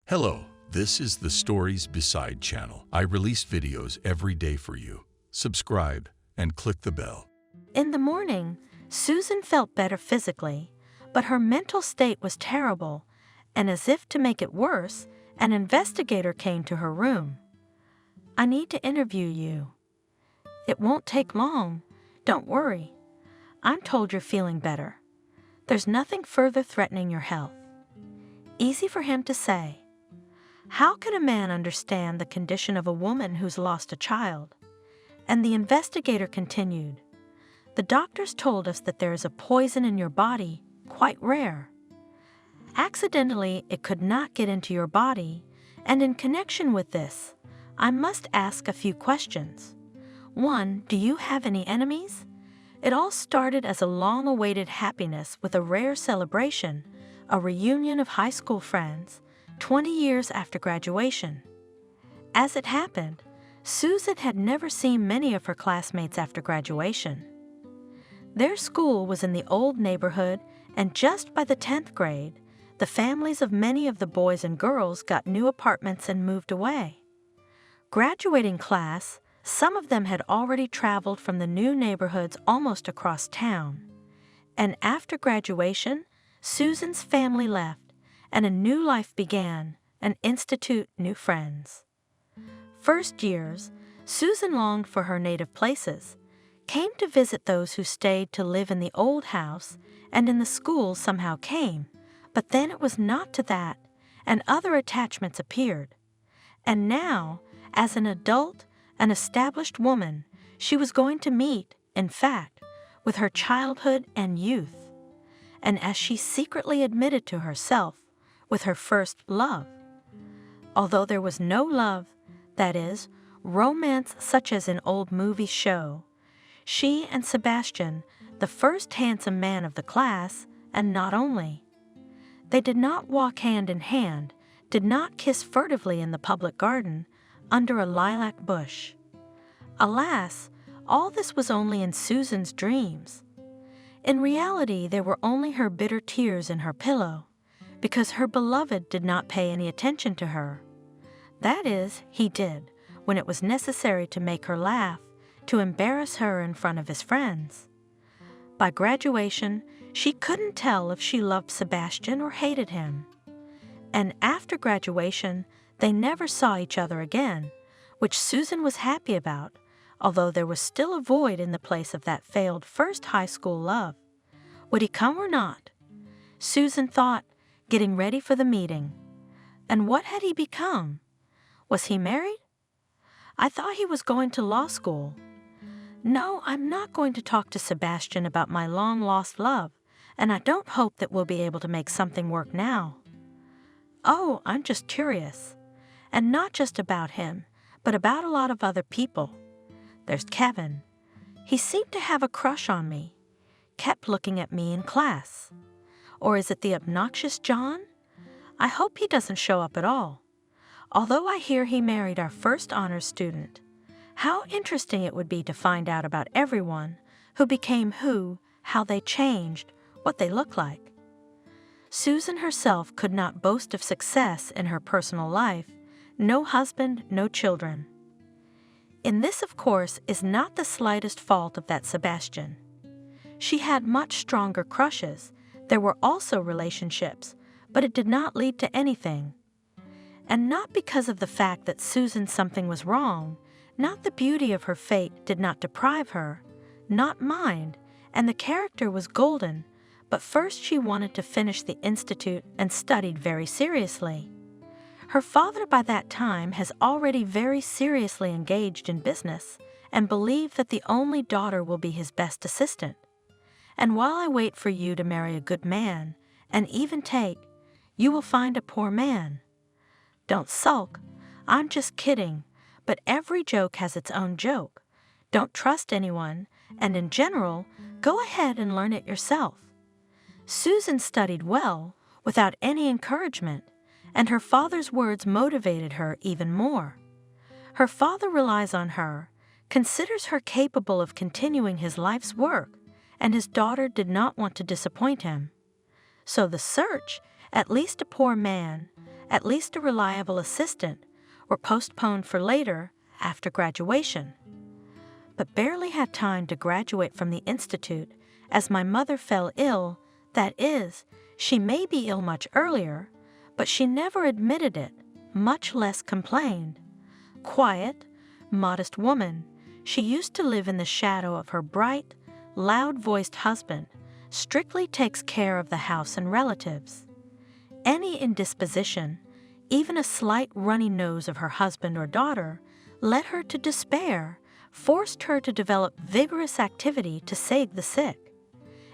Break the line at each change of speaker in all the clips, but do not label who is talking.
Hello, this is the Stories Beside channel. I release videos every day for you. Subscribe and click the bell.
In the morning, Susan felt better physically, but her mental state was terrible, and as if to make it worse, an investigator came to her room. "I need to interview you." "It won't take long. Don't worry. I'm told you're feeling better. There's nothing further threatening your health." Easy for him to say. How can a man understand the condition of a woman who's lost a child? And the investigator continued, "The doctors told us that there is a poison in your body, quite rare. Accidentally, it could not get into your body, and in connection with this, I must ask a few questions. 1. Do you have any enemies?" It all started as a long-awaited happiness with a rare celebration, a reunion of high school friends, 20 years after graduation. As it happened, Susan had never seen many of her classmates after graduation. Their school was in the old neighborhood, and just by the 10th grade, the families of many of the boys and girls got new apartments and moved away. Graduating class, some of them had already traveled from the new neighborhoods almost across town. And after graduation, Susan's family left, and a new life began, an institute, new friends. First years, Susan longed for her native places, came to visit those who stayed to live in the old house, and in the school somehow came, but then it was not to that, and other attachments appeared. And now, as an adult, an established woman, she was going to meet, in fact, with her childhood and youth, and as she secretly admitted to herself, with her first love. Although there was no love, that is, romance such as in old movies show, she and Sebastian, the first handsome man of the class, and not only. They did not walk hand in hand, did not kiss furtively in the public garden, under a lilac bush. Alas, all this was only in Susan's dreams. In reality, there were only her bitter tears in her pillow, because her beloved did not pay any attention to her. That is, he did, when it was necessary to make her laugh, to embarrass her in front of his friends. By graduation, she couldn't tell if she loved Sebastian or hated him. And after graduation, they never saw each other again, which Susan was happy about, although there was still a void in the place of that failed first high school love. Would he come or not? Susan thought, getting ready for the meeting. And what had he become? Was he married? "I thought he was going to law school." "No, I'm not going to talk to Sebastian about my long-lost love, and I don't hope that we'll be able to make something work now." "Oh, I'm just curious. And not just about him, but about a lot of other people. There's Kevin. He seemed to have a crush on me. Kept looking at me in class. Or is it the obnoxious John? I hope he doesn't show up at all. Although I hear he married our first honors student. How interesting it would be to find out about everyone, who became who, how they changed, what they look like." Susan herself could not boast of success in her personal life, no husband, no children. In this, of course, is not the slightest fault of that Sebastian. She had much stronger crushes. There were also relationships, but it did not lead to anything. And not because of the fact that Susan something was wrong, not the beauty of her fate did not deprive her, not mind, and the character was golden, but first she wanted to finish the institute and studied very seriously. Her father by that time has already very seriously engaged in business and believed that the only daughter will be his best assistant. And while I wait for you to marry a good man, and even take, you will find a poor man. Don't sulk. I'm just kidding, but every joke has its own joke. Don't trust anyone, and in general, go ahead and learn it yourself." Susan studied well, without any encouragement, and her father's words motivated her even more. Her father relies on her, considers her capable of continuing his life's work, and his daughter did not want to disappoint him. So the search, at least a poor man, at least a reliable assistant, were postponed for later, after graduation. But barely had time to graduate from the institute as my mother fell ill. That is, she may be ill much earlier, but she never admitted it, much less complained. Quiet, modest woman, she used to live in the shadow of her bright, loud-voiced husband, strictly takes care of the house and relatives. Any indisposition, even a slight runny nose of her husband or daughter, led her to despair, forced her to develop vigorous activity to save the sick.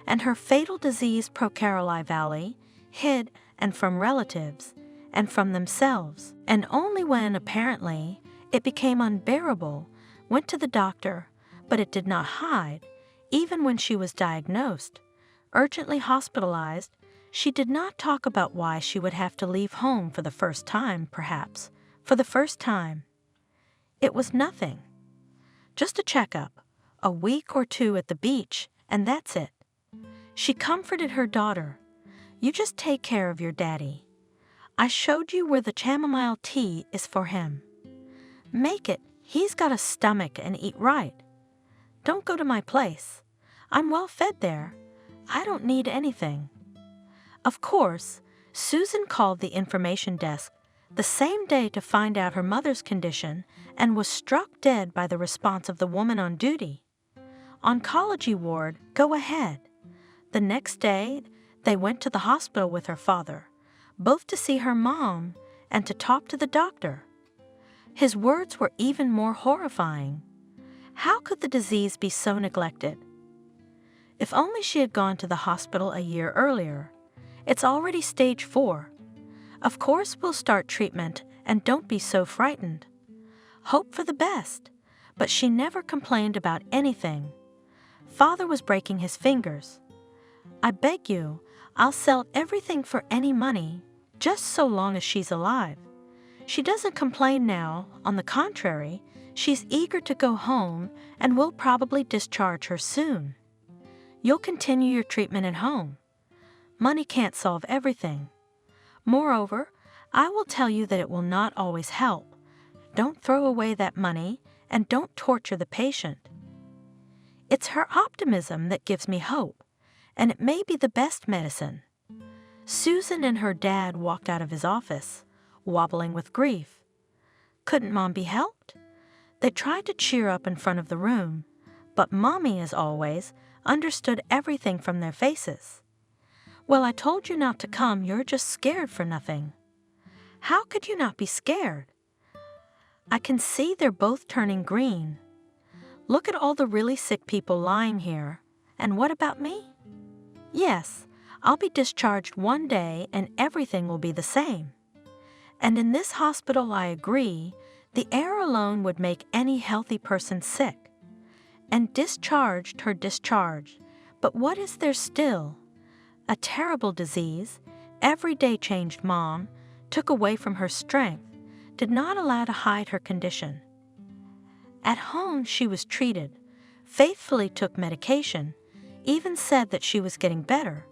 And her fatal disease Procaroli Valley hid and from relatives and from themselves, and only when, apparently, it became unbearable, went to the doctor, but it did not hide. Even when she was diagnosed, urgently hospitalized, she did not talk about why she would have to leave home for the first time, perhaps, for the first time. It was nothing. Just a checkup, a week or two at the beach, and that's it. She comforted her daughter. You just take care of your daddy. I showed you where the chamomile tea is for him. Make it. He's got a stomach and eat right. Don't go to my place. I'm well fed there. I don't need anything. Of course, Susan called the information desk the same day to find out her mother's condition and was struck dead by the response of the woman on duty. Oncology ward, go ahead. The next day, they went to the hospital with her father, both to see her mom and to talk to the doctor. His words were even more horrifying. How could the disease be so neglected? If only she had gone to the hospital a year earlier. It's already stage 4. Of course we'll start treatment, and don't be so frightened. Hope for the best, but she never complained about anything. Father was breaking his fingers. I beg you, I'll sell everything for any money, just so long as she's alive. She doesn't complain now. On the contrary, she's eager to go home, and we'll probably discharge her soon. You'll continue your treatment at home. Money can't solve everything. Moreover, I will tell you that it will not always help. Don't throw away that money, and don't torture the patient. It's her optimism that gives me hope, and it may be the best medicine. Susan and her dad walked out of his office, wobbling with grief. Couldn't Mom be helped? They tried to cheer up in front of the room, but Mommy, as always, understood everything from their faces. Well, I told you not to come. You're just scared for nothing. How could you not be scared? I can see they're both turning green. Look at all the really sick people lying here. And what about me? Yes, I'll be discharged one day and everything will be the same. And in this hospital, I agree, the air alone would make any healthy person sick. And discharged her discharged. But what is there still? A terrible disease, every day changed Mom, took away from her strength, did not allow to hide her condition. At home she was treated, faithfully took medication, even said that she was getting better.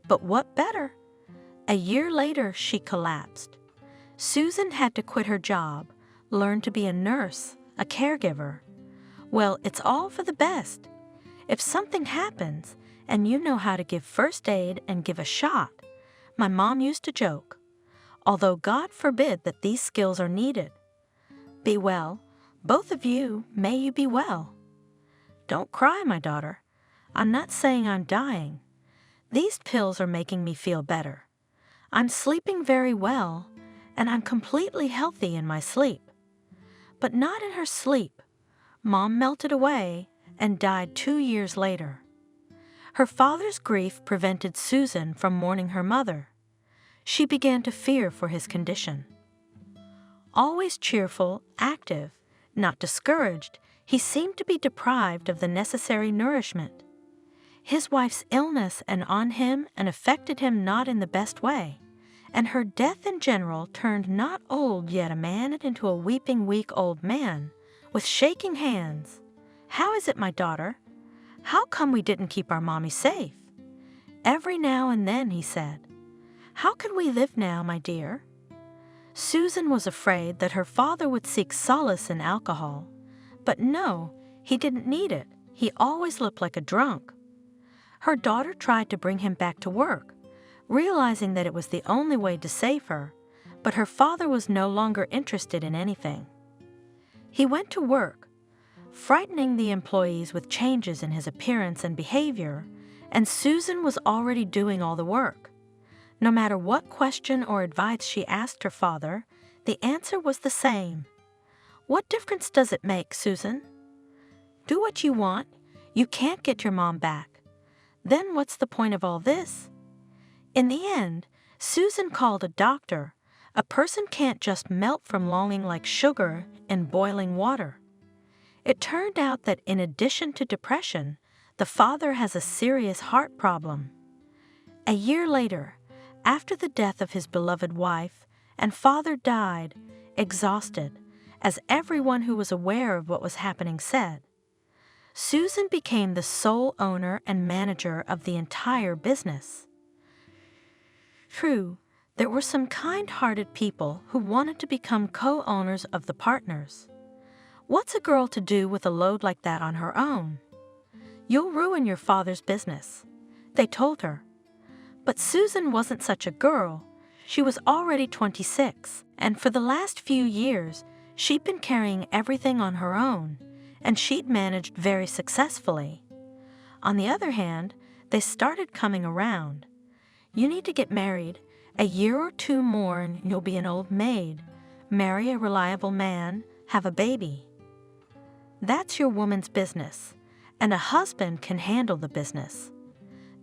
But what better? A year later she collapsed. Susan had to quit her job, learn to be a nurse, a caregiver. Well, it's all for the best. If something happens, and you know how to give first aid and give a shot, my mom used to joke, although God forbid that these skills are needed. Be well, both of you, may you be well. Don't cry, my daughter. I'm not saying I'm dying. These pills are making me feel better. I'm sleeping very well, and I'm completely healthy in my sleep. But not in her sleep. Mom melted away and died 2 years later. Her father's grief prevented Susan from mourning her mother. She began to fear for his condition. Always cheerful, active, not discouraged, he seemed to be deprived of the necessary nourishment. His wife's illness and on him and affected him not in the best way, and her death in general turned not old yet a man into a weeping weak old man, with shaking hands. How is it, my daughter? How come we didn't keep our mommy safe? Every now and then, he said. How could we live now, my dear? Susan was afraid that her father would seek solace in alcohol. But no, he didn't need it. He always looked like a drunk. Her daughter tried to bring him back to work, realizing that it was the only way to save her, but her father was no longer interested in anything. He went to work, frightening the employees with changes in his appearance and behavior, and Susan was already doing all the work. No matter what question or advice she asked her father, the answer was the same. "What difference does it make, Susan? Do what you want. You can't get your mom back. Then what's the point of all this?" In the end, Susan called a doctor. A person can't just melt from longing like sugar in boiling water. It turned out that in addition to depression, the father has a serious heart problem. A year later, after the death of his beloved wife, and father died, exhausted, as everyone who was aware of what was happening said, Susan became the sole owner and manager of the entire business. True, there were some kind-hearted people who wanted to become co-owners of the partners. What's a girl to do with a load like that on her own? "You'll ruin your father's business," they told her. But Susan wasn't such a girl. She was already 26, and for the last few years, she'd been carrying everything on her own, and she'd managed very successfully. On the other hand, they started coming around. "You need to get married. A year or two more and you'll be an old maid. Marry a reliable man, have a baby. That's your woman's business, and a husband can handle the business."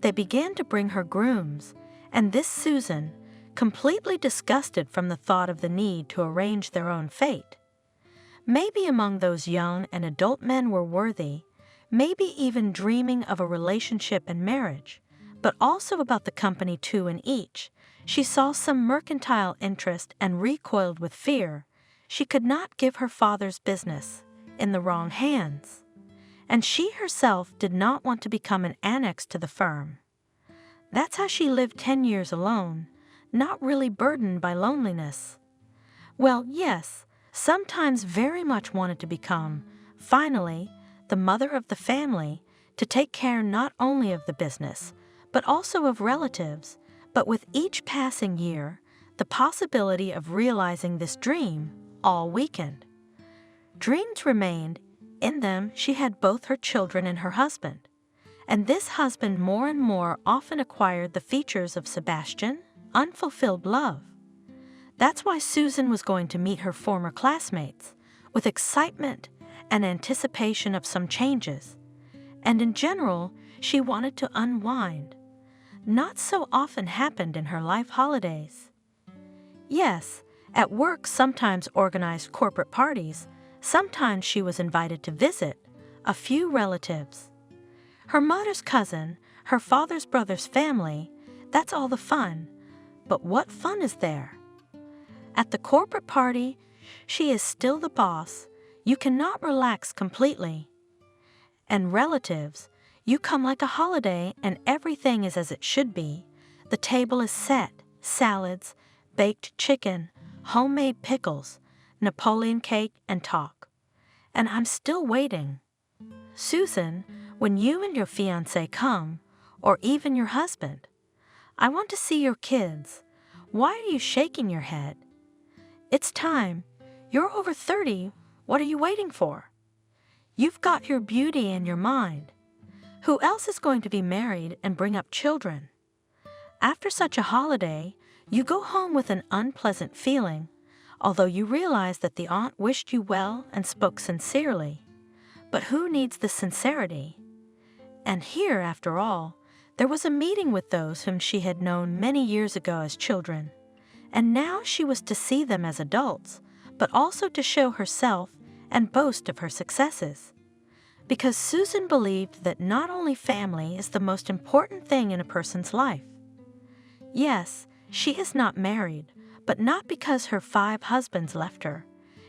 They began to bring her grooms, and this Susan, completely disgusted from the thought of the need to arrange their own fate. Maybe among those young and adult men were worthy, maybe even dreaming of a relationship and marriage, but also about the company too in each. She saw some mercantile interest and recoiled with fear. She could not give her father's business in the wrong hands. And she herself did not want to become an annex to the firm. That's how she lived 10 years alone, not really burdened by loneliness. Well, yes, sometimes very much wanted to become, finally, the mother of the family, to take care not only of the business, but also of relatives, but with each passing year, the possibility of realizing this dream all weakened. Dreams remained. In them, she had both her children and her husband. And this husband more and more often acquired the features of Sebastian, unfulfilled love. That's why Susan was going to meet her former classmates, with excitement and anticipation of some changes. And in general, she wanted to unwind. Not so often happened in her life holidays. Yes, at work sometimes organized corporate parties. Sometimes she was invited to visit a few relatives. Her mother's cousin, her father's brother's family, that's all the fun. But what fun is there? At the corporate party, she is still the boss. You cannot relax completely. And relatives, you come like a holiday and everything is as it should be. The table is set, salads, baked chicken, homemade pickles, Napoleon cake, and talk. And I'm still waiting. Susan, when you and your fiancé come, or even your husband, I want to see your kids. Why are you shaking your head? It's time. You're over 30. What are you waiting for? You've got your beauty and your mind. Who else is going to be married and bring up children? After such a holiday, you go home with an unpleasant feeling, although you realize that the aunt wished you well and spoke sincerely. But who needs the sincerity? And here, after all, there was a meeting with those whom she had known many years ago as children, and now she was to see them as adults, but also to show herself and boast of her successes. Because Susan believed that not only family is the most important thing in a person's life. Yes, she is not married, but not because her 5 husbands left her,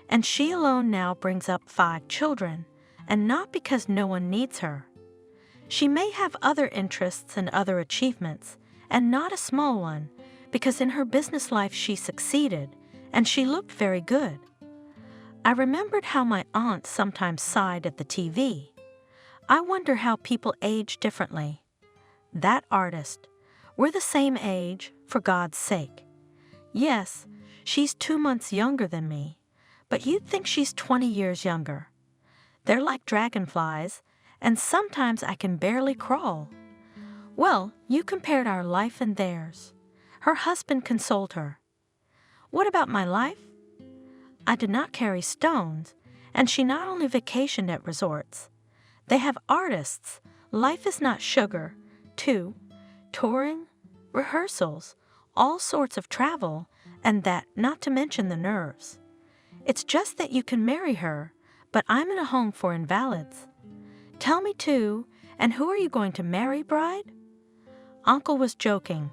and she alone now brings up 5 children, and not because no one needs her. She may have other interests and other achievements, and not a small one, because in her business life she succeeded, and she looked very good. I remembered how my aunt sometimes sighed at the TV. I wonder how people age differently. That artist. We're the same age, for God's sake. Yes, she's 2 months younger than me, but you'd think she's 20 years younger. They're like dragonflies, and sometimes I can barely crawl. Well, you compared our life and theirs. Her husband consoled her. What about my life? I did not carry stones, and she not only vacationed at resorts. They have artists. Life is not sugar, too. Touring, rehearsals, all sorts of travel, and that not to mention the nerves. It's just that you can marry her, but I'm in a home for invalids. Tell me too, and who are you going to marry, bride? Uncle was joking.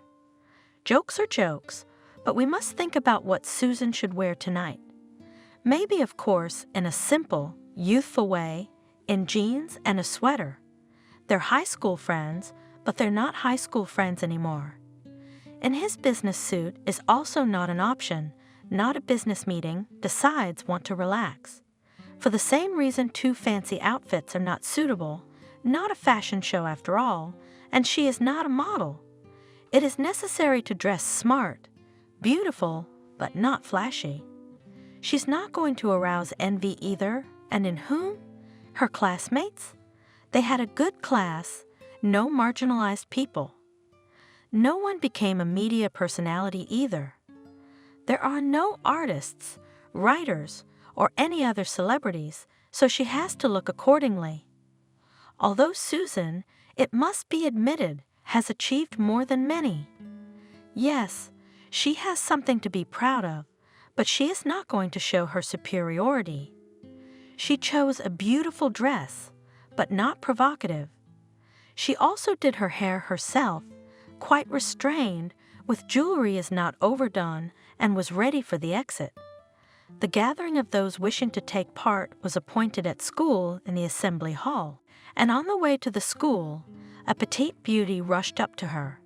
Jokes are jokes, but we must think about what Susan should wear tonight. Maybe, of course, in a simple, youthful way, in jeans and a sweater. They're high school friends, but they're not high school friends anymore. And his business suit is also not an option, not a business meeting, besides want to relax. For the same reason 2 fancy outfits are not suitable, not a fashion show after all, and she is not a model. It is necessary to dress smart, beautiful, but not flashy. She's not going to arouse envy either, and in whom? Her classmates? They had a good class, no marginalized people. No one became a media personality either. There are no artists, writers, or any other celebrities, so she has to look accordingly. Although Susan, it must be admitted, has achieved more than many. Yes, she has something to be proud of, but she is not going to show her superiority. She chose a beautiful dress, but not provocative. She also did her hair herself, quite restrained, with jewelry is not overdone, and was ready for the exit. The gathering of those wishing to take part was appointed at school in the assembly hall, and on the way to the school, a petite beauty rushed up to her.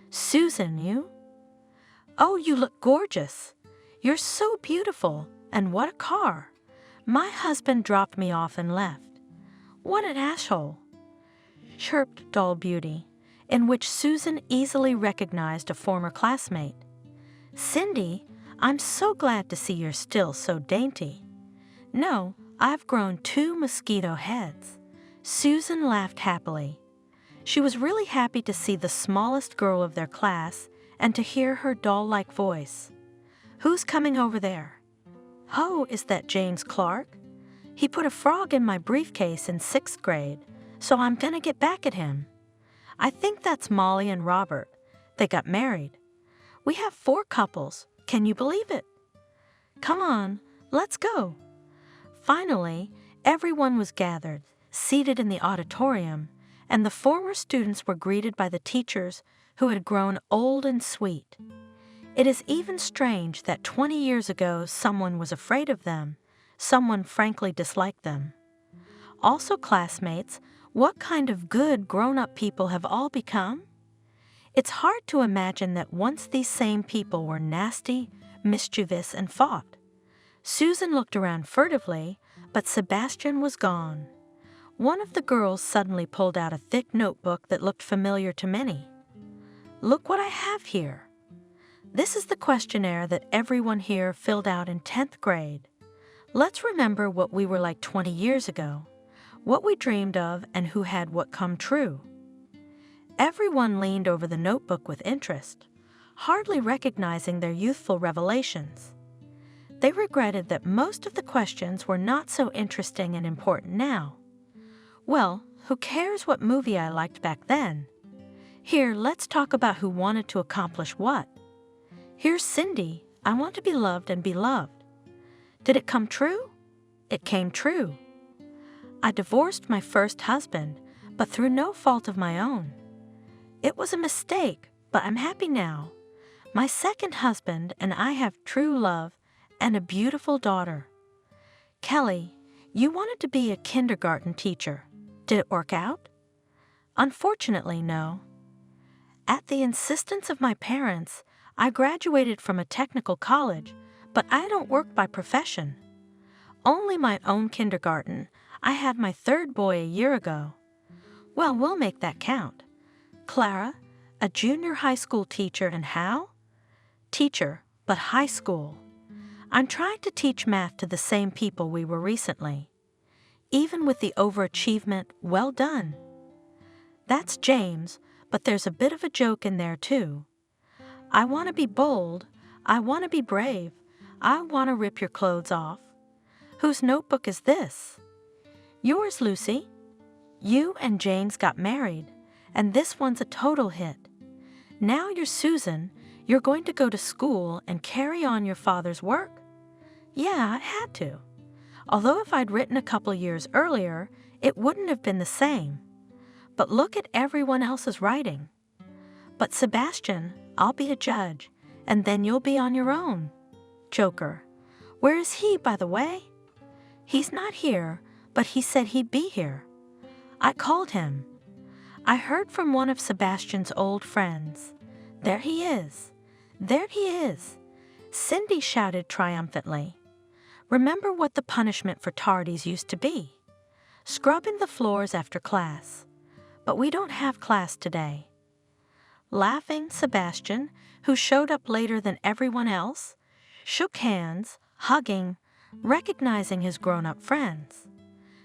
"Susan, you? Oh, you look gorgeous. You're so beautiful, and what a car. My husband dropped me off and left. What an asshole," chirped Doll Beauty, in which Susan easily recognized a former classmate. "Cindy, I'm so glad to see you're still so dainty." "No, I've grown 2 mosquito heads." Susan laughed happily. She was really happy to see the smallest girl of their class and to hear her doll-like voice. "Who's coming over there?" "Oh, is that James Clark? He put a frog in my briefcase in 6th grade, so I'm gonna get back at him. I think that's Molly and Robert. They got married. We have 4 couples. Can you believe it? Come on, let's go." Finally, everyone was gathered, seated in the auditorium, and the former students were greeted by the teachers who had grown old and sweet. It is even strange that 20 years ago someone was afraid of them, someone frankly disliked them. Also classmates, what kind of good grown-up people have all become? It's hard to imagine that once these same people were nasty, mischievous, and fought. Susan looked around furtively, but Sebastian was gone. One of the girls suddenly pulled out a thick notebook that looked familiar to many. "Look what I have here. This is the questionnaire that everyone here filled out in 10th grade. Let's remember what we were like 20 years ago, what we dreamed of, and who had what come true." Everyone leaned over the notebook with interest, hardly recognizing their youthful revelations. They regretted that most of the questions were not so interesting and important now. Well, who cares what movie I liked back then? Here, let's talk about who wanted to accomplish what. Here's Cindy. I want to be loved and be loved. Did it come true? It came true. I divorced my first husband, but through no fault of my own. It was a mistake, but I'm happy now. My second husband and I have true love and a beautiful daughter. Kelly, you wanted to be a kindergarten teacher. Did it work out? Unfortunately, no. At the insistence of my parents, I graduated from a technical college, But I don't work by profession. Only my own kindergarten. I had my third boy a year ago. Well, we'll make that count. Clara, a junior high school teacher, and how? Teacher, but high school. I'm trying to teach math to the same people we were recently. Even with the overachievement, well done. That's James, but there's a bit of a joke in there too. I want to be bold. I want to be brave. I want to rip your clothes off. Whose notebook is this? Yours, Lucy. You and James got married, and this one's a total hit. Now you're Susan. You're going to go to school and carry on your father's work? Yeah, I had to. Although if I'd written a couple years earlier, it wouldn't have been the same. But look at everyone else's writing. But Sebastian, I'll be a judge, and then you'll be on your own. Joker. Where is he, by the way? He's not here, but he said he'd be here. I called him. I heard from one of Sebastian's old friends. There he is. There he is. Cindy shouted triumphantly. Remember what the punishment for tardies used to be? Scrubbing the floors after class. But we don't have class today. Laughing, Sebastian, who showed up later than everyone else, shook hands, hugging, recognizing his grown-up friends.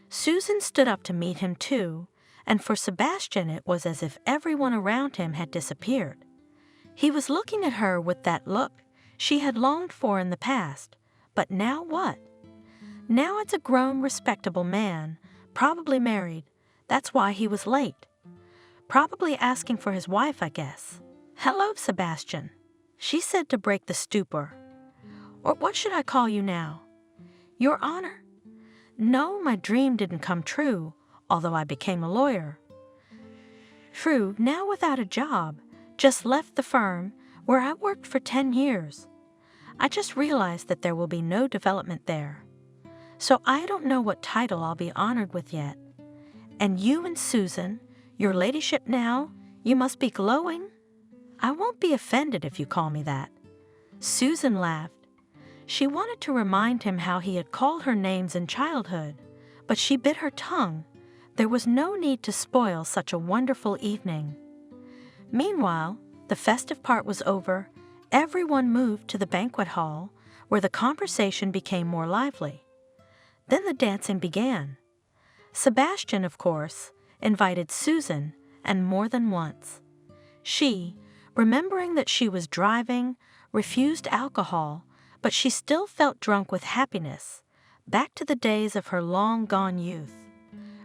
Susan stood up to meet him too, and for Sebastian it was as if everyone around him had disappeared. He was looking at her with that look she had longed for in the past, but now what? Now it's a grown, respectable man, probably married. That's why he was late. Probably asking for his wife, I guess. Hello, Sebastian, she said to break the stupor. Or what should I call you now? Your Honor? No, my dream didn't come true, although I became a lawyer. True, now without a job, just left the firm where I worked for 10 years. I just realized that there will be no development there. So I don't know what title I'll be honored with yet. And you and Susan, your ladyship now, you must be glowing? I won't be offended if you call me that. Susan laughed. She wanted to remind him how he had called her names in childhood, but she bit her tongue. There was no need to spoil such a wonderful evening. Meanwhile, the festive part was over. Everyone moved to the banquet hall, where the conversation became more lively. Then the dancing began. Sebastian, of course, invited Susan, and more than once. She, remembering that she was driving, refused alcohol, but she still felt drunk with happiness, back to the days of her long-gone youth.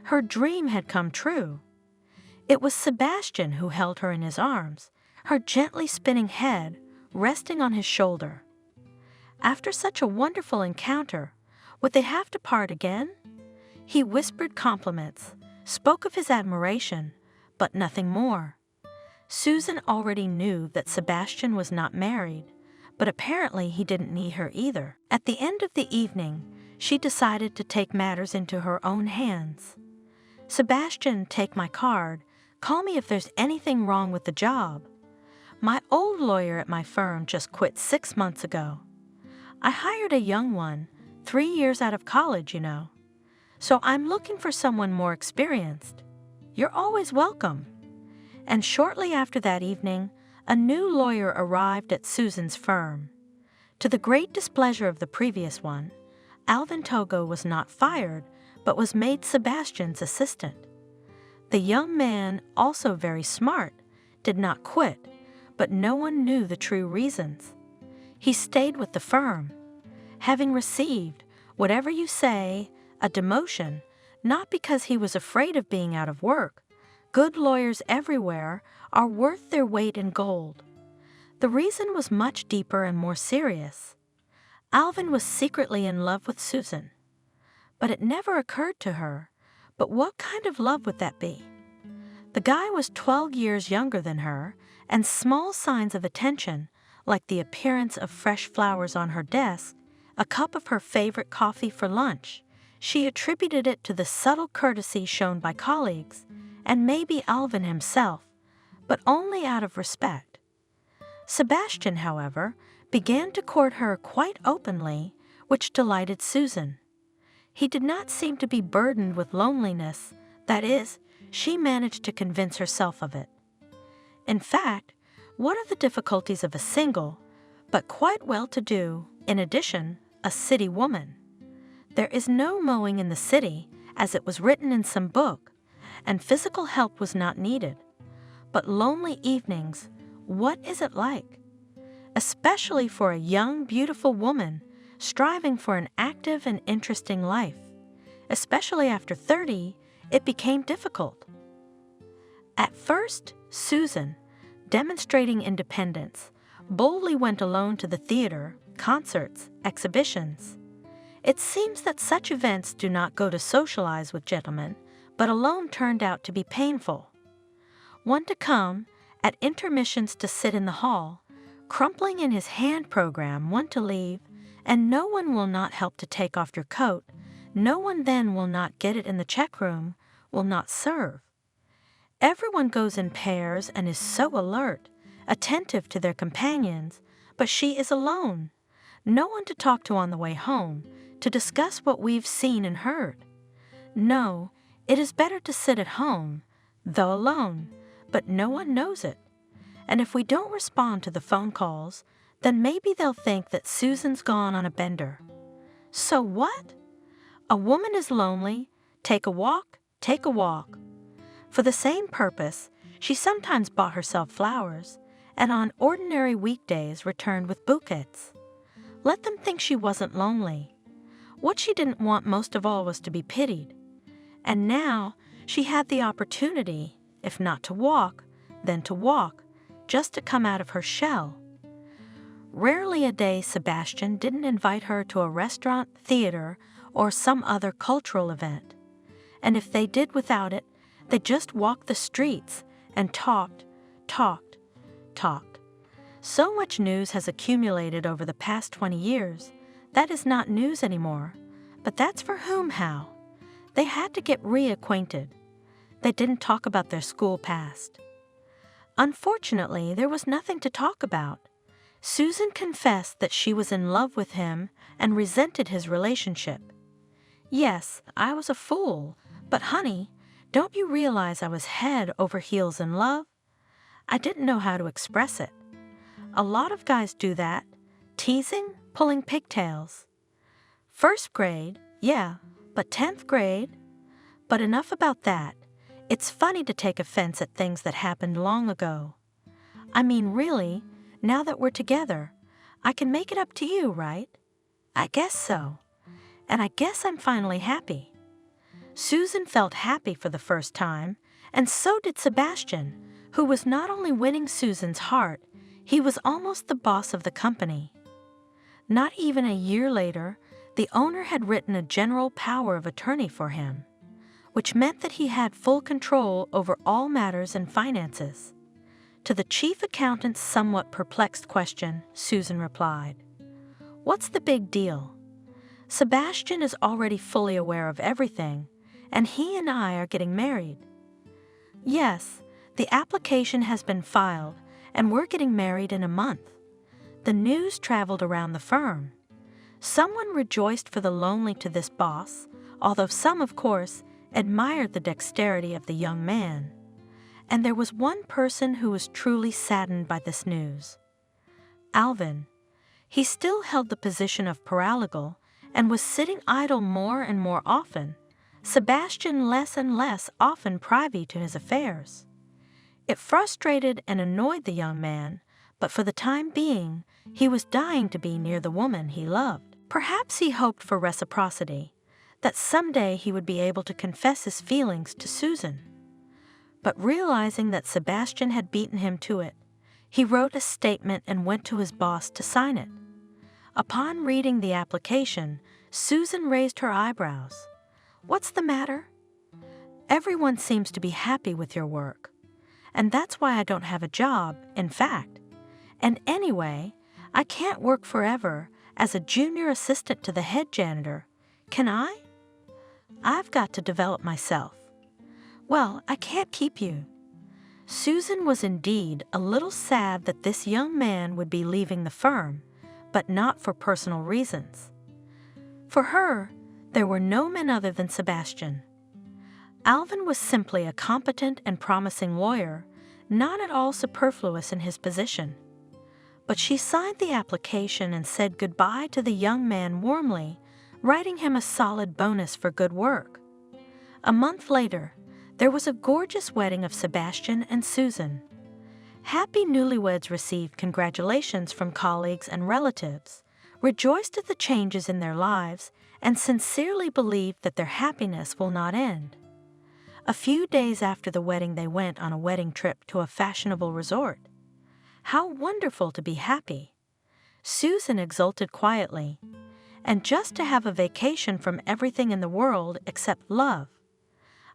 Her dream had come true. It was Sebastian who held her in his arms, her gently spinning head resting on his shoulder. After such a wonderful encounter, would they have to part again? He whispered compliments, spoke of his admiration, but nothing more. Susan already knew that Sebastian was not married, but apparently he didn't need her either. At the end of the evening, she decided to take matters into her own hands. Sebastian, take my card. Call me if there's anything wrong with the job. My old lawyer at my firm just quit 6 months ago. I hired a young one, 3 years out of college, you know. So I'm looking for someone more experienced. You're always welcome. And shortly after that evening, a new lawyer arrived at Susan's firm. To the great displeasure of the previous one, Alvin Togo was not fired, but was made Sebastian's assistant. The young man, also very smart, did not quit, but no one knew the true reasons. He stayed with the firm, having received, whatever you say, a demotion, not because he was afraid of being out of work. Good lawyers everywhere are worth their weight in gold. The reason was much deeper and more serious. Alvin was secretly in love with Susan. But it never occurred to her, but what kind of love would that be? The guy was 12 years younger than her, and small signs of attention, like the appearance of fresh flowers on her desk, a cup of her favorite coffee for lunch, she attributed it to the subtle courtesy shown by colleagues, and maybe Alvin himself, but only out of respect. Sebastian, however, began to court her quite openly, which delighted Susan. He did not seem to be burdened with loneliness, that is, she managed to convince herself of it. In fact, what are the difficulties of a single, but quite well-to-do, in addition, a city woman? There is no mowing in the city, as it was written in some book, and physical help was not needed. But lonely evenings, what is it like? Especially for a young, beautiful woman striving for an active and interesting life. Especially after 30, it became difficult. At first, Susan, demonstrating independence, boldly went alone to the theater, concerts, exhibitions. It seems that such events do not go to socialize with gentlemen, but alone turned out to be painful. One to come, at intermissions to sit in the hall, crumpling in his hand program, one to leave, and no one will not help to take off your coat, no one then will not get it in the check room, will not serve. Everyone goes in pairs and is so alert, attentive to their companions, but she is alone. No one to talk to on the way home, to discuss what we've seen and heard. No, it is better to sit at home, though alone, but no one knows it. And if we don't respond to the phone calls, then maybe they'll think that Susan's gone on a bender. So what? A woman is lonely. Take a walk, take a walk. For the same purpose, she sometimes bought herself flowers, and on ordinary weekdays returned with bouquets. Let them think she wasn't lonely. What she didn't want most of all was to be pitied. And now she had the opportunity, if not to walk, then to walk, just to come out of her shell. Rarely a day Sebastian didn't invite her to a restaurant, theater, or some other cultural event. And if they did without it, they just walked the streets and talked. So much news has accumulated over the past 20 years. That is not news anymore. But that's for whom, how? They had to get reacquainted. They didn't talk about their school past. Unfortunately, there was nothing to talk about. Susan confessed that she was in love with him and resented his relationship. Yes, I was a fool, but honey, don't you realize I was head over heels in love? I didn't know how to express it. A lot of guys do that. Teasing, pulling pigtails. First grade, yeah, but 10th grade? But enough about that. It's funny to take offense at things that happened long ago. I mean, really, now that we're together, I can make it up to you, right? I guess so. And I guess I'm finally happy. Susan felt happy for the first time, and so did Sebastian, who was not only winning Susan's heart, he was almost the boss of the company. Not even a year later, the owner had written a general power of attorney for him, which meant that he had full control over all matters and finances. To the chief accountant's somewhat perplexed question, Susan replied, "What's the big deal? Sebastian is already fully aware of everything, and he and I are getting married. Yes, the application has been filed, and we're getting married in a month." The news traveled around the firm. Someone rejoiced for the lonely to this boss, although some, of course, admired the dexterity of the young man. And there was one person who was truly saddened by this news. Alvin. He still held the position of paralegal and was sitting idle more and more often, Sebastian less and less often privy to his affairs. It frustrated and annoyed the young man, but for the time being, he was dying to be near the woman he loved. Perhaps he hoped for reciprocity, that someday he would be able to confess his feelings to Susan. But realizing that Sebastian had beaten him to it, he wrote a statement and went to his boss to sign it. Upon reading the application, Susan raised her eyebrows. "What's the matter?" "Everyone seems to be happy with your work. And that's why I don't have a job, in fact. And anyway, I can't work forever as a junior assistant to the head janitor. Can I? I've got to develop myself. Well, I can't keep you." Susan was indeed a little sad that this young man would be leaving the firm, but not for personal reasons. For her, there were no men other than Sebastian. Alvin was simply a competent and promising lawyer, not at all superfluous in his position. But she signed the application and said goodbye to the young man warmly, writing him a solid bonus for good work. A month later, there was a gorgeous wedding of Sebastian and Susan. Happy newlyweds received congratulations from colleagues and relatives, rejoiced at the changes in their lives, and sincerely believed that their happiness will not end. A few days after the wedding, they went on a wedding trip to a fashionable resort. How wonderful to be happy! Susan exulted quietly. And just to have a vacation from everything in the world except love.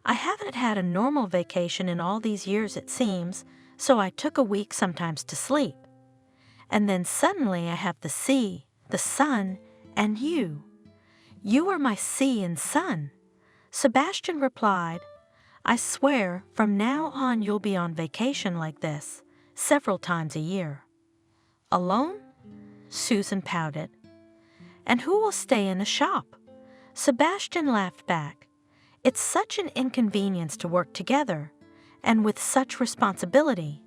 I haven't had a normal vacation in all these years, it seems, so I took a week sometimes to sleep. And then suddenly I have the sea, the sun, and you. You are my sea and sun. Sebastian replied, I swear from now on you'll be on vacation like this, several times a year. Alone? Susan pouted. And who will stay in a shop? Sebastian laughed back. It's such an inconvenience to work together, and with such responsibility.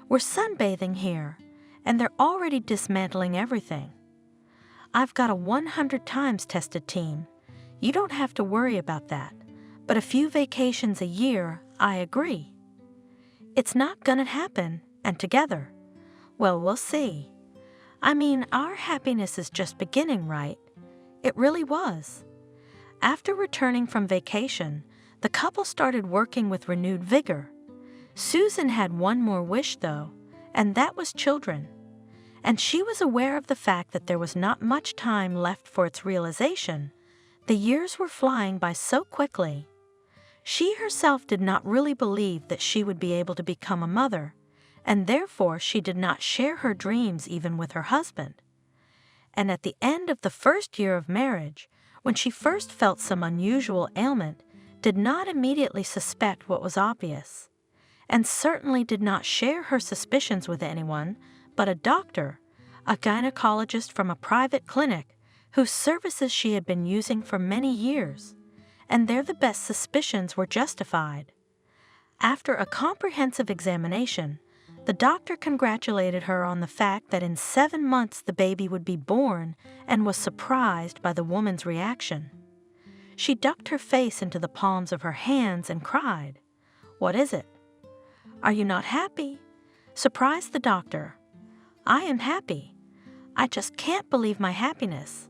We're sunbathing here, and they're already dismantling everything. I've got a 100 times tested team. You don't have to worry about that, but a few vacations a year, I agree. It's not gonna happen, and together. Well, we'll see. I mean, our happiness is just beginning, right? It really was. After returning from vacation, the couple started working with renewed vigor. Susan had one more wish, though, and that was children. And she was aware of the fact that there was not much time left for its realization. The years were flying by so quickly. She herself did not really believe that she would be able to become a mother, and therefore she did not share her dreams even with her husband. And at the end of the first year of marriage, when she first felt some unusual ailment, did not immediately suspect what was obvious, and certainly did not share her suspicions with anyone but a doctor, a gynecologist from a private clinic, whose services she had been using for many years, and there the best suspicions were justified. After a comprehensive examination, the doctor congratulated her on the fact that in 7 months the baby would be born and was surprised by the woman's reaction. She ducked her face into the palms of her hands and cried, "What is it?" "Are you not happy?" surprised the doctor. "I am happy. I just can't believe my happiness.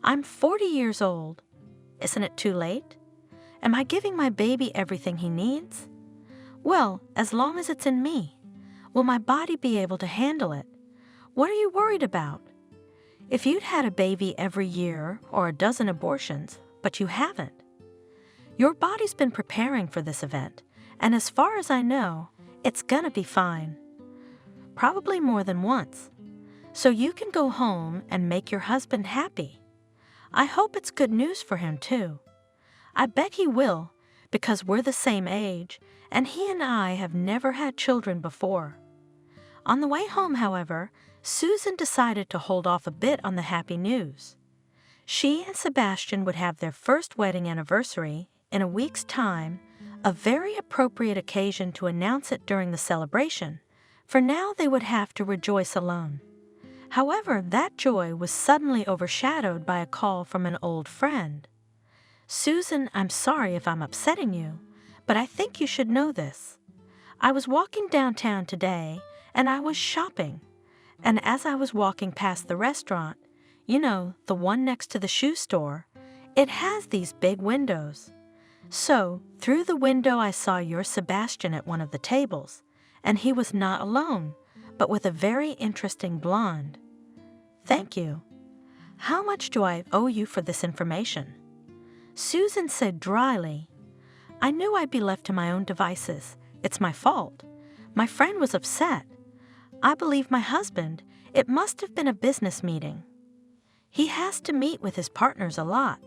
I'm 40 years old. Isn't it too late? Am I giving my baby everything he needs? Well, as long as it's in me. Will my body be able to handle it? What are you worried about? If you'd had a baby every year or a dozen abortions, but you haven't. Your body's been preparing for this event, and as far as I know, it's gonna be fine. Probably more than once. So you can go home and make your husband happy. I hope it's good news for him, too. I bet he will, because we're the same age, and he and I have never had children before." On the way home, however, Susan decided to hold off a bit on the happy news. She and Sebastian would have their first wedding anniversary in a week's time, a very appropriate occasion to announce it during the celebration, for now they would have to rejoice alone. However, that joy was suddenly overshadowed by a call from an old friend. "Susan, I'm sorry if I'm upsetting you, but I think you should know this. I was walking downtown today, and I was shopping, and as I was walking past the restaurant, you know, the one next to the shoe store, it has these big windows. So, through the window I saw your Sebastian at one of the tables, and he was not alone, but with a very interesting blonde. Thank you. How much do I owe you for this information?" Susan said dryly, "I knew I'd be left to my own devices. It's my fault. My friend was upset. I believe my husband. It must have been a business meeting. He has to meet with his partners a lot.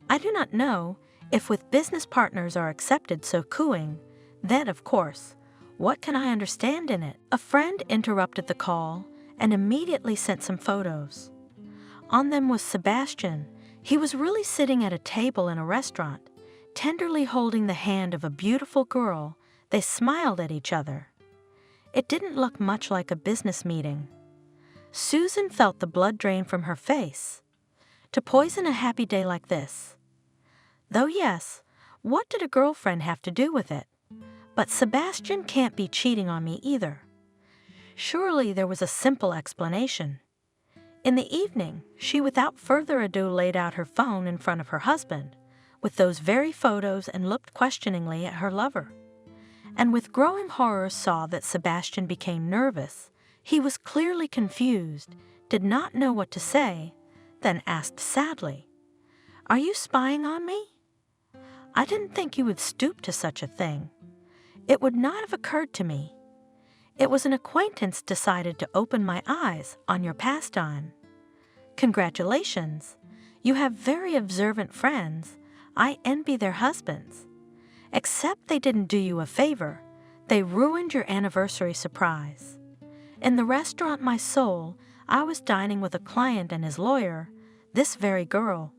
I do not know if with business partners are accepted so cooing, then of course, what can I understand in it?" A friend interrupted the call, and immediately sent some photos. On them was Sebastian. He was really sitting at a table in a restaurant, tenderly holding the hand of a beautiful girl. They smiled at each other. It didn't look much like a business meeting. Susan felt the blood drain from her face. To poison a happy day like this. Though yes, what did a girlfriend have to do with it? But Sebastian can't be cheating on me either. Surely there was a simple explanation. In the evening, she without further ado laid out her phone in front of her husband, with those very photos, and looked questioningly at her lover. And with growing horror saw that Sebastian became nervous. He was clearly confused, did not know what to say, then asked sadly, "Are you spying on me? I didn't think you would stoop to such a thing. It would not have occurred to me. It was an acquaintance decided to open my eyes on your pastime. Congratulations. You have very observant friends. I envy their husbands. Except they didn't do you a favor. They ruined your anniversary surprise. In the restaurant My Soul, I was dining with a client and his lawyer, this very girl.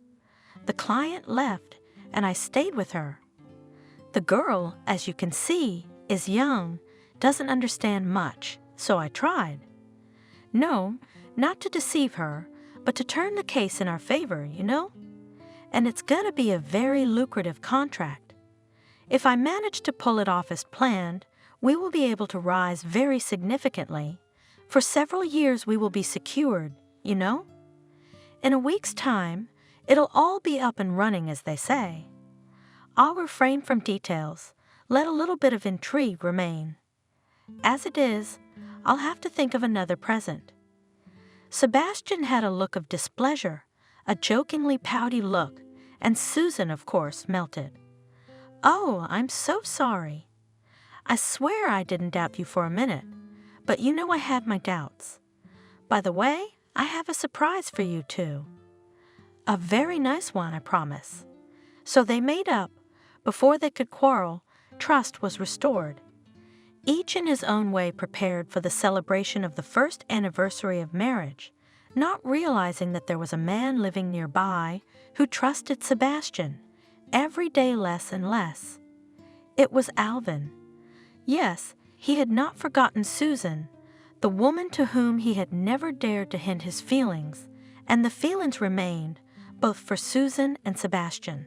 The client left, and I stayed with her. The girl, as you can see, is young, doesn't understand much, so I tried. No, not to deceive her, but to turn the case in our favor, you know? And it's gonna be a very lucrative contract. If I manage to pull it off as planned, we will be able to rise very significantly. For several years we will be secured, you know? In a week's time, it'll all be up and running, as they say. I'll refrain from details, let a little bit of intrigue remain. As it is, I'll have to think of another present." Sebastian had a look of displeasure, a jokingly pouty look, and Susan, of course, melted. "Oh, I'm so sorry. I swear I didn't doubt you for a minute, but you know I had my doubts. By the way, I have a surprise for you, too. A very nice one, I promise." So they made up. Before they could quarrel, trust was restored. Each in his own way prepared for the celebration of the first anniversary of marriage, not realizing that there was a man living nearby who trusted Sebastian, every day less and less. It was Alvin. Yes, he had not forgotten Susan, the woman to whom he had never dared to hint his feelings, and the feelings remained, both for Susan and Sebastian.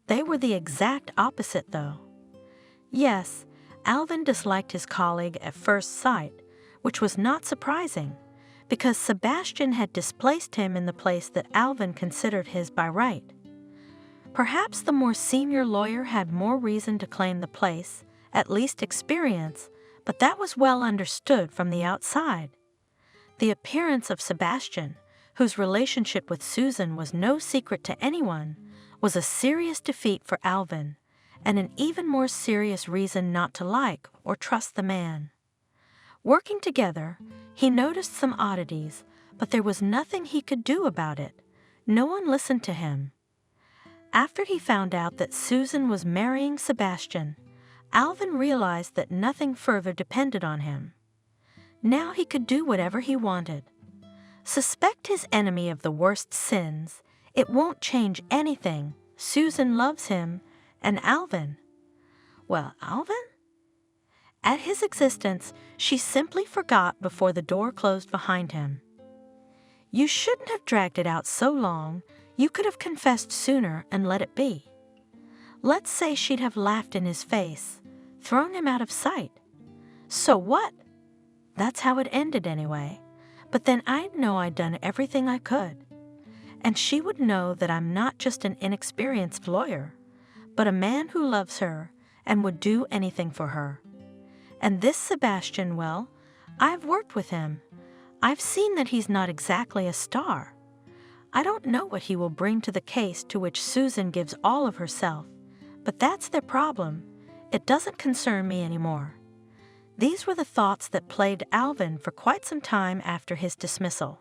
They were the exact opposite, though. Yes, Alvin disliked his colleague at first sight, which was not surprising, because Sebastian had displaced him in the place that Alvin considered his by right. Perhaps the more senior lawyer had more reason to claim the place, at least experience, but that was well understood from the outside. The appearance of Sebastian, whose relationship with Susan was no secret to anyone, was a serious defeat for Alvin, and an even more serious reason not to like or trust the man. Working together, he noticed some oddities, but there was nothing he could do about it. No one listened to him. After he found out that Susan was marrying Sebastian, Alvin realized that nothing further depended on him. Now he could do whatever he wanted. Suspect his enemy of the worst sins. It won't change anything. Susan loves him, and Alvin. Well, Alvin? At his existence, she simply forgot before the door closed behind him. You shouldn't have dragged it out so long. You could have confessed sooner and let it be. Let's say she'd have laughed in his face, thrown him out of sight. So what? That's how it ended anyway. But then I'd know I'd done everything I could. And she would know that I'm not just an inexperienced lawyer, but a man who loves her and would do anything for her. And this Sebastian, well, I've worked with him. I've seen that he's not exactly a star. I don't know what he will bring to the case to which Susan gives all of herself, but that's their problem. It doesn't concern me anymore. These were the thoughts that plagued Alvin for quite some time after his dismissal.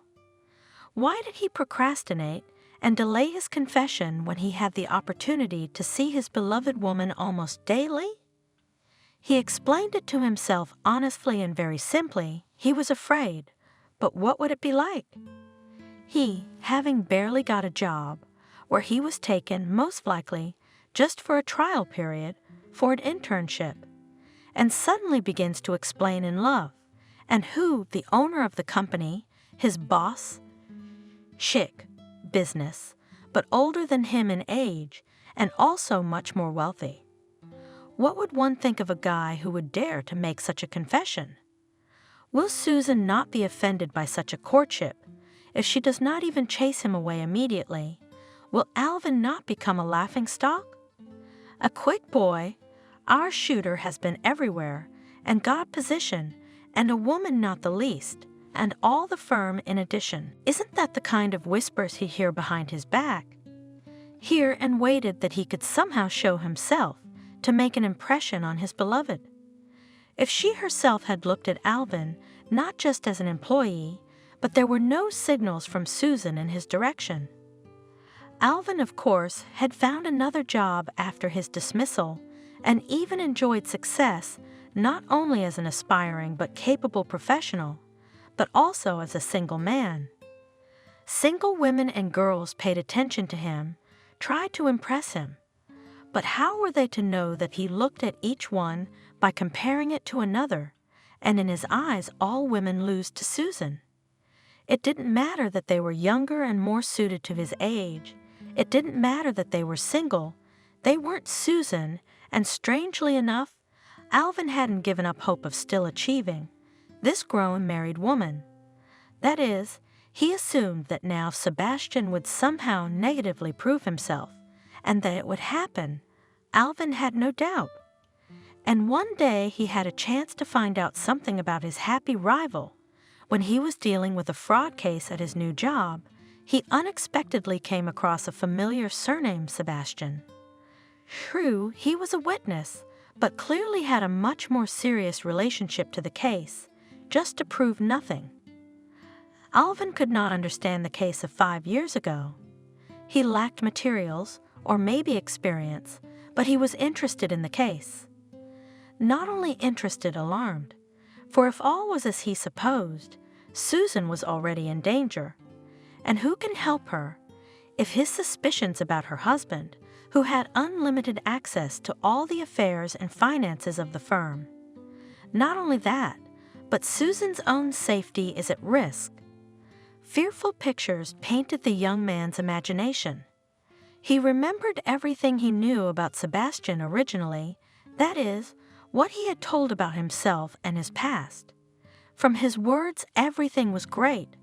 Why did he procrastinate and delay his confession when he had the opportunity to see his beloved woman almost daily? He explained it to himself honestly and very simply. He was afraid. But what would it be like? He, having barely got a job, where he was taken, most likely, just for a trial period, for an internship, and suddenly begins to explain in love, and who, the owner of the company, his boss, chic, business, but older than him in age, and also much more wealthy. What would one think of a guy who would dare to make such a confession? Will Susan not be offended by such a courtship? If she does not even chase him away immediately, will Alvin not become a laughingstock? A quick boy, our shooter has been everywhere, and got position, and a woman not the least, and all the firm in addition. Isn't that the kind of whispers he hear behind his back? Here and waited that he could somehow show himself, to make an impression on his beloved. If she herself had looked at Alvin not just as an employee, but there were no signals from Susan in his direction. Alvin, of course, had found another job after his dismissal, and even enjoyed success not only as an aspiring but capable professional, but also as a single man. Single women and girls paid attention to him, tried to impress him. But how were they to know that he looked at each one by comparing it to another, and in his eyes all women lose to Susan? It didn't matter that they were younger and more suited to his age. It didn't matter that they were single. They weren't Susan, and strangely enough, Alvin hadn't given up hope of still achieving this grown married woman. That is, he assumed that now Sebastian would somehow negatively prove himself, and that it would happen. Alvin had no doubt. And one day he had a chance to find out something about his happy rival. When he was dealing with a fraud case at his new job, he unexpectedly came across a familiar surname, Sebastian. True, he was a witness, but clearly had a much more serious relationship to the case, just to prove nothing. Alvin could not understand the case of 5 years ago. He lacked materials, or maybe experience, but he was interested in the case. Not only interested, alarmed, for if all was as he supposed, Susan was already in danger. And who can help her if his suspicions about her husband, who had unlimited access to all the affairs and finances of the firm? Not only that, but Susan's own safety is at risk. Fearful pictures painted the young man's imagination. He remembered everything he knew about Sebastian originally, that is, what he had told about himself and his past. From his words, everything was great.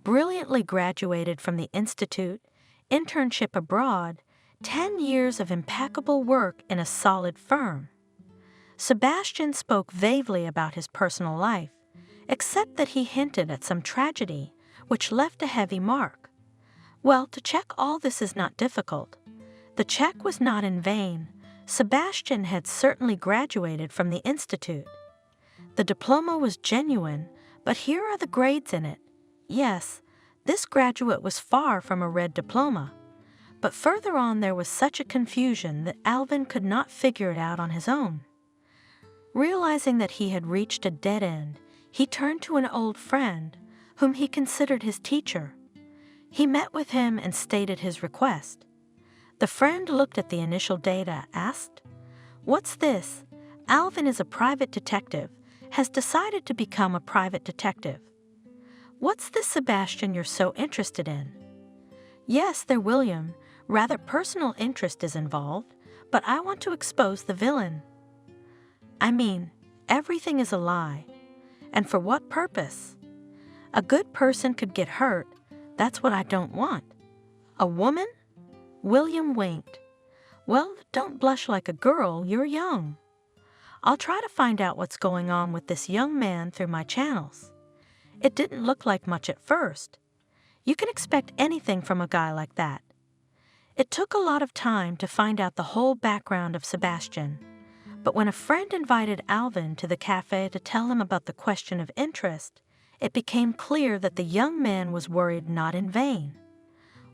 Brilliantly graduated from the institute, internship abroad, 10 years of impeccable work in a solid firm. Sebastian spoke vaguely about his personal life, except that he hinted at some tragedy, which left a heavy mark. Well, to check all this is not difficult. The check was not in vain. Sebastian had certainly graduated from the institute. The diploma was genuine, but here are the grades in it. Yes, this graduate was far from a red diploma. But further on there was such a confusion that Alvin could not figure it out on his own. Realizing that he had reached a dead end, he turned to an old friend, whom he considered his teacher. He met with him and stated his request. The friend looked at the initial data, asked, "What's this? Alvin is a private detective, has decided to become a private detective. What's this Sebastian you're so interested in?" "Yes, there, William, rather personal interest is involved, but I want to expose the villain." "I mean, everything is a lie. And for what purpose? A good person could get hurt. That's what I don't want. A woman?" William winked. "Well, don't blush like a girl, you're young. I'll try to find out what's going on with this young man through my channels. It didn't look like much at first. You can expect anything from a guy like that." It took a lot of time to find out the whole background of Sebastian, but when a friend invited Alvin to the cafe to tell him about the question of interest, it became clear that the young man was worried not in vain.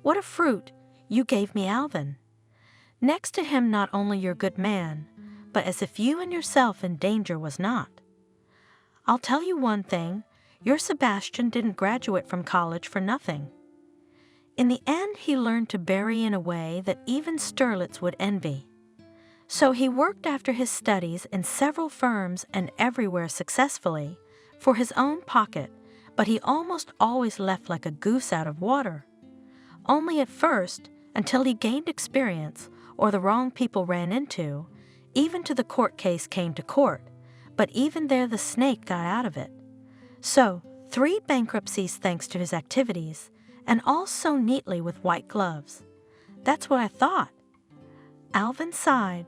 "What a fruit! You gave me Alvin. Next to him not only your good man, but as if you and yourself in danger was not. I'll tell you one thing, Your Sebastian didn't graduate from college for nothing. In the end, he learned to bury in a way that even Sterlitz would envy. So he worked after his studies in several firms and everywhere successfully for his own pocket, but he almost always left like a goose out of water. Only at first, until he gained experience or the wrong people ran into, even to the court case came to court, but even there the snake got out of it. So, 3 bankruptcies thanks to his activities, and all so neatly with white gloves. That's what I thought. Alvin sighed.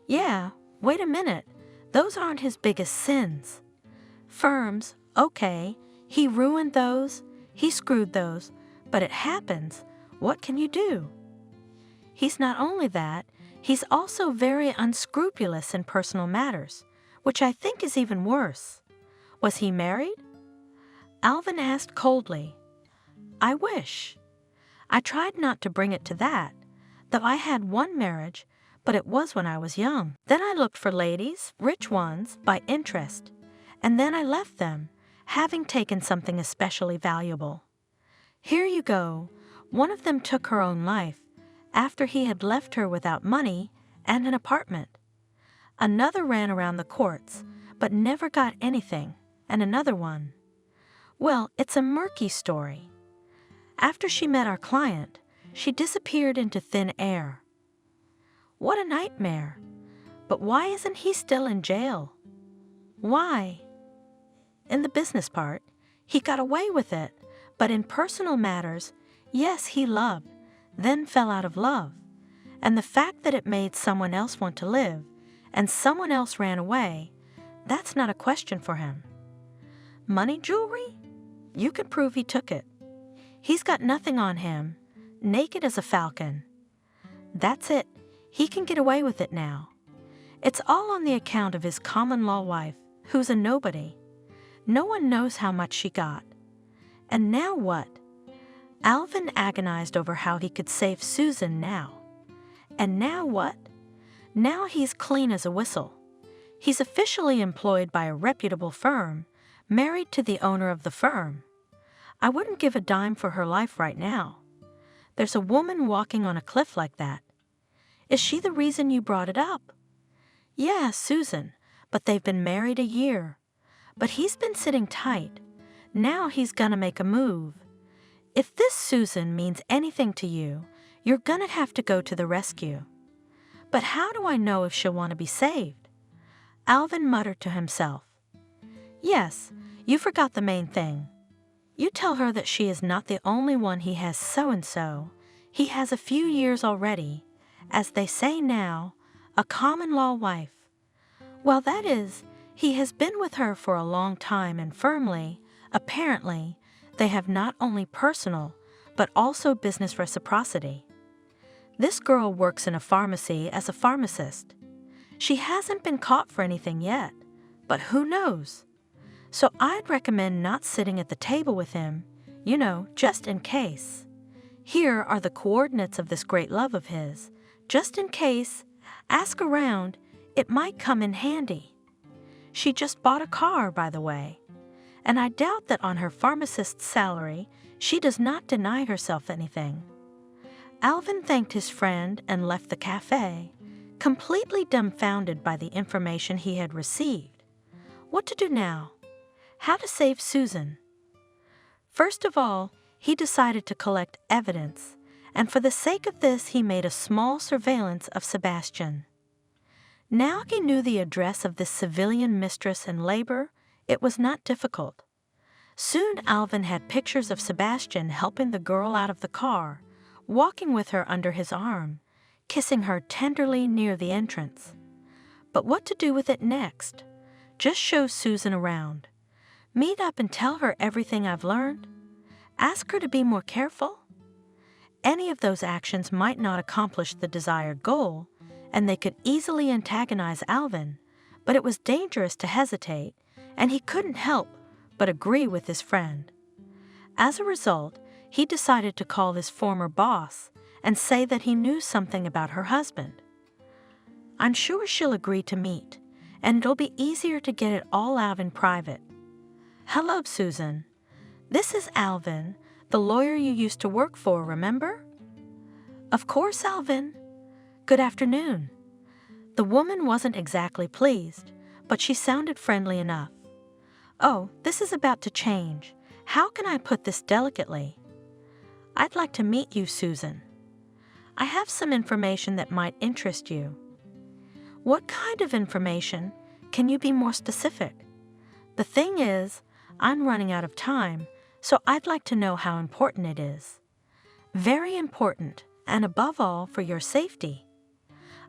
Yeah, wait a minute. Those aren't his biggest sins. Firms, okay, he ruined those, he screwed those, but it happens. What can you do? He's not only that, he's also very unscrupulous in personal matters, which I think is even worse. Was he married? Alvin asked coldly. I wish. I tried not to bring it to that, though I had one marriage, but it was when I was young. Then I looked for ladies, rich ones, by interest, and then I left them, having taken something especially valuable. Here you go. One of them took her own life, after he had left her without money and an apartment. Another ran around the courts, but never got anything, and another one. Well, it's a murky story. After she met our client, she disappeared into thin air. What a nightmare. But why isn't he still in jail? Why? In the business part, he got away with it, but in personal matters, yes, he loved, then fell out of love. And the fact that it made someone else want to live, and someone else ran away, that's not a question for him. Money jewelry? You can prove he took it. He's got nothing on him, naked as a falcon. That's it. He can get away with it now. It's all on the account of his common-law wife, who's a nobody. No one knows how much she got. And now what? Alvin agonized over how he could save Susan now. And now what? Now he's clean as a whistle. He's officially employed by a reputable firm, married to the owner of the firm. I wouldn't give a dime for her life right now. There's a woman walking on a cliff like that. Is she the reason you brought it up? Yeah, Susan, but they've been married a year. But he's been sitting tight. Now he's gonna make a move. If this Susan means anything to you, you're gonna have to go to the rescue. But how do I know if she'll want to be saved? Alvin muttered to himself. Yes, you forgot the main thing. You tell her that she is not the only one he has so-and-so. He has a few years already, as they say now, a common-law wife. Well, that is, he has been with her for a long time and firmly, apparently, they have not only personal, but also business reciprocity. This girl works in a pharmacy as a pharmacist. She hasn't been caught for anything yet, but who knows? So I'd recommend not sitting at the table with him, just in case. Here are the coordinates of this great love of his. Just in case, ask around, it might come in handy. She just bought a car, by the way. And I doubt that on her pharmacist's salary, she does not deny herself anything. Alvin thanked his friend and left the cafe, completely dumbfounded by the information he had received. What to do now? How to save Susan? First of all, he decided to collect evidence, and for the sake of this he made a small surveillance of Sebastian. Now he knew the address of this civilian mistress in labor. It was not difficult. Soon Alvin had pictures of Sebastian helping the girl out of the car, walking with her under his arm, kissing her tenderly near the entrance. But what to do with it next? Just show Susan around. Meet up and tell her everything I've learned? Ask her to be more careful? Any of those actions might not accomplish the desired goal, and they could easily antagonize Alvin, but it was dangerous to hesitate, and he couldn't help but agree with his friend. As a result, he decided to call his former boss and say that he knew something about her husband. I'm sure she'll agree to meet, and it'll be easier to get it all out in private. Hello, Susan. This is Alvin, the lawyer you used to work for, remember? Of course, Alvin. Good afternoon. The woman wasn't exactly pleased, but she sounded friendly enough. Oh, this is about to change. How can I put this delicately? I'd like to meet you, Susan. I have some information that might interest you. What kind of information? Can you be more specific? The thing is, I'm running out of time, so I'd like to know how important it is. Very important, and above all, for your safety.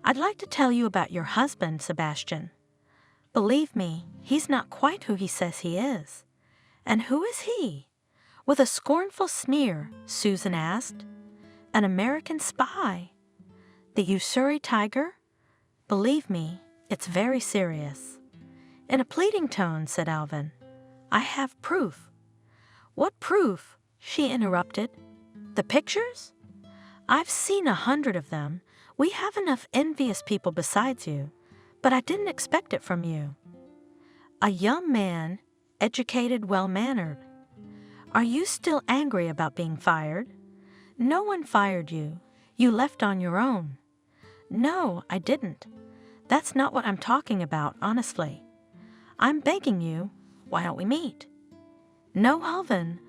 I'd like to tell you about your husband, Sebastian. Believe me, he's not quite who he says he is. And who is he? With a scornful sneer, Susan asked. An American spy. The Ussuri tiger? Believe me, it's very serious. In a pleading tone, said Alvin. I have proof. What proof? She interrupted. The pictures? I've seen 100 of them. We have enough envious people besides you, but I didn't expect it from you. A young man, educated, well-mannered. Are you still angry about being fired? No one fired you. You left on your own. No, I didn't. That's not what I'm talking about, honestly. I'm begging you, why don't we meet? No, Alvin,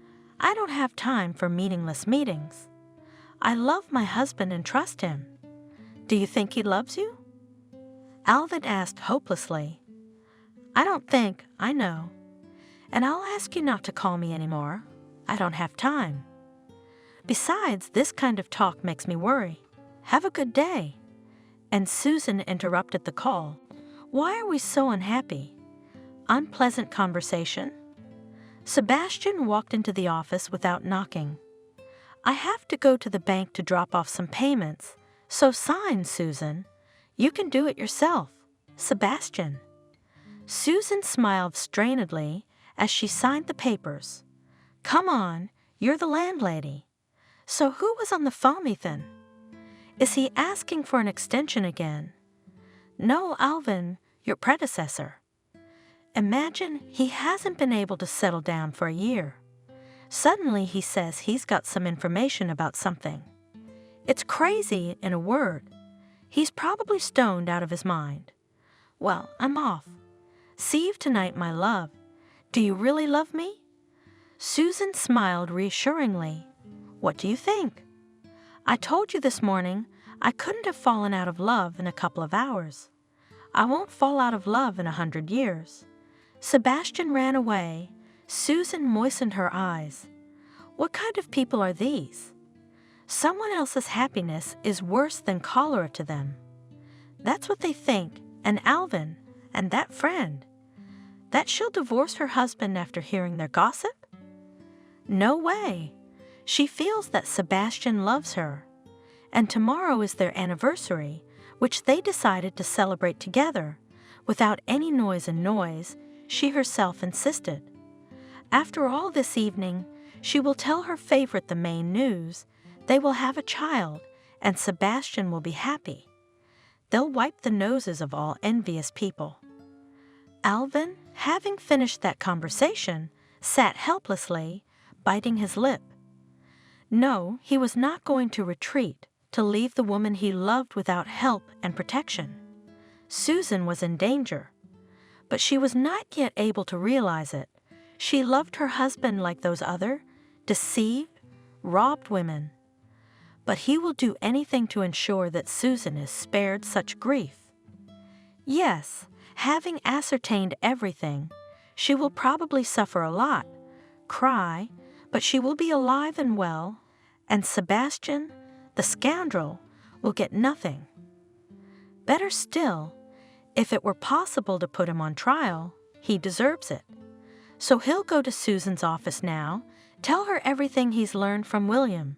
I don't have time for meaningless meetings. I love my husband and trust him. Do you think he loves you? Alvin asked hopelessly. I don't think, I know. And I'll ask you not to call me anymore. I don't have time. Besides, this kind of talk makes me worry. Have a good day. And Susan interrupted the call. Why are we so unhappy? Unpleasant conversation? Sebastian walked into the office without knocking. I have to go to the bank to drop off some payments, so sign, Susan. You can do it yourself. Sebastian. Susan smiled strainedly as she signed the papers. Come on, you're the landlady. So who was on the phone, Ethan? Is he asking for an extension again? No, Alvin, your predecessor. Imagine he hasn't been able to settle down for a year. Suddenly he says he's got some information about something. It's crazy, in a word. He's probably stoned out of his mind. Well, I'm off. See you tonight, my love. Do you really love me? Susan smiled reassuringly. What do you think? I told you this morning I couldn't have fallen out of love in a couple of hours. I won't fall out of love in 100 years. Sebastian ran away. Susan moistened her eyes. What kind of people are these? Someone else's happiness is worse than cholera to them. That's what they think, and Alvin, and that friend. That she'll divorce her husband after hearing their gossip? No way. She feels that Sebastian loves her. And tomorrow is their anniversary, which they decided to celebrate together. Without any noise and noise, she herself insisted. After all this evening, she will tell her favorite the main news. They will have a child, and Sebastian will be happy. They'll wipe the noses of all envious people. Alvin, having finished that conversation, sat helplessly, biting his lip. No, he was not going to retreat, to leave the woman he loved without help and protection. Susan was in danger. But she was not yet able to realize it. She loved her husband like those other, deceived, robbed women. But he will do anything to ensure that Susan is spared such grief. Yes, having ascertained everything, she will probably suffer a lot, cry, but she will be alive and well, and Sebastian, the scoundrel, will get nothing. Better still, if it were possible to put him on trial, he deserves it. So he'll go to Susan's office now, tell her everything he's learned from William.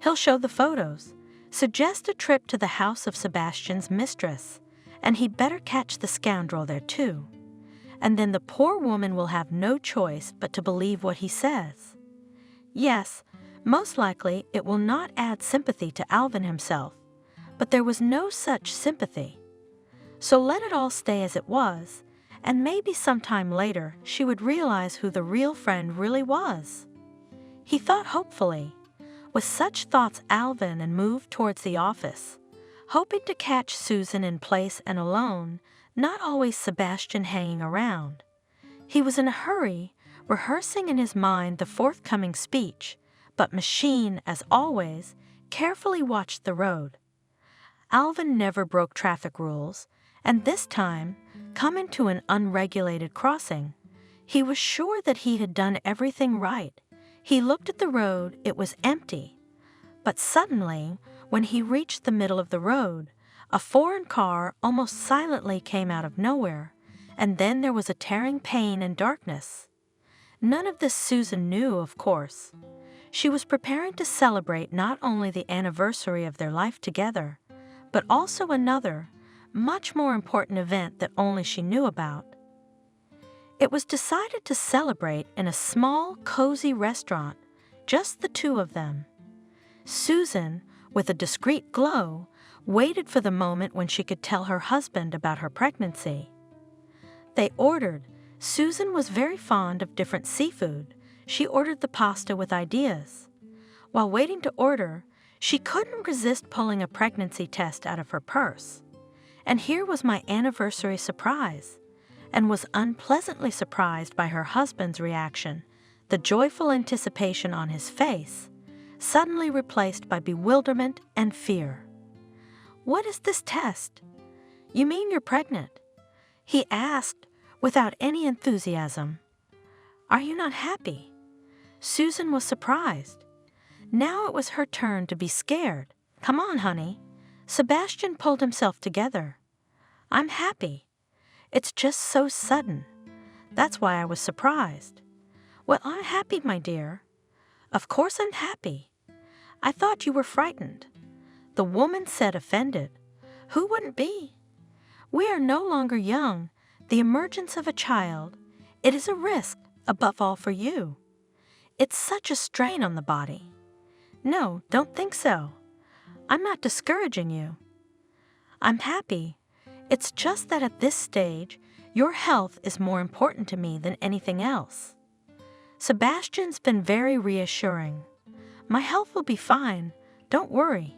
He'll show the photos, suggest a trip to the house of Sebastian's mistress, and he'd better catch the scoundrel there too. And then the poor woman will have no choice but to believe what he says. Yes, most likely it will not add sympathy to Alvin himself, but there was no such sympathy. So let it all stay as it was, and maybe sometime later she would realize who the real friend really was. He thought hopefully. With such thoughts, Alvin moved towards the office, hoping to catch Susan in place and alone, not always Sebastian hanging around. He was in a hurry, rehearsing in his mind the forthcoming speech, but Machine, as always, carefully watched the road. Alvin never broke traffic rules, and this time, coming to an unregulated crossing, he was sure that he had done everything right. He looked at the road, it was empty. But suddenly, when he reached the middle of the road, a foreign car almost silently came out of nowhere, and then there was a tearing pain and darkness. None of this Susan knew, of course. She was preparing to celebrate not only the anniversary of their life together, but also another, much more important event that only she knew about. It was decided to celebrate in a small, cozy restaurant, just the two of them. Susan, with a discreet glow, waited for the moment when she could tell her husband about her pregnancy. They ordered. Susan was very fond of different seafood. She ordered the pasta with ideas. While waiting to order, she couldn't resist pulling a pregnancy test out of her purse. And here was my anniversary surprise, and was unpleasantly surprised by her husband's reaction, the joyful anticipation on his face, suddenly replaced by bewilderment and fear. "What is this test? You mean you're pregnant?" he asked without any enthusiasm. "Are you not happy?" Susan was surprised. Now it was her turn to be scared. "Come on, honey." Sebastian pulled himself together. "I'm happy. It's just so sudden. That's why I was surprised." "Well, I'm happy, my dear." "Of course I'm happy. I thought you were frightened." The woman said, offended. "Who wouldn't be? We are no longer young. The emergence of a child, it is a risk, above all for you. It's such a strain on the body." "No, don't think so. I'm not discouraging you. I'm happy. It's just that at this stage, your health is more important to me than anything else." Sebastian's been very reassuring. "My health will be fine. Don't worry.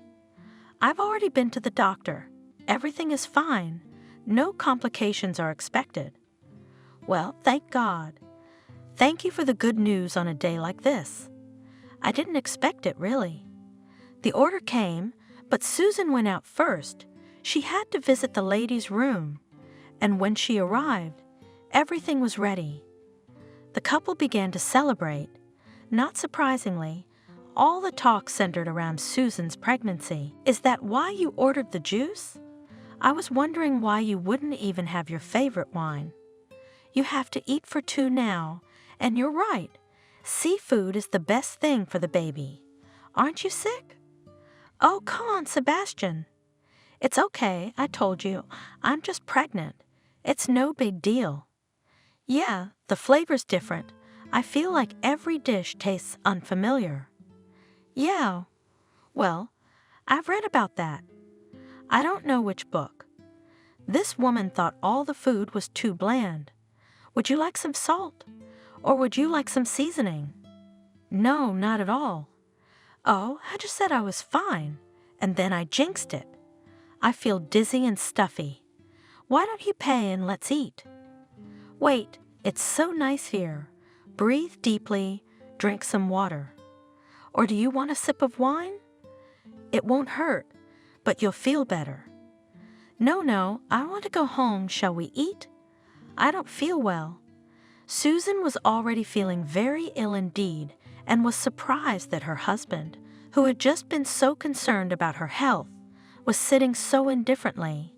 I've already been to the doctor. Everything is fine. No complications are expected." "Well, thank God. Thank you for the good news on a day like this. I didn't expect it, really." The order came, but Susan went out first. She had to visit the ladies' room, and when she arrived, everything was ready. The couple began to celebrate. Not surprisingly, all the talk centered around Susan's pregnancy. "Is that why you ordered the juice? I was wondering why you wouldn't even have your favorite wine. You have to eat for two now, and you're right. Seafood is the best thing for the baby. Aren't you sick?" "Oh, come on, Sebastian." "It's okay, I told you. I'm just pregnant. It's no big deal." "Yeah, the flavor's different. I feel like every dish tastes unfamiliar." "Yeah, well, I've read about that. I don't know which book." This woman thought all the food was too bland. "Would you like some salt? Or would you like some seasoning?" "No, not at all." "Oh, I just said I was fine, and then I jinxed it. I feel dizzy and stuffy. Why don't you pay and let's eat?" "Wait, it's so nice here. Breathe deeply, drink some water. Or do you want a sip of wine? It won't hurt, but you'll feel better." No, I want to go home. Shall we eat?" "I don't feel well." Susan was already feeling very ill indeed, and was surprised that her husband, who had just been so concerned about her health, was sitting so indifferently,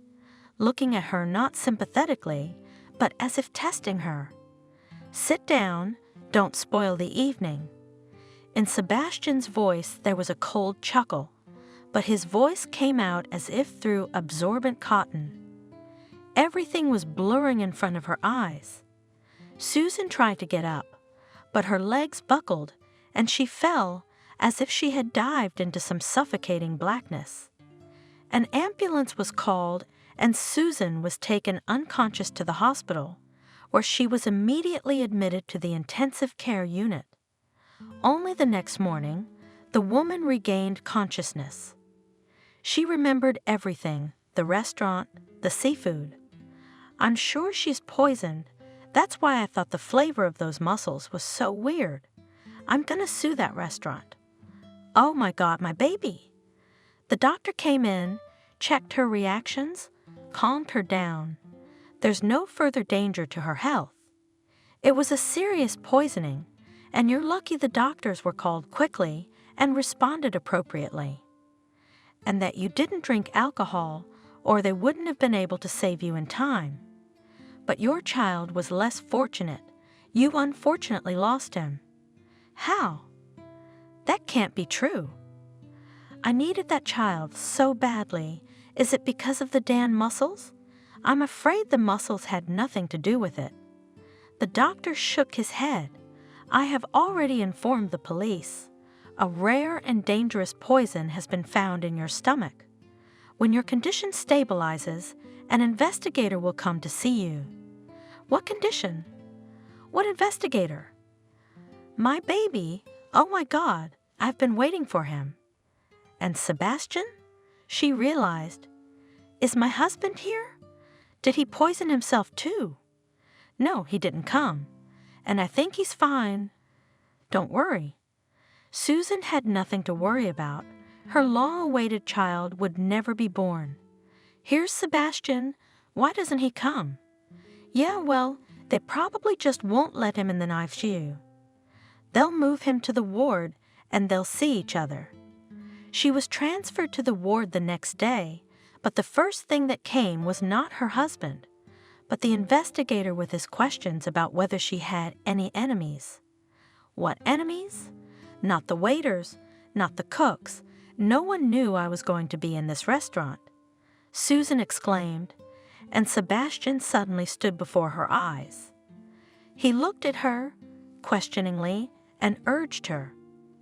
looking at her not sympathetically, but as if testing her. "Sit down, don't spoil the evening." In Sebastian's voice there was a cold chuckle, but his voice came out as if through absorbent cotton. Everything was blurring in front of her eyes. Susan tried to get up, but her legs buckled, and she fell as if she had dived into some suffocating blackness. An ambulance was called, and Susan was taken unconscious to the hospital, where she was immediately admitted to the intensive care unit. Only the next morning, the woman regained consciousness. She remembered everything: the restaurant, the seafood. "I'm sure she's poisoned. That's why I thought the flavor of those mussels was so weird. I'm gonna sue that restaurant. Oh my God, my baby!" The doctor came in, checked her reactions, calmed her down. There's no further danger to her health. It was a serious poisoning, and you're lucky the doctors were called quickly and responded appropriately. And that you didn't drink alcohol, or they wouldn't have been able to save you in time. But your child was less fortunate. You unfortunately lost him. How? That can't be true. I needed that child so badly. Is it because of the Dan mussels? I'm afraid the mussels had nothing to do with it. The doctor shook his head. I have already informed the police. A rare and dangerous poison has been found in your stomach. When your condition stabilizes, an investigator will come to see you. What condition? What investigator? My baby. Oh my God, I've been waiting for him. And Sebastian? She realized. Is my husband here? Did he poison himself too? No, he didn't come. And I think he's fine. Don't worry. Susan had nothing to worry about. Her long-awaited child would never be born. Here's Sebastian. Why doesn't he come? Yeah, well, they probably just won't let him in the ICU. They'll move him to the ward and they'll see each other. She was transferred to the ward the next day, but the first thing that came was not her husband, but the investigator with his questions about whether she had any enemies. What enemies? Not the waiters, not the cooks. No one knew I was going to be in this restaurant. Susan exclaimed, and Sebastian suddenly stood before her eyes. He looked at her, questioningly, and urged her,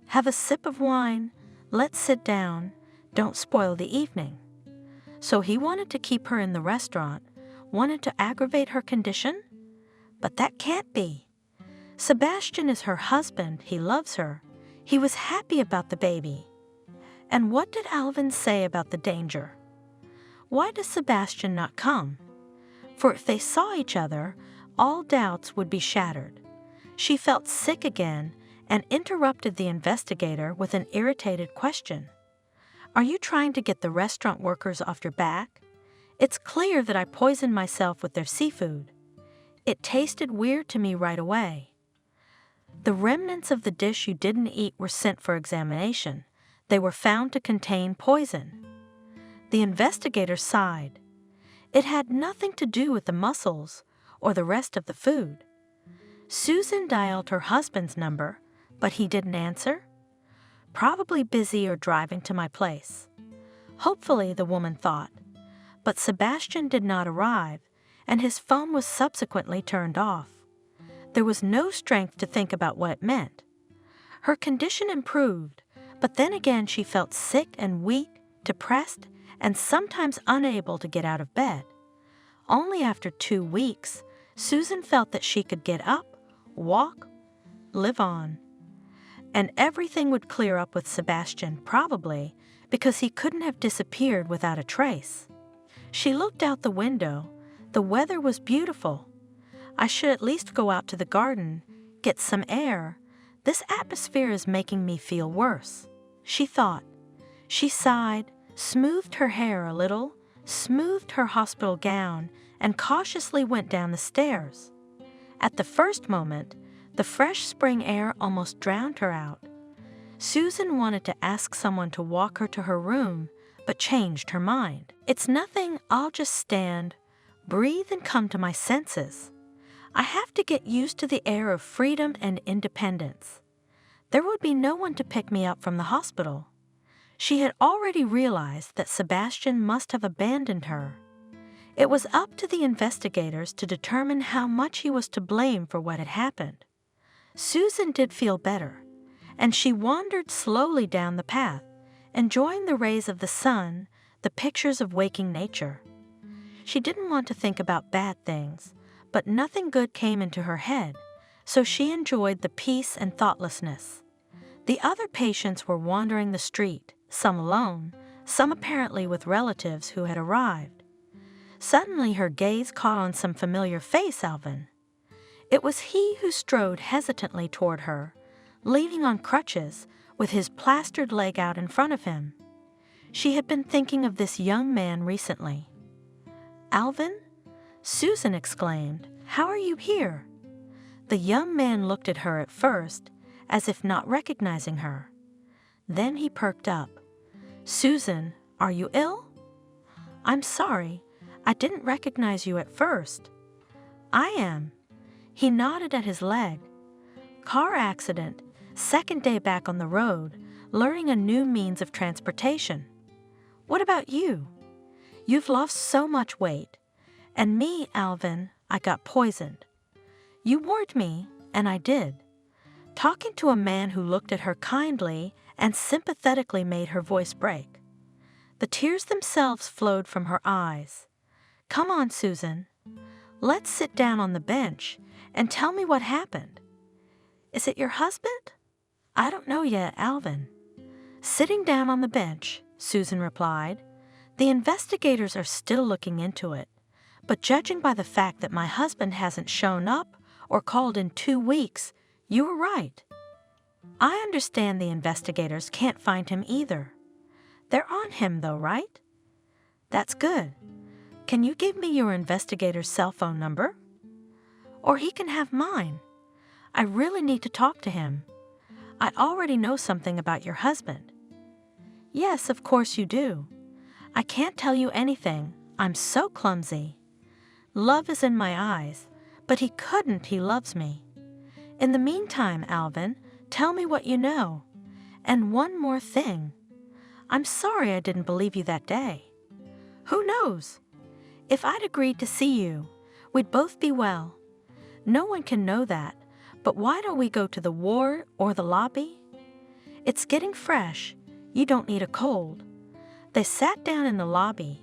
"Have a sip of wine. Let's sit down. Don't spoil the evening." So he wanted to keep her in the restaurant, wanted to aggravate her condition? But that can't be. Sebastian is her husband. He loves her. He was happy about the baby. And what did Alvin say about the danger? Why does Sebastian not come? For if they saw each other, all doubts would be shattered. She felt sick again and interrupted the investigator with an irritated question. "Are you trying to get the restaurant workers off your back? It's clear that I poisoned myself with their seafood. It tasted weird to me right away. The remnants of the dish you didn't eat were sent for examination. They were found to contain poison." The investigator sighed. It had nothing to do with the mussels or the rest of the food. Susan dialed her husband's number, but he didn't answer. Probably busy or driving to my place. Hopefully, the woman thought. But Sebastian did not arrive, and his phone was subsequently turned off. There was no strength to think about what it meant. Her condition improved, but then again she felt sick and weak, depressed, and sometimes unable to get out of bed. Only after 2 weeks, Susan felt that she could get up, walk, live on. And everything would clear up with Sebastian, probably, because he couldn't have disappeared without a trace. She looked out the window. The weather was beautiful. I should at least go out to the garden, get some air. This atmosphere is making me feel worse, she thought. She sighed, smoothed her hair a little, smoothed her hospital gown, and cautiously went down the stairs. At the first moment, the fresh spring air almost drowned her out. Susan wanted to ask someone to walk her to her room, but changed her mind. "It's nothing, I'll just stand, breathe and come to my senses. I have to get used to the air of freedom and independence. There would be no one to pick me up from the hospital." She had already realized that Sebastian must have abandoned her. It was up to the investigators to determine how much he was to blame for what had happened. Susan did feel better, and she wandered slowly down the path, enjoying the rays of the sun, the pictures of waking nature. She didn't want to think about bad things, but nothing good came into her head, so she enjoyed the peace and thoughtlessness. The other patients were wandering the street, some alone, some apparently with relatives who had arrived. Suddenly her gaze caught on some familiar face, Alvin. It was he who strode hesitantly toward her, leaning on crutches, with his plastered leg out in front of him. She had been thinking of this young man recently. "Alvin?" Susan exclaimed. "How are you here?" The young man looked at her at first, as if not recognizing her. Then he perked up. "Susan, are you ill?" "I'm sorry. I didn't recognize you at first." "I am." He nodded at his leg. "Car accident, second day back on the road, learning a new means of transportation." "What about you?" "You've lost so much weight. And me, Alvin, I got poisoned." "You warned me, and I did." Talking to a man who looked at her kindly and sympathetically made her voice break. The tears themselves flowed from her eyes. "Come on, Susan. Let's sit down on the bench and tell me what happened." "Is it your husband?" "I don't know yet, Alvin." Sitting down on the bench, Susan replied, "The investigators are still looking into it, but judging by the fact that my husband hasn't shown up or called in 2 weeks, you were right. I understand the investigators can't find him either. They're on him though, right?" "That's good. Can you give me your investigator's cell phone number?" "Or he can have mine. I really need to talk to him. I already know something about your husband." "Yes, of course you do. I can't tell you anything. I'm so clumsy. Love is in my eyes, but he loves me. In the meantime, Alvin, tell me what you know. And one more thing. I'm sorry I didn't believe you that day. Who knows? If I'd agreed to see you, we'd both be well. No one can know that, but why don't we go to the ward or the lobby? It's getting fresh. You don't need a cold." They sat down in the lobby.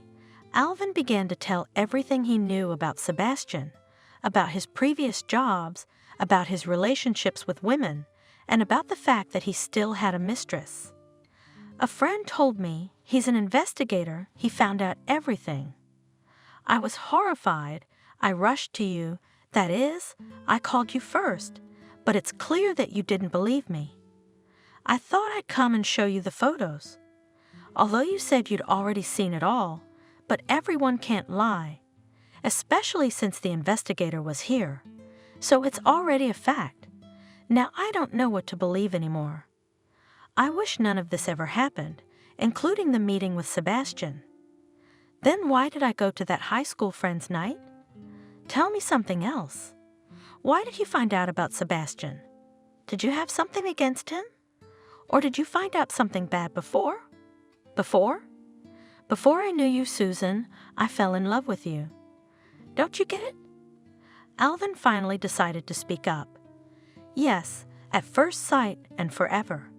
Alvin began to tell everything he knew about Sebastian, about his previous jobs, about his relationships with women, and about the fact that he still had a mistress. "A friend told me he's an investigator. He found out everything. I was horrified. I rushed to you. That is, I called you first, but it's clear that you didn't believe me. I thought I'd come and show you the photos. Although you said you'd already seen it all, but everyone can't lie, especially since the investigator was here. So it's already a fact. Now I don't know what to believe anymore. I wish none of this ever happened, including the meeting with Sebastian. Then why did I go to that high school friends' night? Tell me something else. Why did you find out about Sebastian? Did you have something against him? Or did you find out something bad before? Before I knew you, Susan, I fell in love with you. Don't you get it?" Alvin finally decided to speak up. "Yes, at first sight and forever.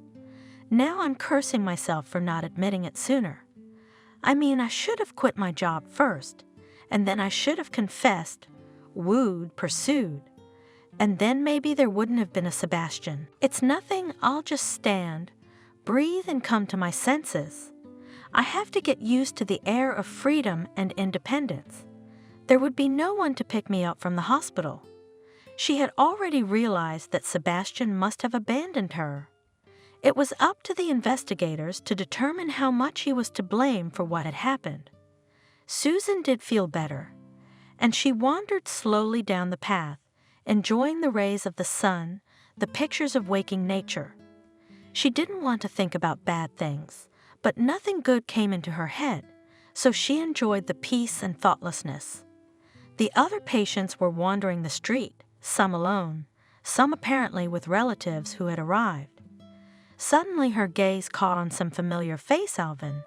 Now I'm cursing myself for not admitting it sooner. I mean, I should have quit my job first, and then I should have confessed, wooed, pursued. And then maybe there wouldn't have been a Sebastian. It's nothing. I'll just stand, breathe, and come to my senses. I have to get used to the air of freedom and independence. There would be no one to pick me up from the hospital." She had already realized that Sebastian must have abandoned her. It was up to the investigators to determine how much he was to blame for what had happened. Susan did feel better, and she wandered slowly down the path, enjoying the rays of the sun, the pictures of waking nature. She didn't want to think about bad things, but nothing good came into her head, so she enjoyed the peace and thoughtlessness. The other patients were wandering the street, some alone, some apparently with relatives who had arrived. Suddenly her gaze caught on some familiar face, Alvin.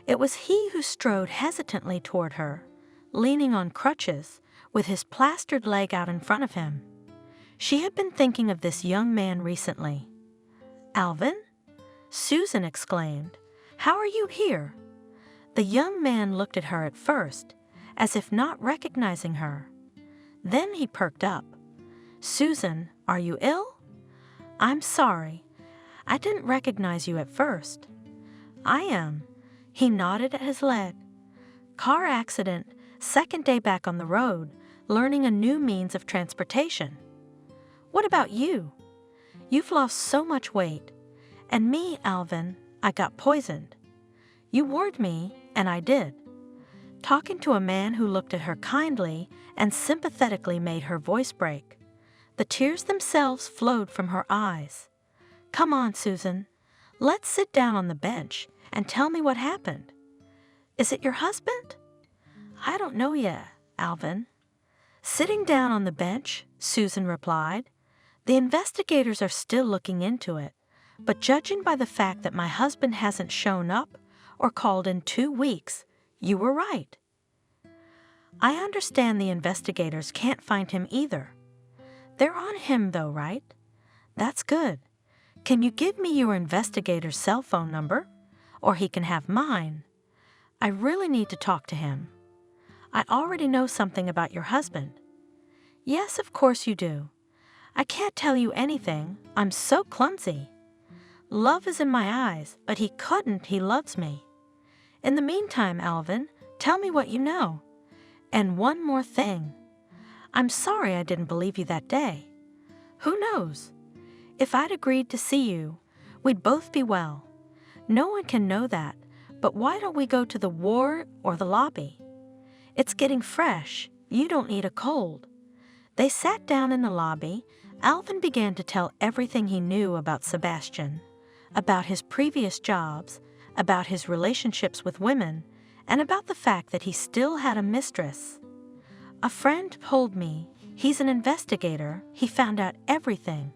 It was he who strode hesitantly toward her, leaning on crutches, with his plastered leg out in front of him. She had been thinking of this young man recently. "Alvin?" Susan exclaimed. "How are you here?" The young man looked at her at first, as if not recognizing her. Then he perked up. "Susan, are you ill?" "I'm sorry. I didn't recognize you at first." "I am." He nodded at his leg. "Car accident, second day back on the road, learning a new means of transportation." "What about you?" "You've lost so much weight. And me, Alvin, I got poisoned." "You warned me, and I did." Talking to a man who looked at her kindly and sympathetically made her voice break. The tears themselves flowed from her eyes. "Come on, Susan. Let's sit down on the bench and tell me what happened." "Is it your husband?" "I don't know yet, Alvin." Sitting down on the bench, Susan replied, "The investigators are still looking into it, but judging by the fact that my husband hasn't shown up or called in 2 weeks, you were right." "I understand the investigators can't find him either." "They're on him though, right?" "That's good. Can you give me your investigator's cell phone number? Or he can have mine. I really need to talk to him." "I already know something about your husband." "Yes, of course you do. I can't tell you anything. I'm so clumsy." "Love is in my eyes, but he loves me." "In the meantime, Alvin, tell me what you know. And one more thing. I'm sorry I didn't believe you that day. Who knows? If I'd agreed to see you, we'd both be well. No one can know that, but why don't we go to the ward or the lobby? It's getting fresh. You don't need a cold." They sat down in the lobby. Alvin began to tell everything he knew about Sebastian, about his previous jobs, about his relationships with women, and about the fact that he still had a mistress. "A friend told me he's an investigator. He found out everything.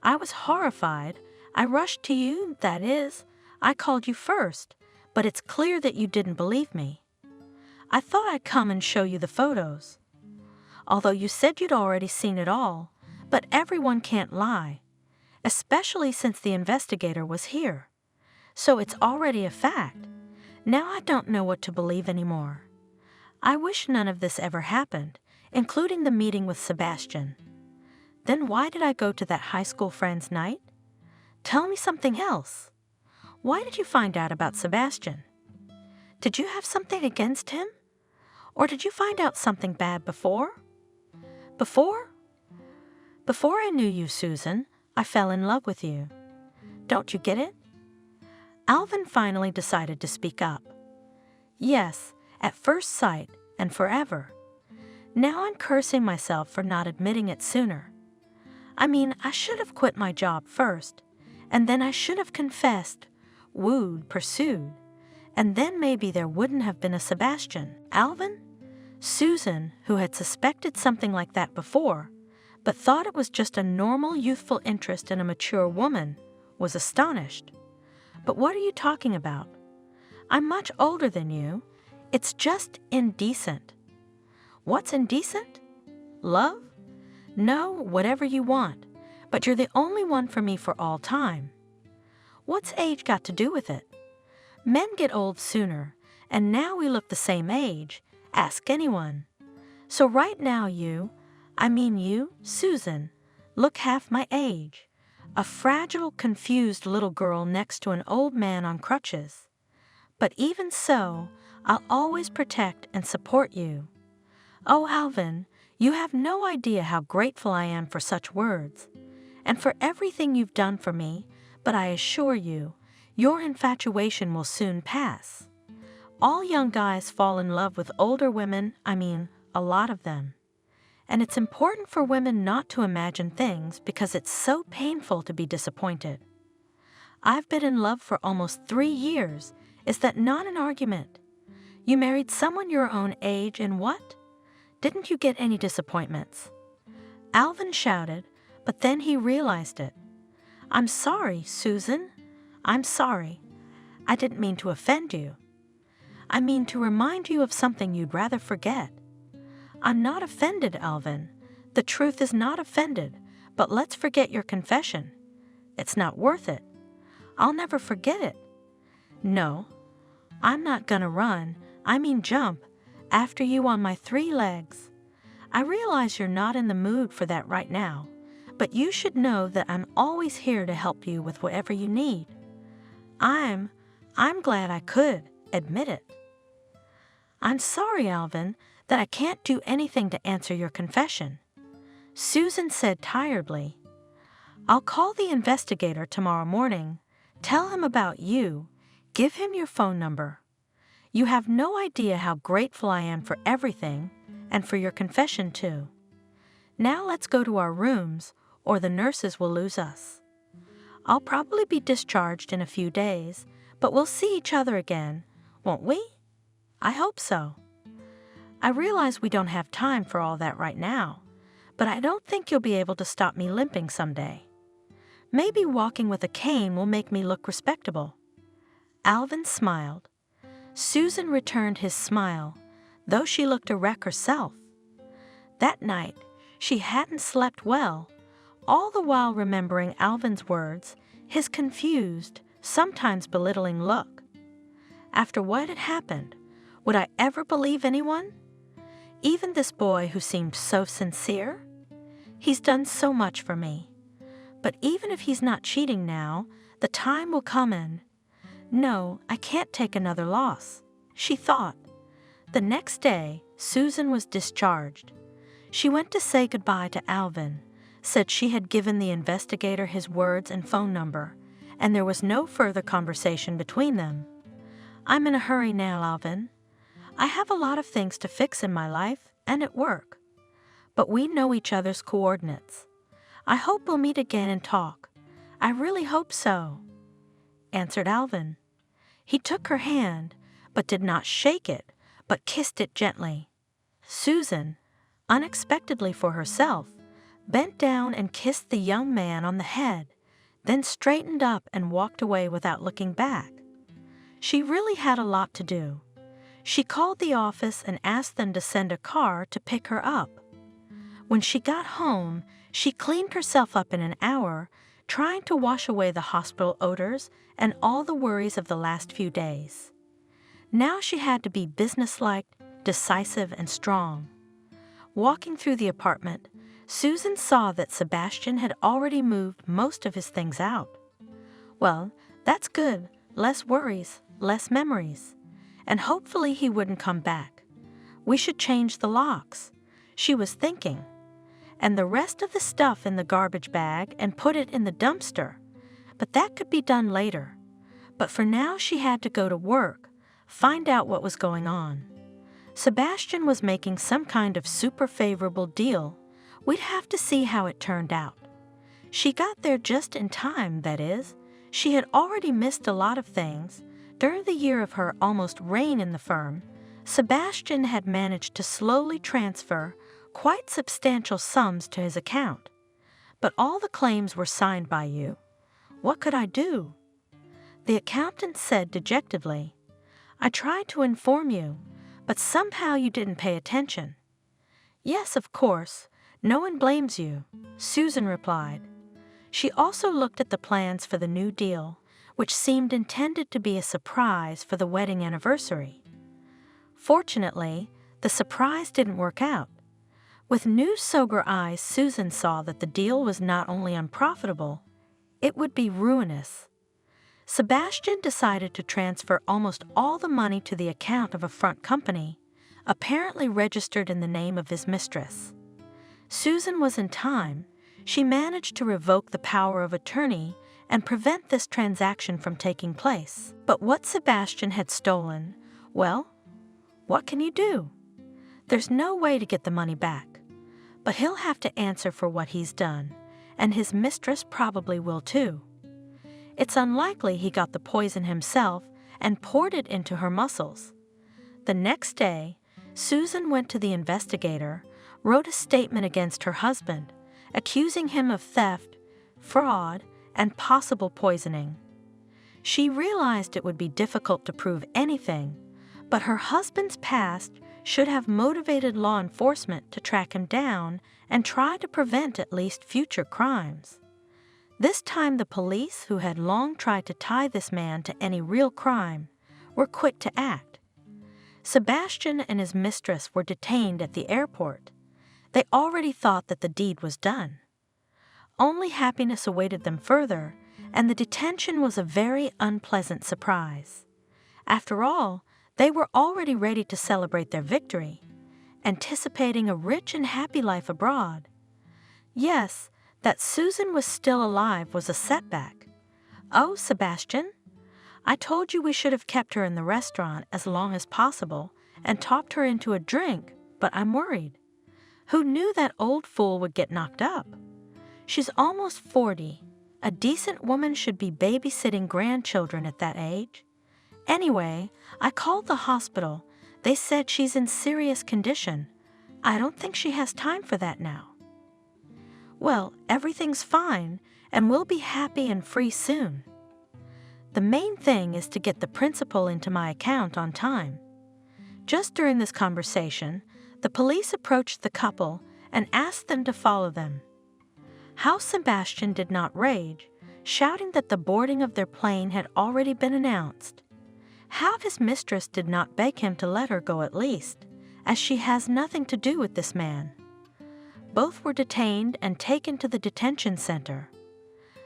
I was horrified. I rushed to you, that is. I called you first, but it's clear that you didn't believe me. I thought I'd come and show you the photos. Although you said you'd already seen it all, but everyone can't lie, especially since the investigator was here. So it's already a fact. Now I don't know what to believe anymore. I wish none of this ever happened, including the meeting with Sebastian. Then why did I go to that high school friends' night? Tell me something else. Why did you find out about Sebastian? Did you have something against him? Or did you find out something bad before?" "Before? Before I knew you, Susan, I fell in love with you. Don't you get it?" Alvin finally decided to speak up. "Yes, at first sight and forever. Now I'm cursing myself for not admitting it sooner. I mean, I should have quit my job first, and then I should have confessed, wooed, pursued, and then maybe there wouldn't have been a Sebastian." Alvin? Susan, who had suspected something like that before, but thought it was just a normal youthful interest in a mature woman, was astonished. "But what are you talking about? I'm much older than you. It's just indecent." "What's indecent? Love? No, whatever you want, but you're the only one for me for all time." "What's age got to do with it? Men get old sooner, and now we look the same age. Ask anyone. So right now you, Susan, look half my age. A fragile, confused little girl next to an old man on crutches. But even so, I'll always protect and support you. Oh, Alvin, you have no idea how grateful I am for such words, and for everything you've done for me, but I assure you, your infatuation will soon pass. All young guys fall in love with older women, a lot of them. And it's important for women not to imagine things because it's so painful to be disappointed. I've been in love for almost 3 years. Is that not an argument? You married someone your own age and what? Didn't you get any disappointments?" Alvin shouted, but then he realized it. "I'm sorry, Susan. I'm sorry. I didn't mean to offend you. I mean to remind you of something you'd rather forget. I'm not offended, Alvin. The truth is not offended, but let's forget your confession. It's not worth it. I'll never forget it. No, I'm not gonna run, jump, after you on my 3 legs. I realize you're not in the mood for that right now, but you should know that I'm always here to help you with whatever you need. I'm glad I could admit it. I'm sorry, Alvin, that I can't do anything to answer your confession, Susan said tiredly. I'll call the investigator tomorrow morning, tell him about you, give him your phone number. You have no idea how grateful I am for everything, and for your confession too. Now let's go to our rooms, or the nurses will lose us. I'll probably be discharged in a few days, but we'll see each other again, won't we? I hope so. I realize we don't have time for all that right now, but I don't think you'll be able to stop me limping someday. Maybe walking with a cane will make me look respectable. Alvin smiled. Susan returned his smile, though she looked a wreck herself. That night, she hadn't slept well, all the while remembering Alvin's words, his confused, sometimes belittling look. After what had happened, would I ever believe anyone? Even this boy who seemed so sincere? He's done so much for me. But even if he's not cheating now, the time will come and... No, I can't take another loss, she thought. The next day, Susan was discharged. She went to say goodbye to Alvin, said she had given the investigator his words and phone number, and there was no further conversation between them. I'm in a hurry now, Alvin. I have a lot of things to fix in my life and at work. But we know each other's coordinates. I hope we'll meet again and talk. I really hope so, answered Alvin. He took her hand, but did not shake it, but kissed it gently. Susan, unexpectedly for herself, bent down and kissed the young man on the head, then straightened up and walked away without looking back. She really had a lot to do. She called the office and asked them to send a car to pick her up. When she got home, she cleaned herself up in an hour, trying to wash away the hospital odors and all the worries of the last few days. Now she had to be businesslike, decisive, and strong. Walking through the apartment, Susan saw that Sebastian had already moved most of his things out. Well, that's good. Less worries, less memories. And hopefully he wouldn't come back. We should change the locks, she was thinking. And the rest of the stuff in the garbage bag and put it in the dumpster. But that could be done later. But for now she had to go to work, find out what was going on. Sebastian was making some kind of super favorable deal. We'd have to see how it turned out. She got there just in time, that is. She had already missed a lot of things. During the year of her almost reign in the firm, Sebastian had managed to slowly transfer quite substantial sums to his account. But all the claims were signed by you. What could I do? The accountant said dejectedly, I tried to inform you, but somehow you didn't pay attention. Yes, of course. No one blames you, Susan replied. She also looked at the plans for the new deal, which seemed intended to be a surprise for the wedding anniversary. Fortunately, the surprise didn't work out. With new sober eyes, Susan saw that the deal was not only unprofitable, it would be ruinous. Sebastian decided to transfer almost all the money to the account of a front company, apparently registered in the name of his mistress. Susan was in time. She managed to revoke the power of attorney and prevent this transaction from taking place. But what Sebastian had stolen, well, what can you do? There's no way to get the money back. But he'll have to answer for what he's done, and his mistress probably will too. It's unlikely he got the poison himself and poured it into her muscles. The next day, Susan went to the investigator, wrote a statement against her husband, accusing him of theft, fraud, and possible poisoning. She realized it would be difficult to prove anything, but her husband's past should have motivated law enforcement to track him down and try to prevent at least future crimes. This time the police, who had long tried to tie this man to any real crime, were quick to act. Sebastian and his mistress were detained at the airport. They already thought that the deed was done. Only happiness awaited them further, and the detention was a very unpleasant surprise. After all, they were already ready to celebrate their victory, anticipating a rich and happy life abroad. Yes, that Susan was still alive was a setback. Oh, Sebastian, I told you we should have kept her in the restaurant as long as possible and talked her into a drink, but I'm worried. Who knew that old fool would get knocked up? She's almost 40. A decent woman should be babysitting grandchildren at that age. Anyway, I called the hospital. They said she's in serious condition. I don't think she has time for that now. Well, everything's fine, and we'll be happy and free soon. The main thing is to get the principal into my account on time. Just during this conversation, the police approached the couple and asked them to follow them. How Sebastian did not rage, shouting that the boarding of their plane had already been announced. How his mistress did not beg him to let her go at least, as she has nothing to do with this man. Both were detained and taken to the detention center.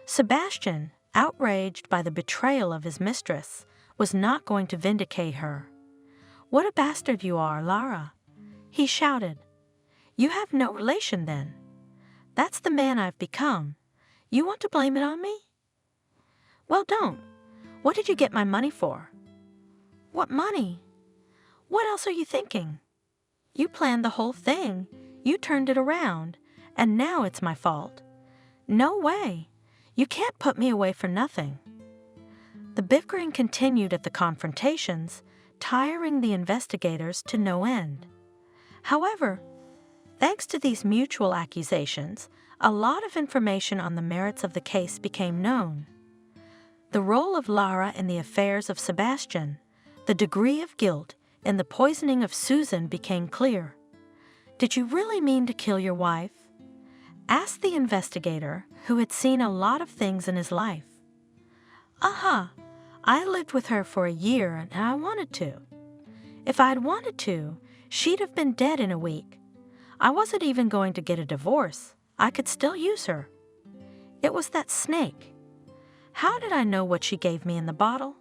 Sebastian, outraged by the betrayal of his mistress, was not going to vindicate her. "What a bastard you are, Lara!" he shouted. "You have no relation, then? That's the man I've become. You want to blame it on me? Well, don't. What did you get my money for?" "What money? What else are you thinking? You planned the whole thing. You turned it around, and now it's my fault. No way. You can't put me away for nothing." The bickering continued at the confrontations, tiring the investigators to no end. However, thanks to these mutual accusations, a lot of information on the merits of the case became known. The role of Lara in the affairs of Sebastian, the degree of guilt in the poisoning of Susan became clear. "Did you really mean to kill your wife?" asked the investigator, who had seen a lot of things in his life. "Aha! I lived with her for a year and I wanted to. If I'd wanted to, she'd have been dead in a week. I wasn't even going to get a divorce. I could still use her. It was that snake. How did I know what she gave me in the bottle?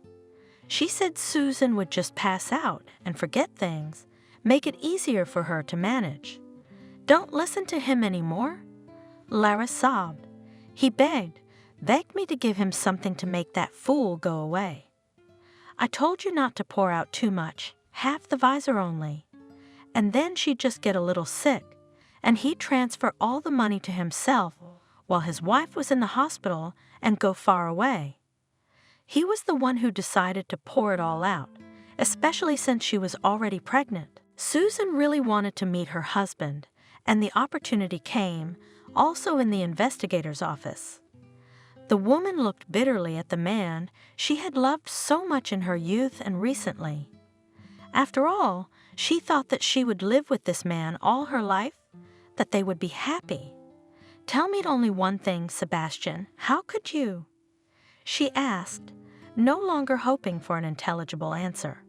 She said Susan would just pass out and forget things, make it easier for her to manage. Don't listen to him anymore." Lara sobbed. He begged me to give him something to make that fool go away. "I told you not to pour out too much, half the visor only. And then she'd just get a little sick, and he'd transfer all the money to himself while his wife was in the hospital and go far away. He was the one who decided to pour it all out, especially since she was already pregnant. Susan really wanted to meet her husband, and the opportunity came, also in the investigator's office. The woman looked bitterly at the man she had loved so much in her youth and recently. After all, she thought that she would live with this man all her life, that they would be happy. "Tell me only one thing, Sebastian. How could you?" she asked, no longer hoping for an intelligible answer.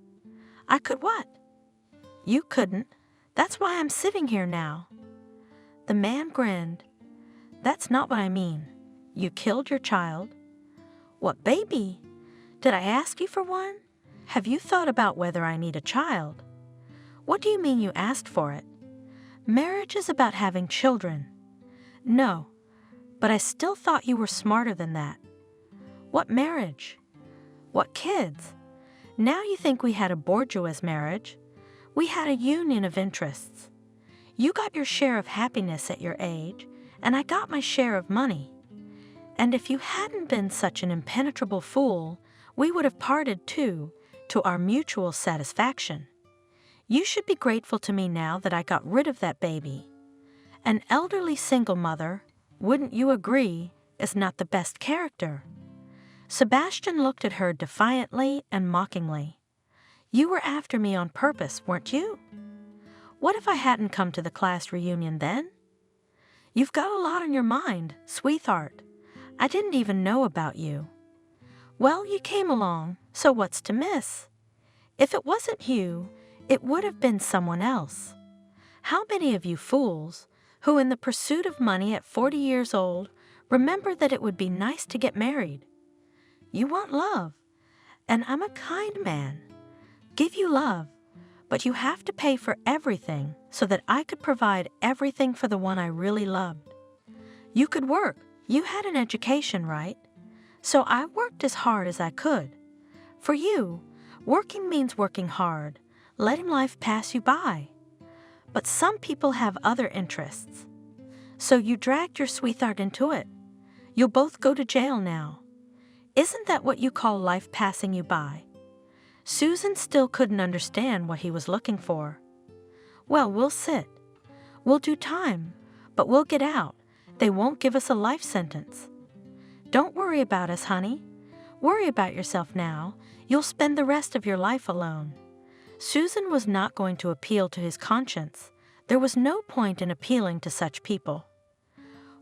"I could what?" "You couldn't. That's why I'm sitting here now." The man grinned. "That's not what I mean. You killed your child." "What baby? Did I ask you for one? Have you thought about whether I need a child?" "What do you mean you asked for it? Marriage is about having children." "No, but I still thought you were smarter than that." "What marriage? What kids? Now you think we had a bourgeois marriage. We had a union of interests. You got your share of happiness at your age, and I got my share of money. And if you hadn't been such an impenetrable fool, we would have parted too, to our mutual satisfaction. You should be grateful to me now that I got rid of that baby. An elderly single mother, wouldn't you agree, is not the best character." Sebastian looked at her defiantly and mockingly. "You were after me on purpose, weren't you? What if I hadn't come to the class reunion then? You've got a lot on your mind, sweetheart. I didn't even know about you. Well, you came along, so what's to miss? If it wasn't you, it would have been someone else. How many of you fools, who in the pursuit of money at 40 years old remembered that it would be nice to get married. You want love, and I'm a kind man. Give you love, but you have to pay for everything so that I could provide everything for the one I really loved. You could work. You had an education, right? So I worked as hard as I could. For you, working means working hard, letting life pass you by. But some people have other interests. So you dragged your sweetheart into it. You'll both go to jail now. Isn't that what you call life passing you by? Susan still couldn't understand what he was looking for. Well, we'll sit. We'll do time, but we'll get out. They won't give us a life sentence. Don't worry about us, honey. Worry about yourself now. You'll spend the rest of your life alone. Susan was not going to appeal to his conscience. There was no point in appealing to such people.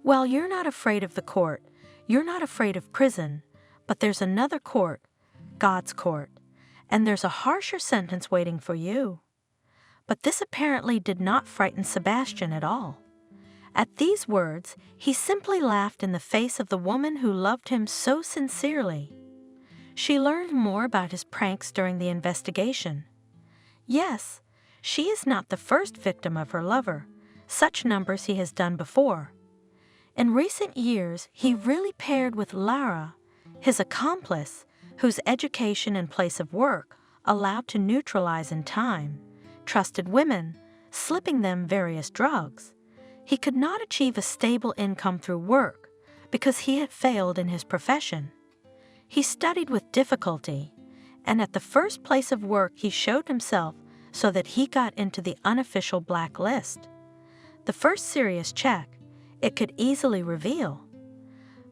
Well, you're not afraid of the court. You're not afraid of prison. But there's another court, God's court, and there's a harsher sentence waiting for you. But this apparently did not frighten Sebastian at all. At these words, he simply laughed in the face of the woman who loved him so sincerely. She learned more about his pranks during the investigation. Yes, she is not the first victim of her lover. Such numbers he has done before. In recent years, he really paired with Lara, his accomplice, whose education and place of work allowed to neutralize in time, trusted women, slipping them various drugs. He could not achieve a stable income through work because he had failed in his profession. He studied with difficulty, and at the first place of work he showed himself so that he got into the unofficial blacklist. The first serious check it could easily reveal.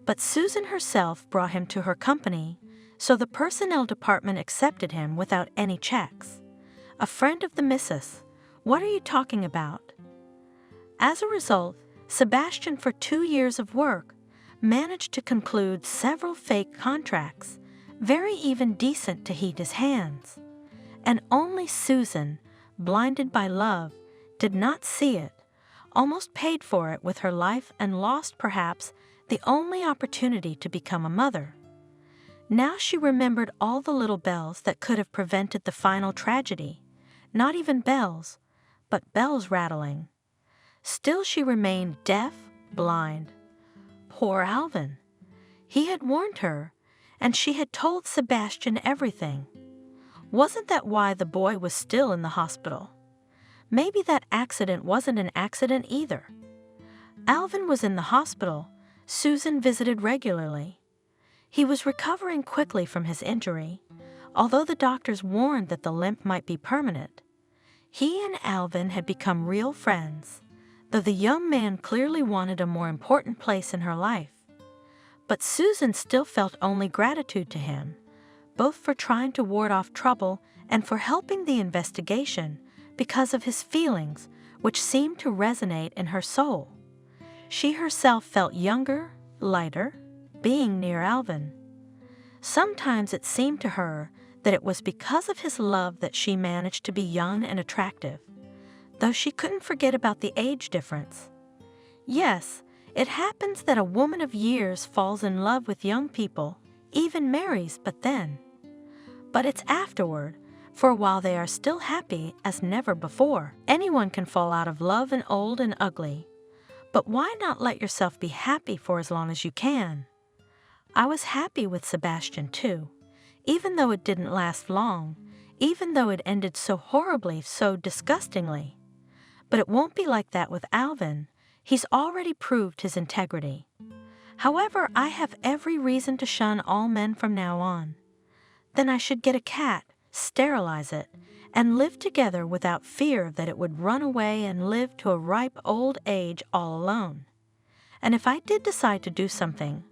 But Susan herself brought him to her company, so the personnel department accepted him without any checks. A friend of the missus. What are you talking about? As a result, Sebastian, for 2 years of work, managed to conclude several fake contracts, very even decent to heat his hands. And only Susan, blinded by love, did not see it, almost paid for it with her life and lost, perhaps, the only opportunity to become a mother. Now she remembered all the little bells that could have prevented the final tragedy. Not even bells, but bells rattling. Still she remained deaf, blind. Poor Alvin. He had warned her, and she had told Sebastian everything. Wasn't that why the boy was still in the hospital? Maybe that accident wasn't an accident either. Alvin was in the hospital. Susan visited regularly. He was recovering quickly from his injury, although the doctors warned that the limp might be permanent. He and Alvin had become real friends, though the young man clearly wanted a more important place in her life. But Susan still felt only gratitude to him, both for trying to ward off trouble and for helping the investigation because of his feelings, which seemed to resonate in her soul. She herself felt younger, lighter, being near Alvin. Sometimes it seemed to her that it was because of his love that she managed to be young and attractive, though she couldn't forget about the age difference. Yes, it happens that a woman of years falls in love with young people, even marries, but it's afterward. For while they are still happy as never before, anyone can fall out of love and old and ugly. But why not let yourself be happy for as long as you can? I was happy with Sebastian too, even though it didn't last long, even though it ended so horribly, so disgustingly. But it won't be like that with Alvin. He's already proved his integrity. However, I have every reason to shun all men from now on. Then I should get a cat, sterilize it, and live together without fear that it would run away and live to a ripe old age all alone. And if I did decide to do something,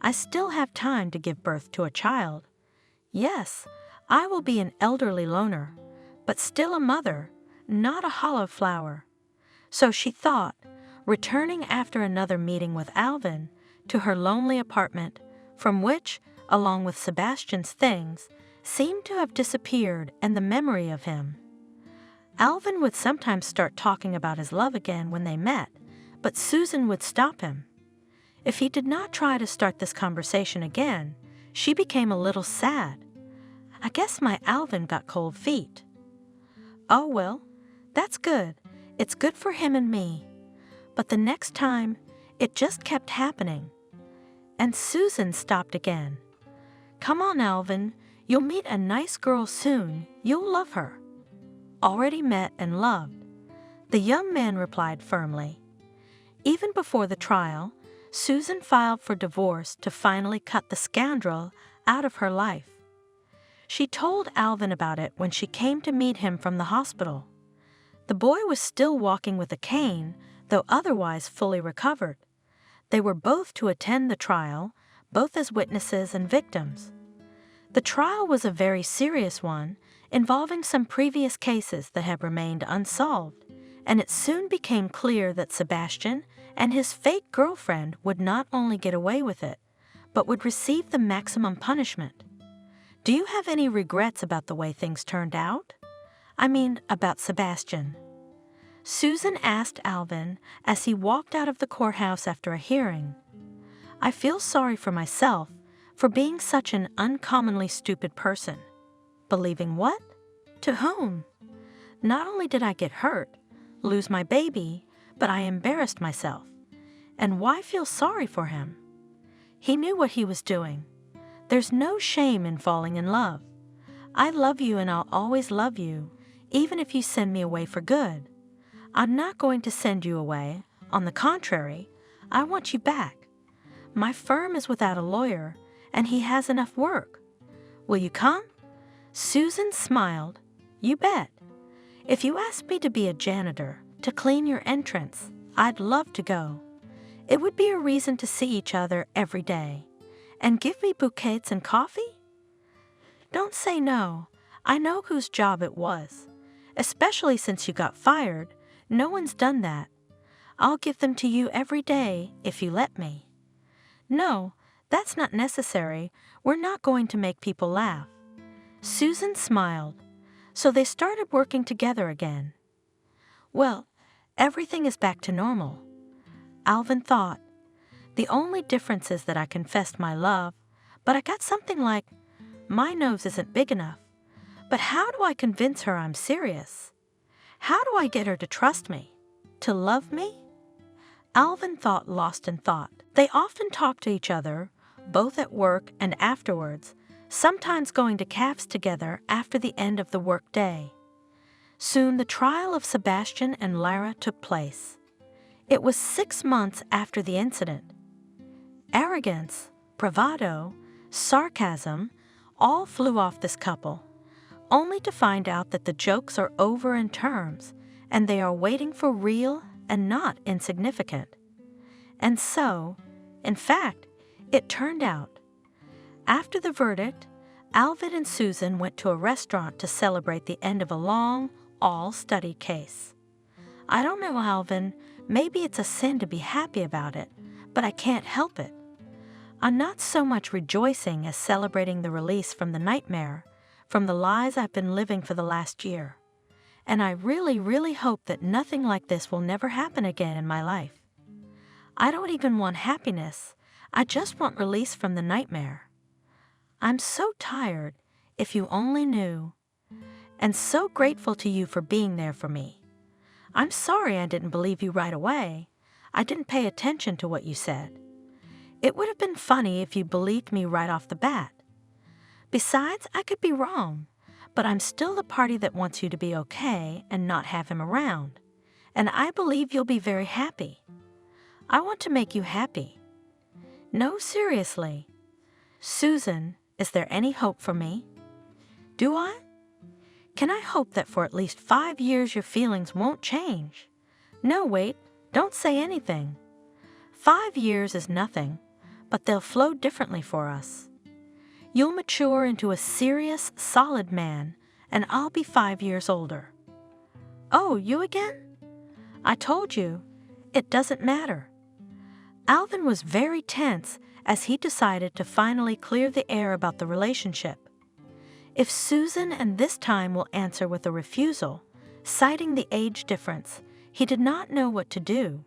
I still have time to give birth to a child. Yes, I will be an elderly loner, but still a mother, not a hollow flower. So she thought, returning after another meeting with Alvin to her lonely apartment, from which, along with Sebastian's things, seemed to have disappeared and the memory of him. Alvin would sometimes start talking about his love again when they met, but Susan would stop him. If he did not try to start this conversation again, she became a little sad. I guess my Alvin got cold feet. Oh well, that's good. It's good for him and me. But the next time, it just kept happening. And Susan stopped again. Come on, Alvin. You'll meet a nice girl soon. You'll love her. Already met and loved. The young man replied firmly. Even before the trial, Susan filed for divorce to finally cut the scoundrel out of her life. She told Alvin about it when she came to meet him from the hospital. The boy was still walking with a cane, though otherwise fully recovered. They were both to attend the trial, both as witnesses and victims. The trial was a very serious one, involving some previous cases that had remained unsolved, and it soon became clear that Sebastian and his fake girlfriend would not only get away with it, but would receive the maximum punishment. Do you have any regrets about the way things turned out? I mean, about Sebastian. Susan asked Alvin as he walked out of the courthouse after a hearing. I feel sorry for myself for being such an uncommonly stupid person. Believing what? To whom? Not only did I get hurt, lose my baby, but I embarrassed myself. And why feel sorry for him? He knew what he was doing. There's no shame in falling in love. I love you and I'll always love you, even if you send me away for good. I'm not going to send you away. On the contrary, I want you back. My firm is without a lawyer, and he has enough work. Will you come? Susan smiled. You bet. If you asked me to be a janitor, to clean your entrance, I'd love to go. It would be a reason to see each other every day. And give me bouquets and coffee? Don't say no. I know whose job it was. Especially since you got fired, no one's done that. I'll give them to you every day if you let me. No, that's not necessary. We're not going to make people laugh. Susan smiled. So they started working together again. Well, everything is back to normal. Alvin thought. The only difference is that I confessed my love, but I got something like, my nose isn't big enough. But how do I convince her I'm serious? How do I get her to trust me? To love me? Alvin thought lost in thought. They often talked to each other, both at work and afterwards, sometimes going to cafes together after the end of the work day. Soon the trial of Sebastian and Lara took place. It was 6 months after the incident. Arrogance, bravado, sarcasm, all flew off this couple, only to find out that the jokes are over in terms, and they are waiting for real and not insignificant. And so, in fact, it turned out. After the verdict, Alvin and Susan went to a restaurant to celebrate the end of a long, all-study case. I don't know, Alvin, maybe it's a sin to be happy about it, but I can't help it. I'm not so much rejoicing as celebrating the release from the nightmare, from the lies I've been living for the last year. And I really, really hope that nothing like this will never happen again in my life. I don't even want happiness. I just want release from the nightmare. I'm so tired, if you only knew. And so grateful to you for being there for me. I'm sorry I didn't believe you right away. I didn't pay attention to what you said. It would have been funny if you believed me right off the bat. Besides, I could be wrong, but I'm still the party that wants you to be okay and not have him around. And I believe you'll be very happy. I want to make you happy. No, seriously. Susan, is there any hope for me? Do I? Can I hope that for at least 5 years your feelings won't change? No, wait, don't say anything. 5 years is nothing, but they'll flow differently for us. You'll mature into a serious, solid man, and I'll be 5 years older. Oh, you again? I told you, it doesn't matter. Alvin was very tense as he decided to finally clear the air about the relationship. If Susan and this time will answer with a refusal, citing the age difference, he did not know what to do.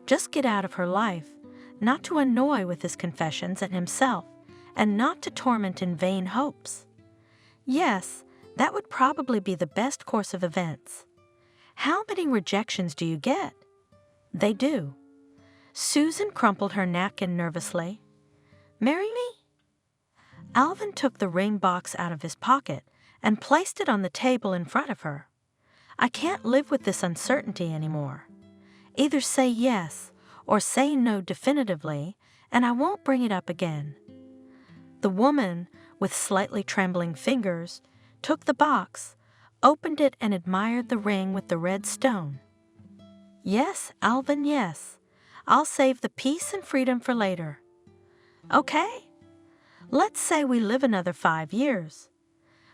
just get out of her life, not to annoy with his confessions and himself, and not to torment in vain hopes. Yes, that would probably be the best course of events. How many rejections do you get? They do. Susan crumpled her napkin nervously. Marry me? Alvin took the ring box out of his pocket and placed it on the table in front of her. I can't live with this uncertainty anymore. Either say yes or say no definitively, and I won't bring it up again. The woman, with slightly trembling fingers, took the box, opened it, and admired the ring with the red stone. Yes, Alvin, yes. I'll save the peace and freedom for later. Okay? Let's say we live another 5 years.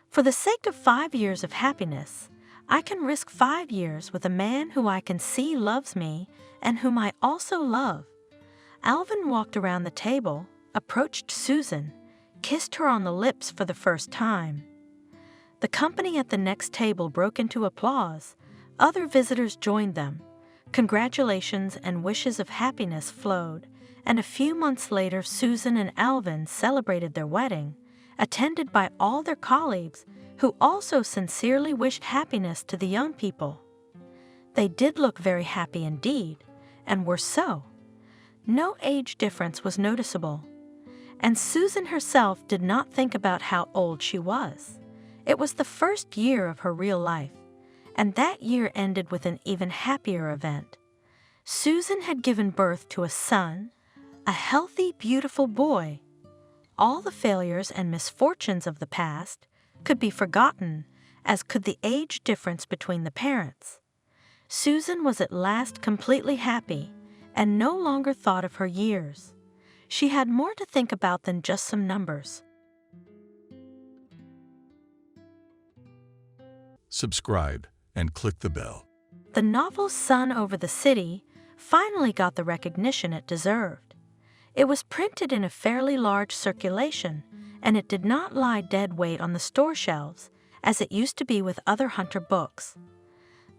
For the sake of 5 years of happiness, I can risk 5 years with a man who I can see loves me and whom I also love. Alvin walked around the table, approached Susan, kissed her on the lips for the first time. The company at the next table broke into applause. Other visitors joined them. Congratulations and wishes of happiness flowed, and a few months later Susan and Alvin celebrated their wedding, attended by all their colleagues who also sincerely wished happiness to the young people. They did look very happy indeed, and were so. No age difference was noticeable, and Susan herself did not think about how old she was. It was the first year of her real life, and that year ended with an even happier event. Susan had given birth to a son, a healthy, beautiful boy. All the failures and misfortunes of the past could be forgotten, as could the age difference between the parents. Susan was at last completely happy and no longer thought of her years. She had more to think about than just some numbers.
Subscribe and click the bell.
The novel Sun Over the City finally got the recognition it deserved. It was printed in a fairly large circulation, and it did not lie dead weight on the store shelves as it used to be with other Hunter books.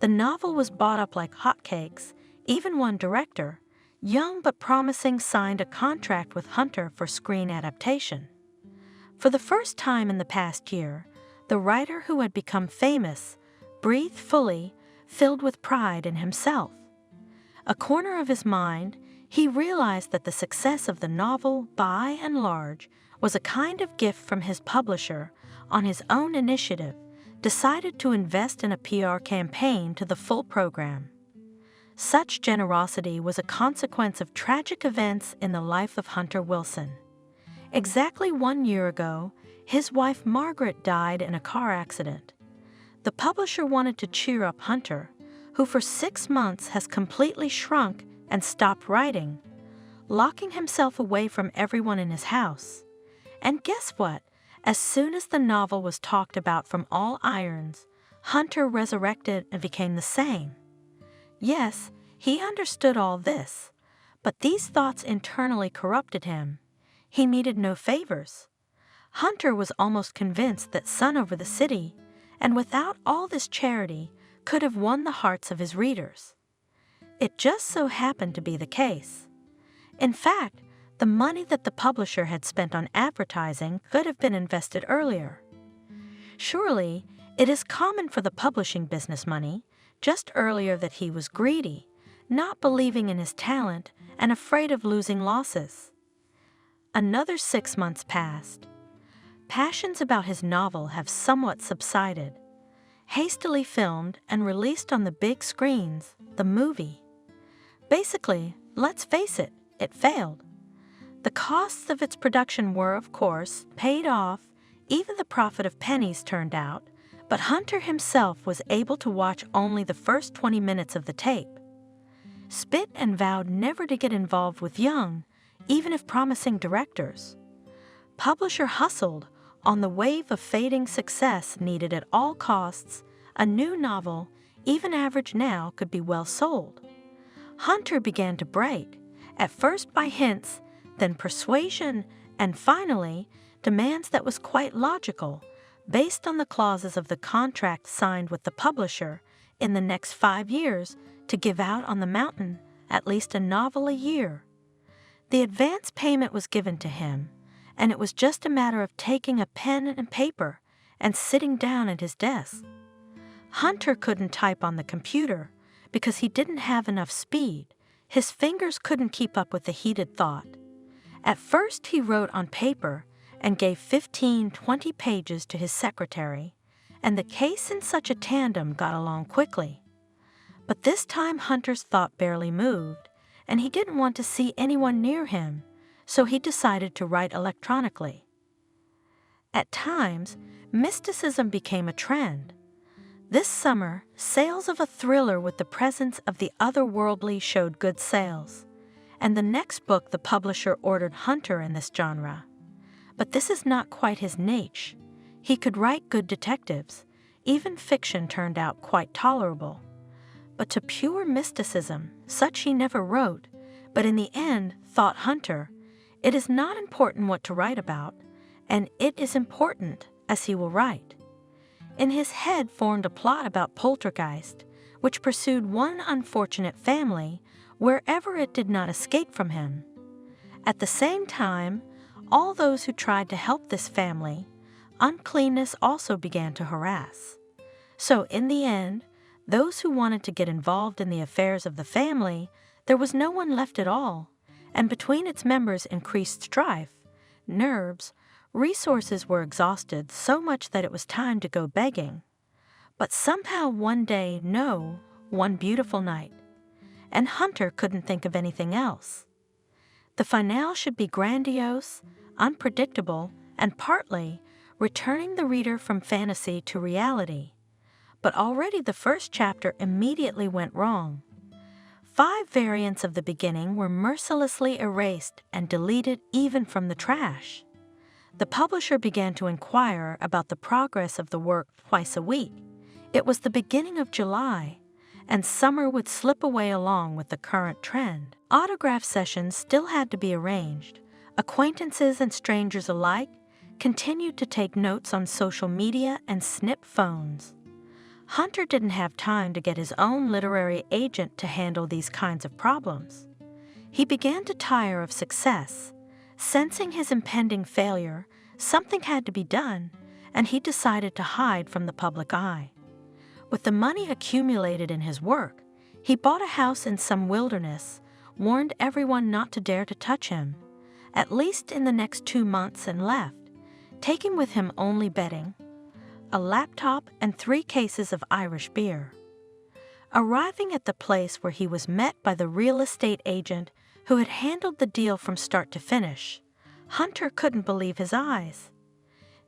The novel was bought up like hotcakes. Even one director, young but promising, signed a contract with Hunter for screen adaptation. For the first time in the past year, the writer who had become famous breathed fully, filled with pride in himself. A corner of his mind, he realized that the success of the novel, by and large, was a kind of gift from his publisher. On his own initiative, decided to invest in a PR campaign to the full program. Such generosity was a consequence of tragic events in the life of Hunter Wilson. Exactly 1 year ago, his wife Margaret died in a car accident. The publisher wanted to cheer up Hunter, who for 6 months has completely shrunk and stopped writing, locking himself away from everyone in his house. And guess what? As soon as the novel was talked about from all irons, Hunter resurrected and became the same. Yes, he understood all this, but these thoughts internally corrupted him. He needed no favors. Hunter was almost convinced that Sun Over the City, and without all this charity, could have won the hearts of his readers. It just so happened to be the case. In fact, the money that the publisher had spent on advertising could have been invested earlier. Surely, it is common for the publishing business money, just earlier that he was greedy, not believing in his talent, and afraid of losing losses. Another 6 months passed. Passions about his novel have somewhat subsided. Hastily filmed and released on the big screens, the movie. Basically, let's face it, it failed. The costs of its production were, of course, paid off. Even the profit of pennies turned out, but Hunter himself was able to watch only the first 20 minutes of the tape. Spit and vowed never to get involved with young, even if promising directors. Publisher hustled on the wave of fading success, needed at all costs. A new novel, even average now, could be well sold. Hunter began to break, at first by hints, then persuasion, and finally, demands that was quite logical, based on the clauses of the contract signed with the publisher in the next 5 years to give out on the mountain at least a novel a year. The advance payment was given to him, and it was just a matter of taking a pen and paper and sitting down at his desk. Hunter couldn't type on the computer because he didn't have enough speed. His fingers couldn't keep up with the heated thought. At first he wrote on paper and gave 15-20 pages to his secretary, and the case in such a tandem got along quickly. But this time Hunter's thought barely moved, and he didn't want to see anyone near him, so he decided to write electronically. At times, mysticism became a trend. This summer, sales of a thriller with the presence of the otherworldly showed good sales, and the next book the publisher ordered Hunter in this genre. But this is not quite his niche. He could write good detectives. Even fiction turned out quite tolerable. But to pure mysticism, such he never wrote, but in the end, thought Hunter, it is not important what to write about, and it is important as he will write. In his head formed a plot about poltergeist, which pursued one unfortunate family wherever it did not escape from him. At the same time, all those who tried to help this family, uncleanness also began to harass. So in the end, those who wanted to get involved in the affairs of the family, there was no one left at all, and between its members increased strife, nerves, resources were exhausted so much that it was time to go begging. But somehow one day, no, one beautiful night, and Hunter couldn't think of anything else. The finale should be grandiose, unpredictable, and partly returning the reader from fantasy to reality. But already the first chapter immediately went wrong. 5 variants of the beginning were mercilessly erased and deleted even from the trash. The publisher began to inquire about the progress of the work twice a week. It was the beginning of July, and summer would slip away along with the current trend. Autograph sessions still had to be arranged. Acquaintances and strangers alike continued to take notes on social media and snip phones. Hunter didn't have time to get his own literary agent to handle these kinds of problems. He began to tire of success. Sensing his impending failure, something had to be done, and he decided to hide from the public eye. With the money accumulated in his work, he bought a house in some wilderness, warned everyone not to dare to touch him, at least in the next 2 months, and left, taking with him only bedding, a laptop, and 3 cases of Irish beer. Arriving at the place where he was met by the real estate agent who had handled the deal from start to finish, Hunter couldn't believe his eyes.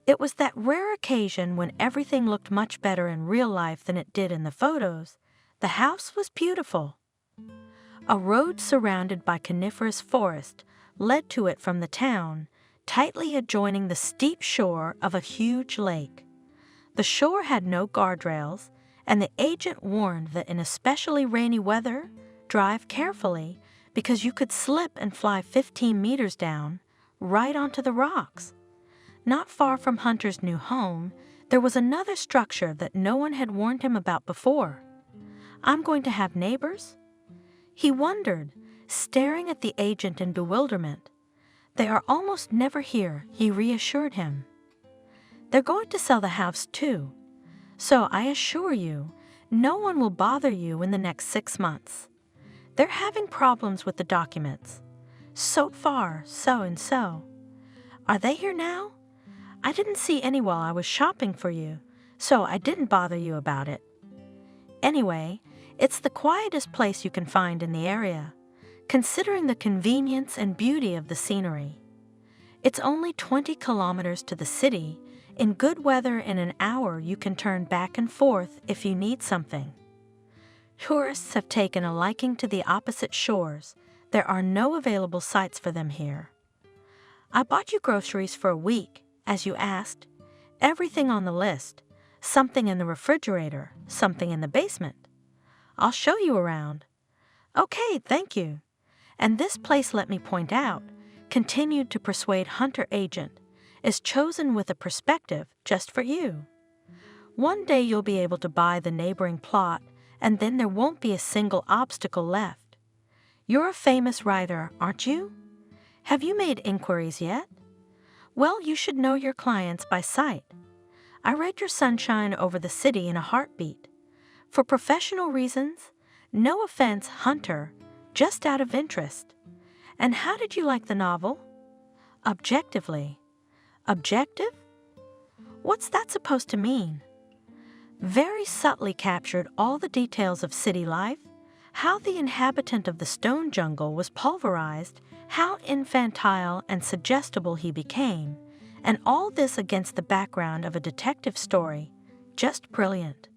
It was that rare occasion when everything looked much better in real life than it did in the photos. The house was beautiful. A road surrounded by coniferous forest led to it from the town, tightly adjoining the steep shore of a huge lake. The shore had no guardrails, and the agent warned that in especially rainy weather, drive carefully because you could slip and fly 15 meters down, right onto the rocks. Not far from Hunter's new home, there was another structure that no one had warned him about before. I'm going to have neighbors? He wondered, staring at the agent in bewilderment. They are almost never here, he reassured him. They're going to sell the house too. So I assure you, no one will bother you in the next 6 months. They're having problems with the documents. So far, so and so. Are they here now? I didn't see any while I was shopping for you, so I didn't bother you about it. Anyway, it's the quietest place you can find in the area, considering the convenience and beauty of the scenery. It's only 20 kilometers to the city. In good weather, in an hour you can turn back and forth if you need something. Tourists have taken a liking to the opposite shores. There are no available sites for them here. I bought you groceries for a week, as you asked. Everything on the list. Something in the refrigerator, something in the basement. I'll show you around. Okay, thank you. And this place, let me point out, continued to persuade Hunter agent, is chosen with a perspective just for you. One day you'll be able to buy the neighboring plot, and then there won't be a single obstacle left. You're a famous writer, aren't you? Have you made inquiries yet? Well, you should know your clients by sight. I read your Sunshine Over the City in a heartbeat. For professional reasons, no offense, Hunter, just out of interest. And how did you like the novel? Objectively. Objective? What's that supposed to mean? Very subtly captured all the details of city life, how the inhabitant of the stone jungle was pulverized, how infantile and suggestible he became, and all this against the background of a detective story. Just brilliant.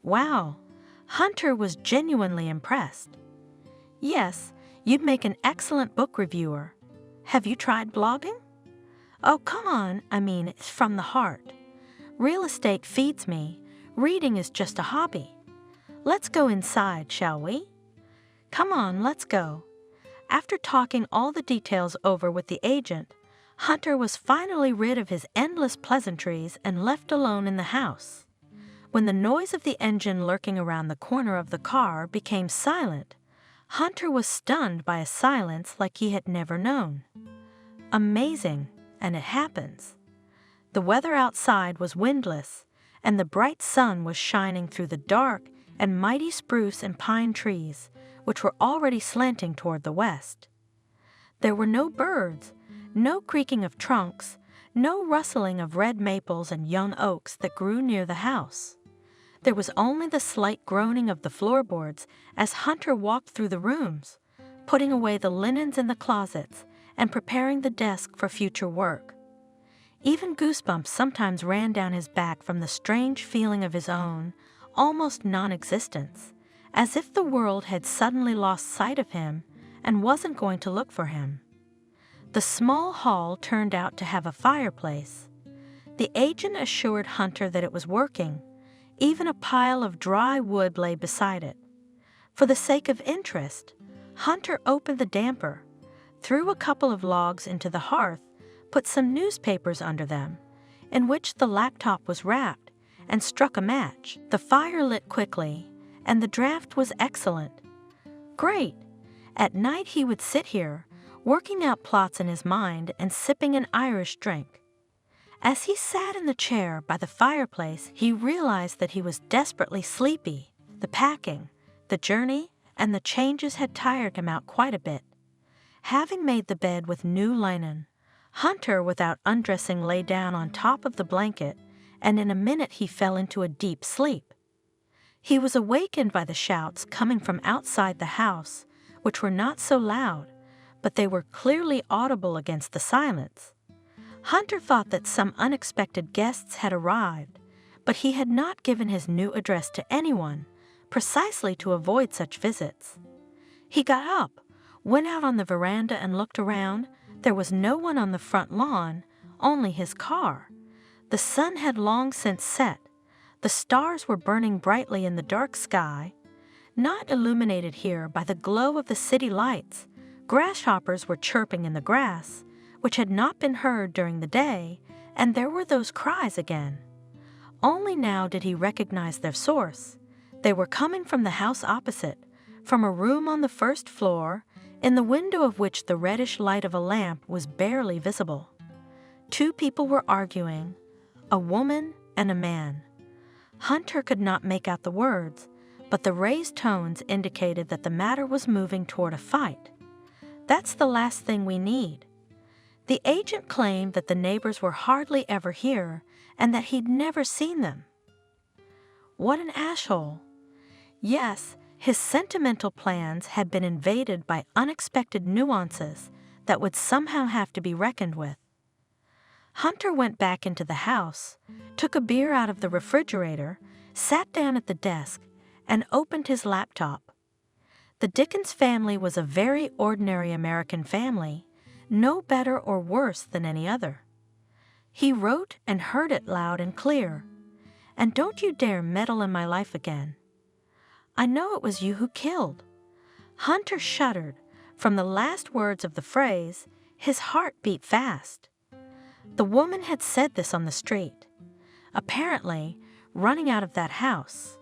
Wow, Hunter was genuinely impressed. Yes, you'd make an excellent book reviewer. Have you tried blogging? Oh, come on, it's from the heart. Real estate feeds me. Reading is just a hobby. Let's go inside, shall we? Come on, let's go. After talking all the details over with the agent, Hunter was finally rid of his endless pleasantries and left alone in the house. When the noise of the engine lurking around the corner of the car became silent, Hunter was stunned by a silence like he had never known. Amazing, and it happens. The weather outside was windless, and the bright sun was shining through the dark and mighty spruce and pine trees, which were already slanting toward the west. There were no birds, no creaking of trunks, no rustling of red maples and young oaks that grew near the house. There was only the slight groaning of the floorboards as Hunter walked through the rooms, putting away the linens in the closets and preparing the desk for future work. Even goosebumps sometimes ran down his back from the strange feeling of his own, almost non-existence, as if the world had suddenly lost sight of him and wasn't going to look for him. The small hall turned out to have a fireplace. The agent assured Hunter that it was working. Even a pile of dry wood lay beside it. For the sake of interest, Hunter opened the damper, threw a couple of logs into the hearth, put some newspapers under them, in which the laptop was wrapped, and struck a match. The fire lit quickly, and the draft was excellent. Great! At night he would sit here, working out plots in his mind and sipping an Irish drink. As he sat in the chair by the fireplace, he realized that he was desperately sleepy. The packing, the journey, and the changes had tired him out quite a bit. Having made the bed with new linen, Hunter, without undressing, lay down on top of the blanket, and in a minute he fell into a deep sleep. He was awakened by the shouts coming from outside the house, which were not so loud, but they were clearly audible against the silence. Hunter thought that some unexpected guests had arrived, but he had not given his new address to anyone, precisely to avoid such visits. He got up, went out on the veranda and looked around. There was no one on the front lawn, only his car. The sun had long since set. The stars were burning brightly in the dark sky. Not illuminated here by the glow of the city lights, grasshoppers were chirping in the grass, which had not been heard during the day, and there were those cries again. Only now did he recognize their source. They were coming from the house opposite, from a room on the first floor, in the window of which the reddish light of a lamp was barely visible. Two people were arguing, a woman and a man. Hunter could not make out the words, but the raised tones indicated that the matter was moving toward a fight. That's the last thing we need. The agent claimed that the neighbors were hardly ever here and that he'd never seen them. What an asshole. Yes, his sentimental plans had been invaded by unexpected nuances that would somehow have to be reckoned with. Hunter went back into the house, took a beer out of the refrigerator, sat down at the desk, and opened his laptop. The Dickens family was a very ordinary American family, no better or worse than any other. He wrote and heard it loud and clear. And don't you dare meddle in my life again. I know it was you who killed. Hunter shuddered. From the last words of the phrase, his heart beat fast. The woman had said this on the street, apparently running out of that house.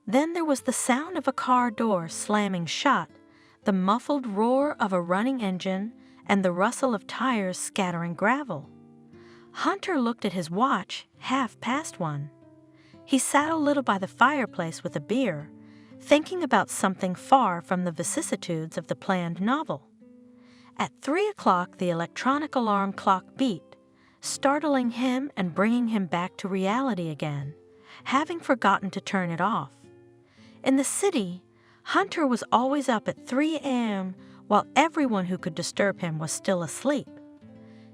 Then there was the sound of a car door slamming shut, the muffled roar of a running engine, and the rustle of tires scattering gravel. Hunter looked at his watch, 1:30. He sat a little by the fireplace with a beer, thinking about something far from the vicissitudes of the planned novel. At 3 o'clock, the electronic alarm clock beat, startling him and bringing him back to reality again, having forgotten to turn it off. In the city, Hunter was always up at 3 a.m. while everyone who could disturb him was still asleep.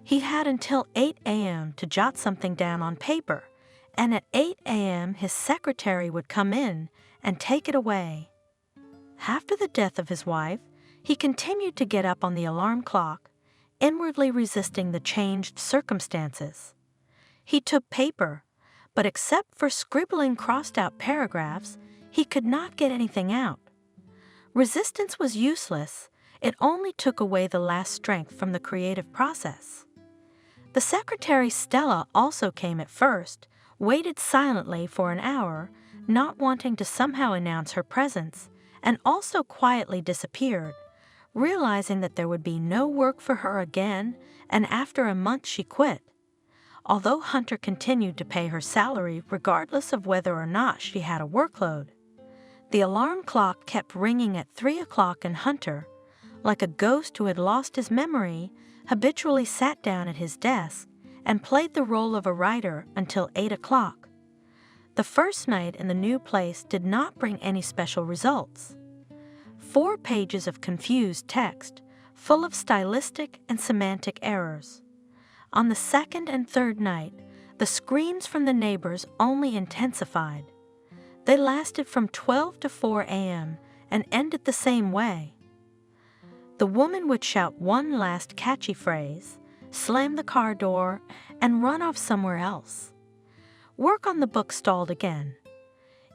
He had until 8 a.m. to jot something down on paper, and at 8 a.m. his secretary would come in and take it away. After the death of his wife, he continued to get up on the alarm clock, inwardly resisting the changed circumstances. He took paper, but except for scribbling crossed-out paragraphs, he could not get anything out. Resistance was useless. It only took away the last strength from the creative process. The secretary Stella also came at first, waited silently for an hour, not wanting to somehow announce her presence, and also quietly disappeared, realizing that there would be no work for her again, and after a month she quit. Although Hunter continued to pay her salary regardless of whether or not she had a workload. The alarm clock kept ringing at 3 o'clock, and Hunter, like a ghost who had lost his memory, habitually sat down at his desk and played the role of a writer until 8 o'clock. The first night in the new place did not bring any special results. 4 pages of confused text, full of stylistic and semantic errors. On the second and third night, the screams from the neighbors only intensified. They lasted from 12 to 4 a.m. and ended the same way. The woman would shout one last catchy phrase, slam the car door, and run off somewhere else. Work on the book stalled again.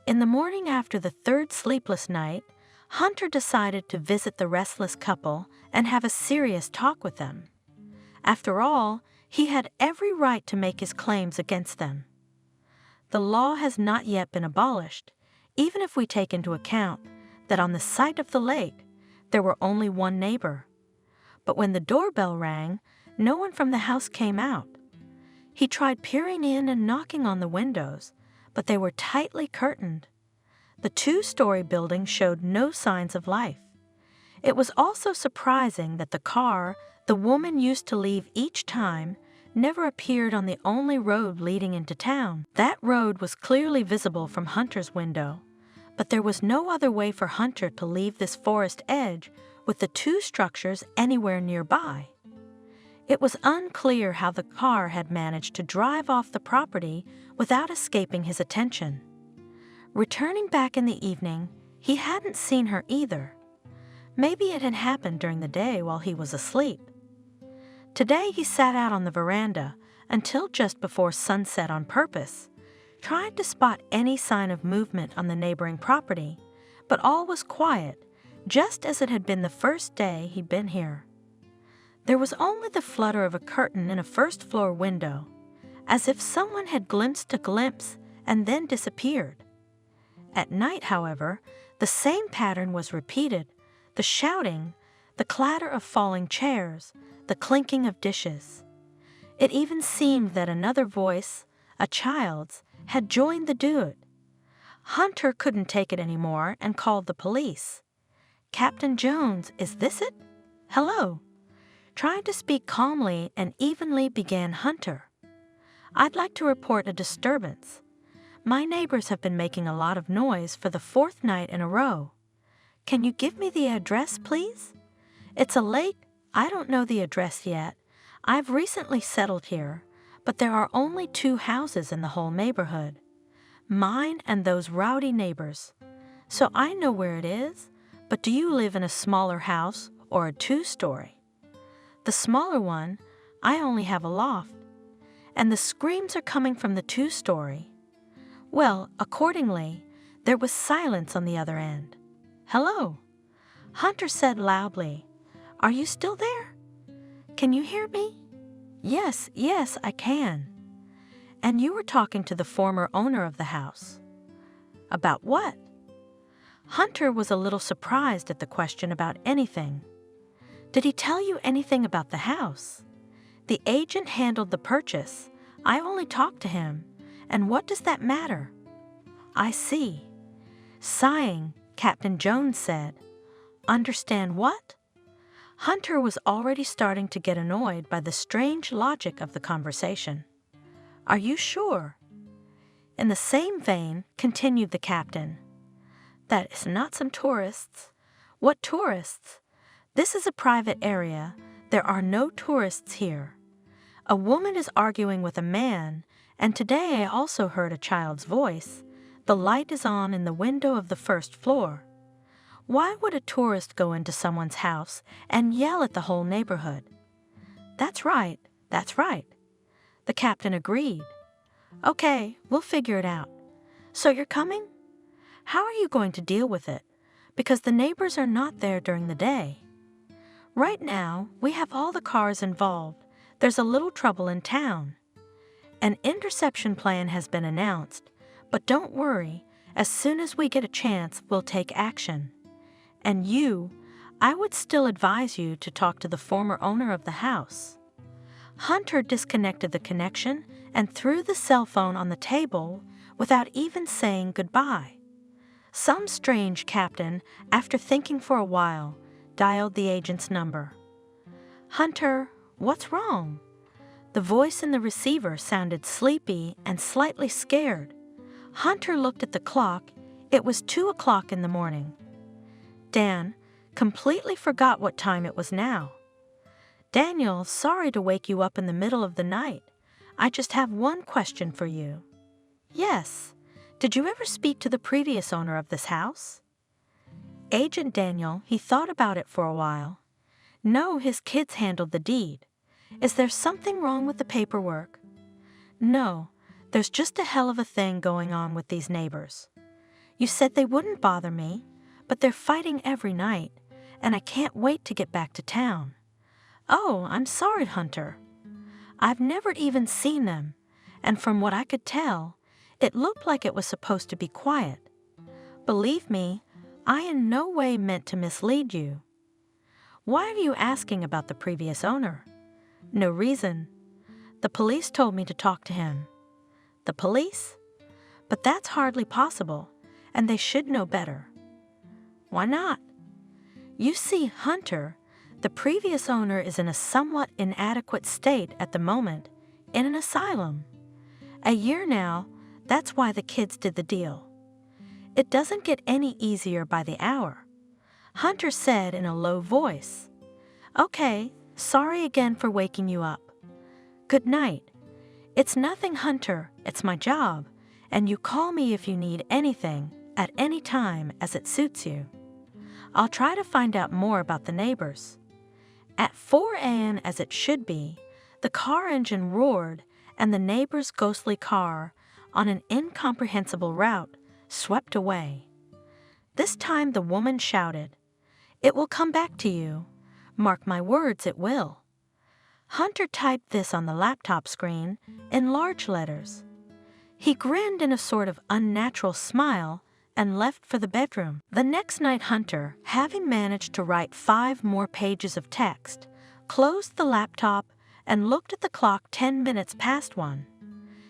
In the morning after the third sleepless night, Hunter decided to visit the restless couple and have a serious talk with them. After all, he had every right to make his claims against them. The law has not yet been abolished, even if we take into account that on the site of the lake, there were only one neighbor. But when the doorbell rang, no one from the house came out. He tried peering in and knocking on the windows, but they were tightly curtained. The 2-story building showed no signs of life. It was also surprising that the car the woman used to leave each time never appeared on the only road leading into town. That road was clearly visible from Hunter's window, but there was no other way for Hunter to leave this forest edge with the 2 structures anywhere nearby. It was unclear how the car had managed to drive off the property without escaping his attention. Returning back in the evening, he hadn't seen her either. Maybe it had happened during the day while he was asleep. Today he sat out on the veranda until just before sunset on purpose, trying to spot any sign of movement on the neighboring property, but all was quiet, just as it had been the first day he'd been here. There was only the flutter of a curtain in a first-floor window, as if someone had glimpsed a glimpse and then disappeared. At night, however, the same pattern was repeated, the shouting, the clatter of falling chairs, the clinking of dishes. It even seemed that another voice, a child's, had joined the duet. Hunter couldn't take it anymore and called the police. "Captain Jones, is this it? Hello." Trying to speak calmly and evenly began Hunter. "I'd like to report a disturbance. My neighbors have been making a lot of noise for the 4th night in a row. Can you give me the address, please? It's a lake. I don't know the address yet. I've recently settled here, but there are only 2 houses in the whole neighborhood. Mine and those rowdy neighbors. So I know where it is, but do you live in a smaller house or a 2-story? The smaller one, I only have a loft. And the screams are coming from the 2-story. Well, accordingly, there was silence on the other end. Hello?" Hunter said loudly, "Are you still there? Can you hear me?" Yes, I can." "And you were talking to the former owner of the house. About what?" Hunter was a little surprised at the question about anything. Did he tell you anything about the house? The agent handled the purchase. I only talked to him. And what does that matter? I see. Sighing, Captain Jones said, "Understand what?" Hunter was already starting to get annoyed by the strange logic of the conversation. "Are you sure?" In the same vein, continued the captain, "That is not some tourists." "What tourists? This is a private area. There are no tourists here. A woman is arguing with a man, and today I also heard a child's voice. The light is on in the window of the first floor. Why would a tourist go into someone's house and yell at the whole neighborhood?" That's right. The captain agreed. "Okay, we'll figure it out. So you're coming? How are you going to deal with it? Because the neighbors are not there during the day. Right now, we have all the cars involved. There's a little trouble in town. An interception plan has been announced, but don't worry, as soon as we get a chance, we'll take action. And I would still advise you to talk to the former owner of the house." Hunter disconnected the connection and threw the cell phone on the table without even saying goodbye. Some strange captain, after thinking for a while, dialed the agent's number. "Hunter, what's wrong?" The voice in the receiver sounded sleepy and slightly scared. Hunter looked at the clock. It was 2 o'clock in the morning. Dan completely forgot what time it was now. "Daniel, sorry to wake you up in the middle of the night. I just have one question for you." "Yes. Did you ever speak to the previous owner of this house?" Agent Daniel, he thought about it for a while. "No, his kids handled the deed. Is there something wrong with the paperwork?" "No, there's just a hell of a thing going on with these neighbors. You said they wouldn't bother me, but they're fighting every night, and I can't wait to get back to town." "Oh, I'm sorry, Hunter. I've never even seen them, and from what I could tell, it looked like it was supposed to be quiet. Believe me, I in no way meant to mislead you." "Why are you asking about the previous owner?" "No reason. The police told me to talk to him." "The police? But that's hardly possible, and they should know better." "Why not?" "You see, Hunter, the previous owner is in a somewhat inadequate state at the moment, in an asylum. A year now, that's why the kids did the deal. It doesn't get any easier by the hour." Hunter said in a low voice. "Okay, sorry again for waking you up. Good night." "It's nothing, Hunter, it's my job, and you call me if you need anything, at any time as it suits you. I'll try to find out more about the neighbors." At 4 a.m. as it should be, the car engine roared and the neighbor's ghostly car, on an incomprehensible route, swept away. This time the woman shouted, "It will come back to you. Mark my words, it will." Hunter typed this on the laptop screen in large letters. He grinned in a sort of unnatural smile and left for the bedroom. The next night Hunter, having managed to write 5 more pages of text, closed the laptop and looked at the clock 10 minutes past 1.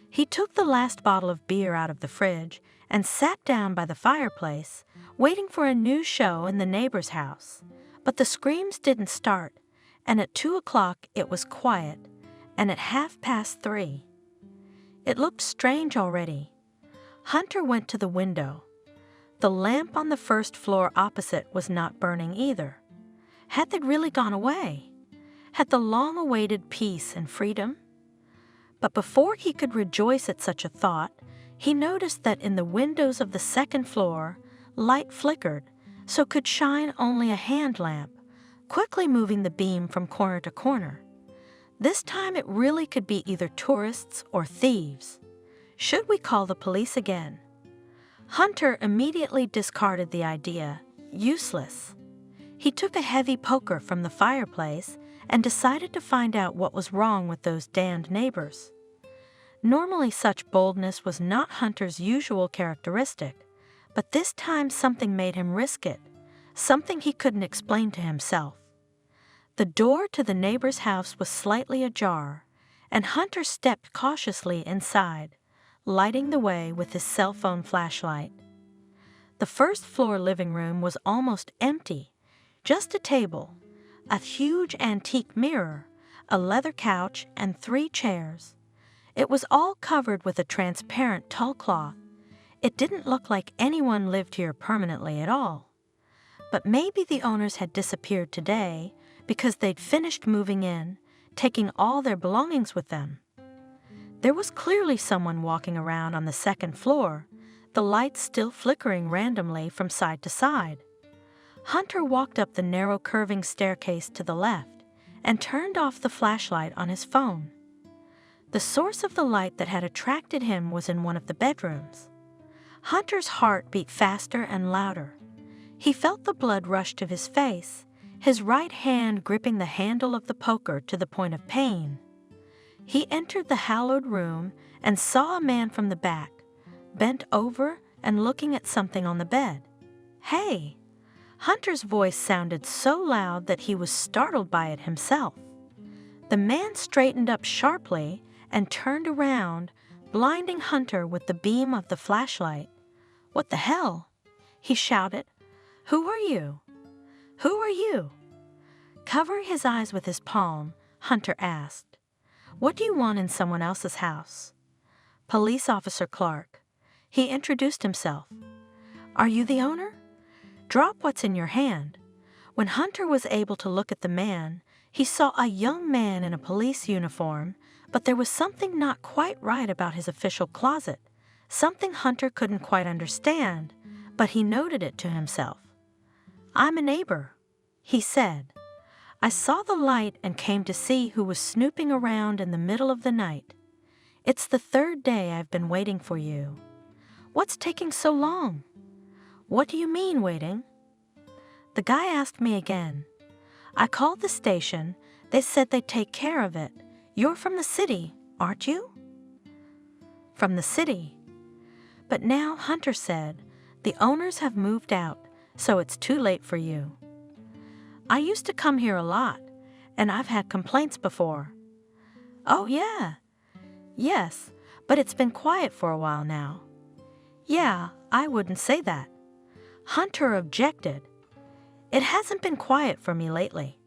He took the last bottle of beer out of the fridge and sat down by the fireplace, waiting for a new show in the neighbor's house. But the screams didn't start, and at 2 o'clock it was quiet, and at 3:30. It looked strange already. Hunter went to the window. The lamp on the first floor opposite was not burning either. Had they really gone away? Had the long-awaited peace and freedom? But before he could rejoice at such a thought, he noticed that in the windows of the second floor, light flickered, so could shine only a hand lamp, quickly moving the beam from corner to corner. This time it really could be either tourists or thieves. Should we call the police again? Hunter immediately discarded the idea. Useless. He took a heavy poker from the fireplace and decided to find out what was wrong with those damned neighbors. Normally such boldness was not Hunter's usual characteristic, But this time something made him risk it, something he couldn't explain to himself. The door to the neighbor's house was slightly ajar, and Hunter stepped cautiously inside, lighting the way with his cell phone flashlight. The first-floor living room was almost empty, just a table, a huge antique mirror, a leather couch, and 3 chairs. It was all covered with a transparent tall cloth. It didn't look like anyone lived here permanently at all. But maybe the owners had disappeared today because they'd finished moving in, taking all their belongings with them. There was clearly someone walking around on the second floor, the lights still flickering randomly from side to side. Hunter walked up the narrow curving staircase to the left and turned off the flashlight on his phone. The source of the light that had attracted him was in one of the bedrooms. Hunter's heart beat faster and louder. He felt the blood rush to his face, his right hand gripping the handle of the poker to the point of pain. He entered the hallowed room and saw a man from the back, bent over and looking at something on the bed. "Hey!" Hunter's voice sounded so loud that he was startled by it himself. The man straightened up sharply and turned around, blinding Hunter with the beam of the flashlight. "What the hell?" he shouted. "Who are you? Who are you?" Covering his eyes with his palm, Hunter asked, "What do you want in someone else's house?" "Police Officer Clark." He introduced himself. "Are you the owner? Drop what's in your hand." When Hunter was able to look at the man, he saw a young man in a police uniform, but there was something not quite right about his official closet, something Hunter couldn't quite understand, but he noted it to himself. "I'm a neighbor," he said. "I saw the light and came to see who was snooping around in the middle of the night. It's the 3rd day I've been waiting for you." "What's taking so long?" "What do you mean, waiting?" The guy asked me again. "I called the station. They said they'd take care of it. You're from the city, aren't you?" "From the city." But now, Hunter said, "the owners have moved out, so it's too late for you." "I used to come here a lot, and I've had complaints before." "Oh, yeah." "Yes, but it's been quiet for a while now." "Yeah, I wouldn't say that." Hunter objected. "It hasn't been quiet for me lately."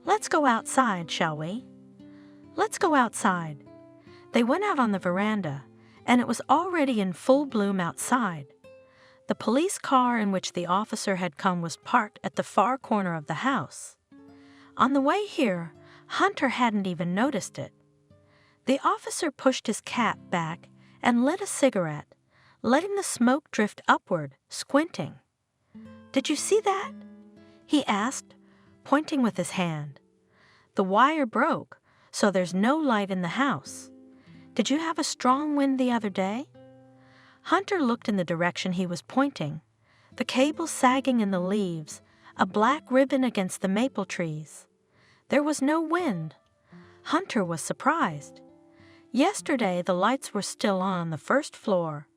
"Let's go outside, shall we?" "Let's go outside." They went out on the veranda, and it was already in full bloom outside. The police car in which the officer had come was parked at the far corner of the house. On the way here, Hunter hadn't even noticed it. The officer pushed his cap back and lit a cigarette, letting the smoke drift upward, squinting. "Did you see that?" he asked, pointing with his hand. "The wire broke, so there's no light in the house. Did you have a strong wind the other day?" Hunter looked in the direction he was pointing, the cable sagging in the leaves, a black ribbon against the maple trees. There was no wind. Hunter was surprised. Yesterday the lights were still on the first floor.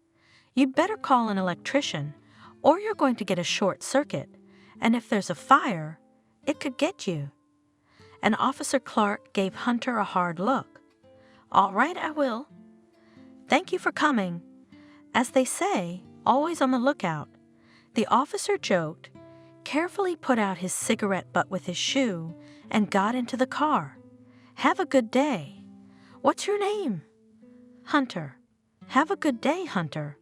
"You'd better call an electrician, or you're going to get a short circuit, and if there's a fire, it could get you." And Officer Clark gave Hunter a hard look. "All right, I will." "Thank you for coming. As they say, always on the lookout." The officer joked, carefully put out his cigarette butt with his shoe, and got into the car. "Have a good day." "What's your name?" "Hunter." "Have a good day, Hunter."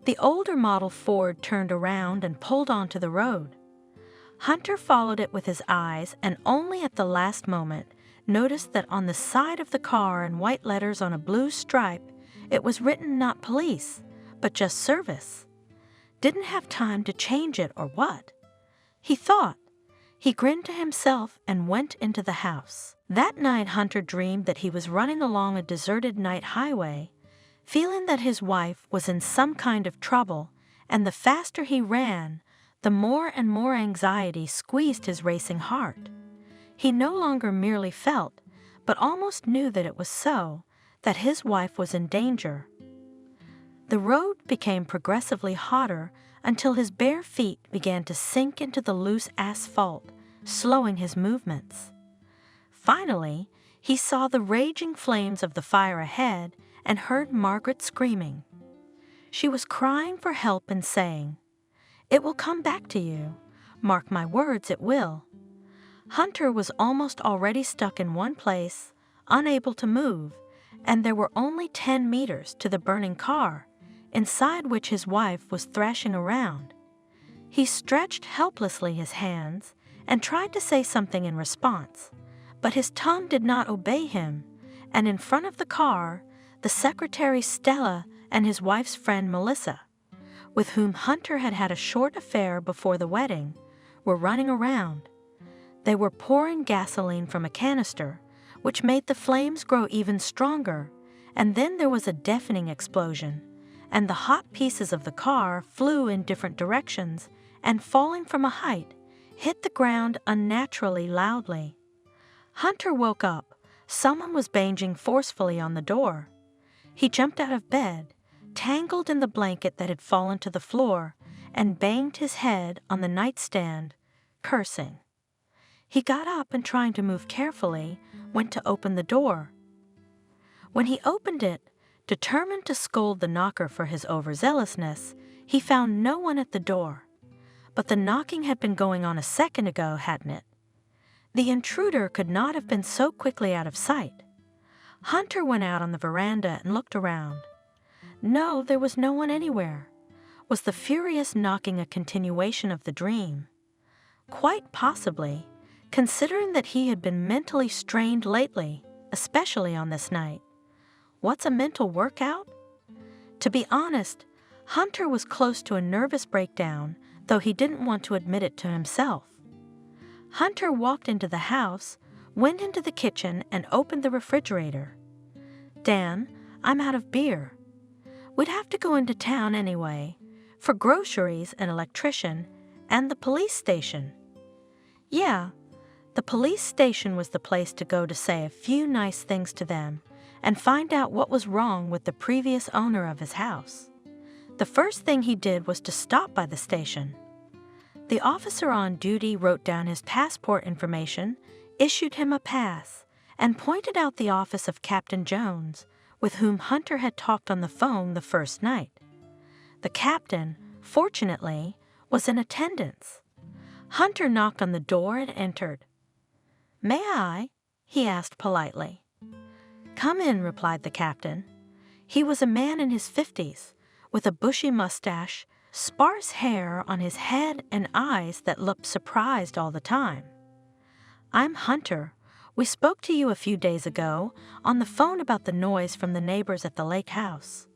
The older model Ford turned around and pulled onto the road. Hunter followed it with his eyes and only at the last moment noticed that on the side of the car in white letters on a blue stripe, it was written not police, but just service. Didn't have time to change it or what? He thought. He grinned to himself and went into the house. That night Hunter dreamed that he was running along a deserted night highway, feeling that his wife was in some kind of trouble, and the faster he ran, the more and more anxiety squeezed his racing heart. He no longer merely felt, but almost knew that it was so, that his wife was in danger. The road became progressively hotter until his bare feet began to sink into the loose asphalt, slowing his movements. Finally, he saw the raging flames of the fire ahead and heard Margaret screaming. She was crying for help and saying, "It will come back to you. Mark my words, it will." Hunter was almost already stuck in one place, unable to move, and there were only 10 meters to the burning car, inside which his wife was thrashing around. He stretched helplessly his hands and tried to say something in response, but his tongue did not obey him, and in front of the car, the secretary Stella and his wife's friend Melissa, with whom Hunter had had a short affair before the wedding, were running around. They were pouring gasoline from a canister, which made the flames grow even stronger, and then there was a deafening explosion, and the hot pieces of the car flew in different directions and, falling from a height, hit the ground unnaturally loudly. Hunter woke up. Someone was banging forcefully on the door. He jumped out of bed, tangled in the blanket that had fallen to the floor, and banged his head on the nightstand, cursing. He got up and, trying to move carefully, went to open the door. When he opened it, determined to scold the knocker for his overzealousness, he found no one at the door. But the knocking had been going on a second ago, hadn't it? The intruder could not have been so quickly out of sight. Hunter went out on the veranda and looked around. No, there was no one anywhere. Was the furious knocking a continuation of the dream? Quite possibly, considering that he had been mentally strained lately, especially on this night. What's a mental workout? To be honest, Hunter was close to a nervous breakdown, though he didn't want to admit it to himself. Hunter walked into the house, went into the kitchen, and opened the refrigerator. "Dan, I'm out of beer. We'd have to go into town anyway, for groceries, an electrician, and the police station." Yeah, the police station was the place to go to say a few nice things to them and find out what was wrong with the previous owner of his house. The first thing he did was to stop by the station. The officer on duty wrote down his passport information, issued him a pass, and pointed out the office of Captain Jones, with whom Hunter had talked on the phone the first night. The captain, fortunately, was in attendance. Hunter knocked on the door and entered. "May I?" he asked politely. "Come in," replied the captain. He was a man in his 50s, with a bushy mustache, sparse hair on his head, and eyes that looked surprised all the time. "I'm Hunter. We spoke to you a few days ago on the phone about the noise from the neighbors at the lake house."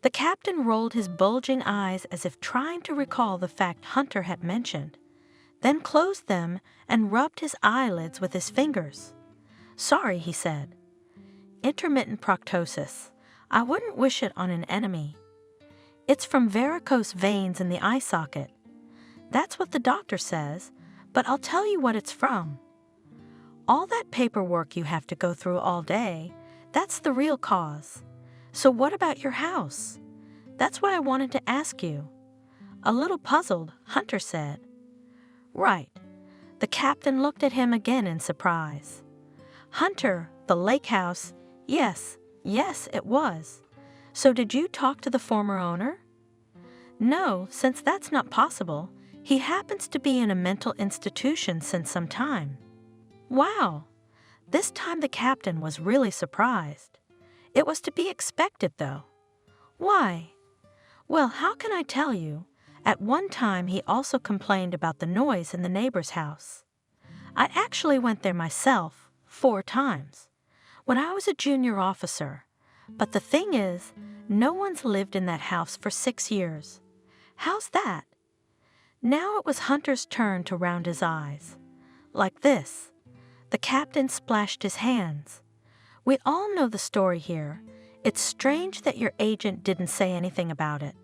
The captain rolled his bulging eyes as if trying to recall the fact Hunter had mentioned, then closed them and rubbed his eyelids with his fingers. "Sorry," he said. "Intermittent proctosis. I wouldn't wish it on an enemy. It's from varicose veins in the eye socket. That's what the doctor says, but I'll tell you what it's from. All that paperwork you have to go through all day, that's the real cause. So what about your house? That's what I wanted to ask you." A little puzzled, Hunter said. "Right." The captain looked at him again in surprise. "Hunter, the lake house, yes, it was. So did you talk to the former owner?" "No, since that's not possible. He happens to be in a mental institution since some time." Wow! This time the captain was really surprised. It was to be expected, though. "Why?" "Well, how can I tell you? At one time he also complained about the noise in the neighbor's house. I actually went there myself 4 times, when I was a junior officer. But the thing is, no one's lived in that house for 6 years. How's that?" Now it was Hunter's turn to round his eyes. Like this. The captain splashed his hands. "We all know the story here. It's strange that your agent didn't say anything about it.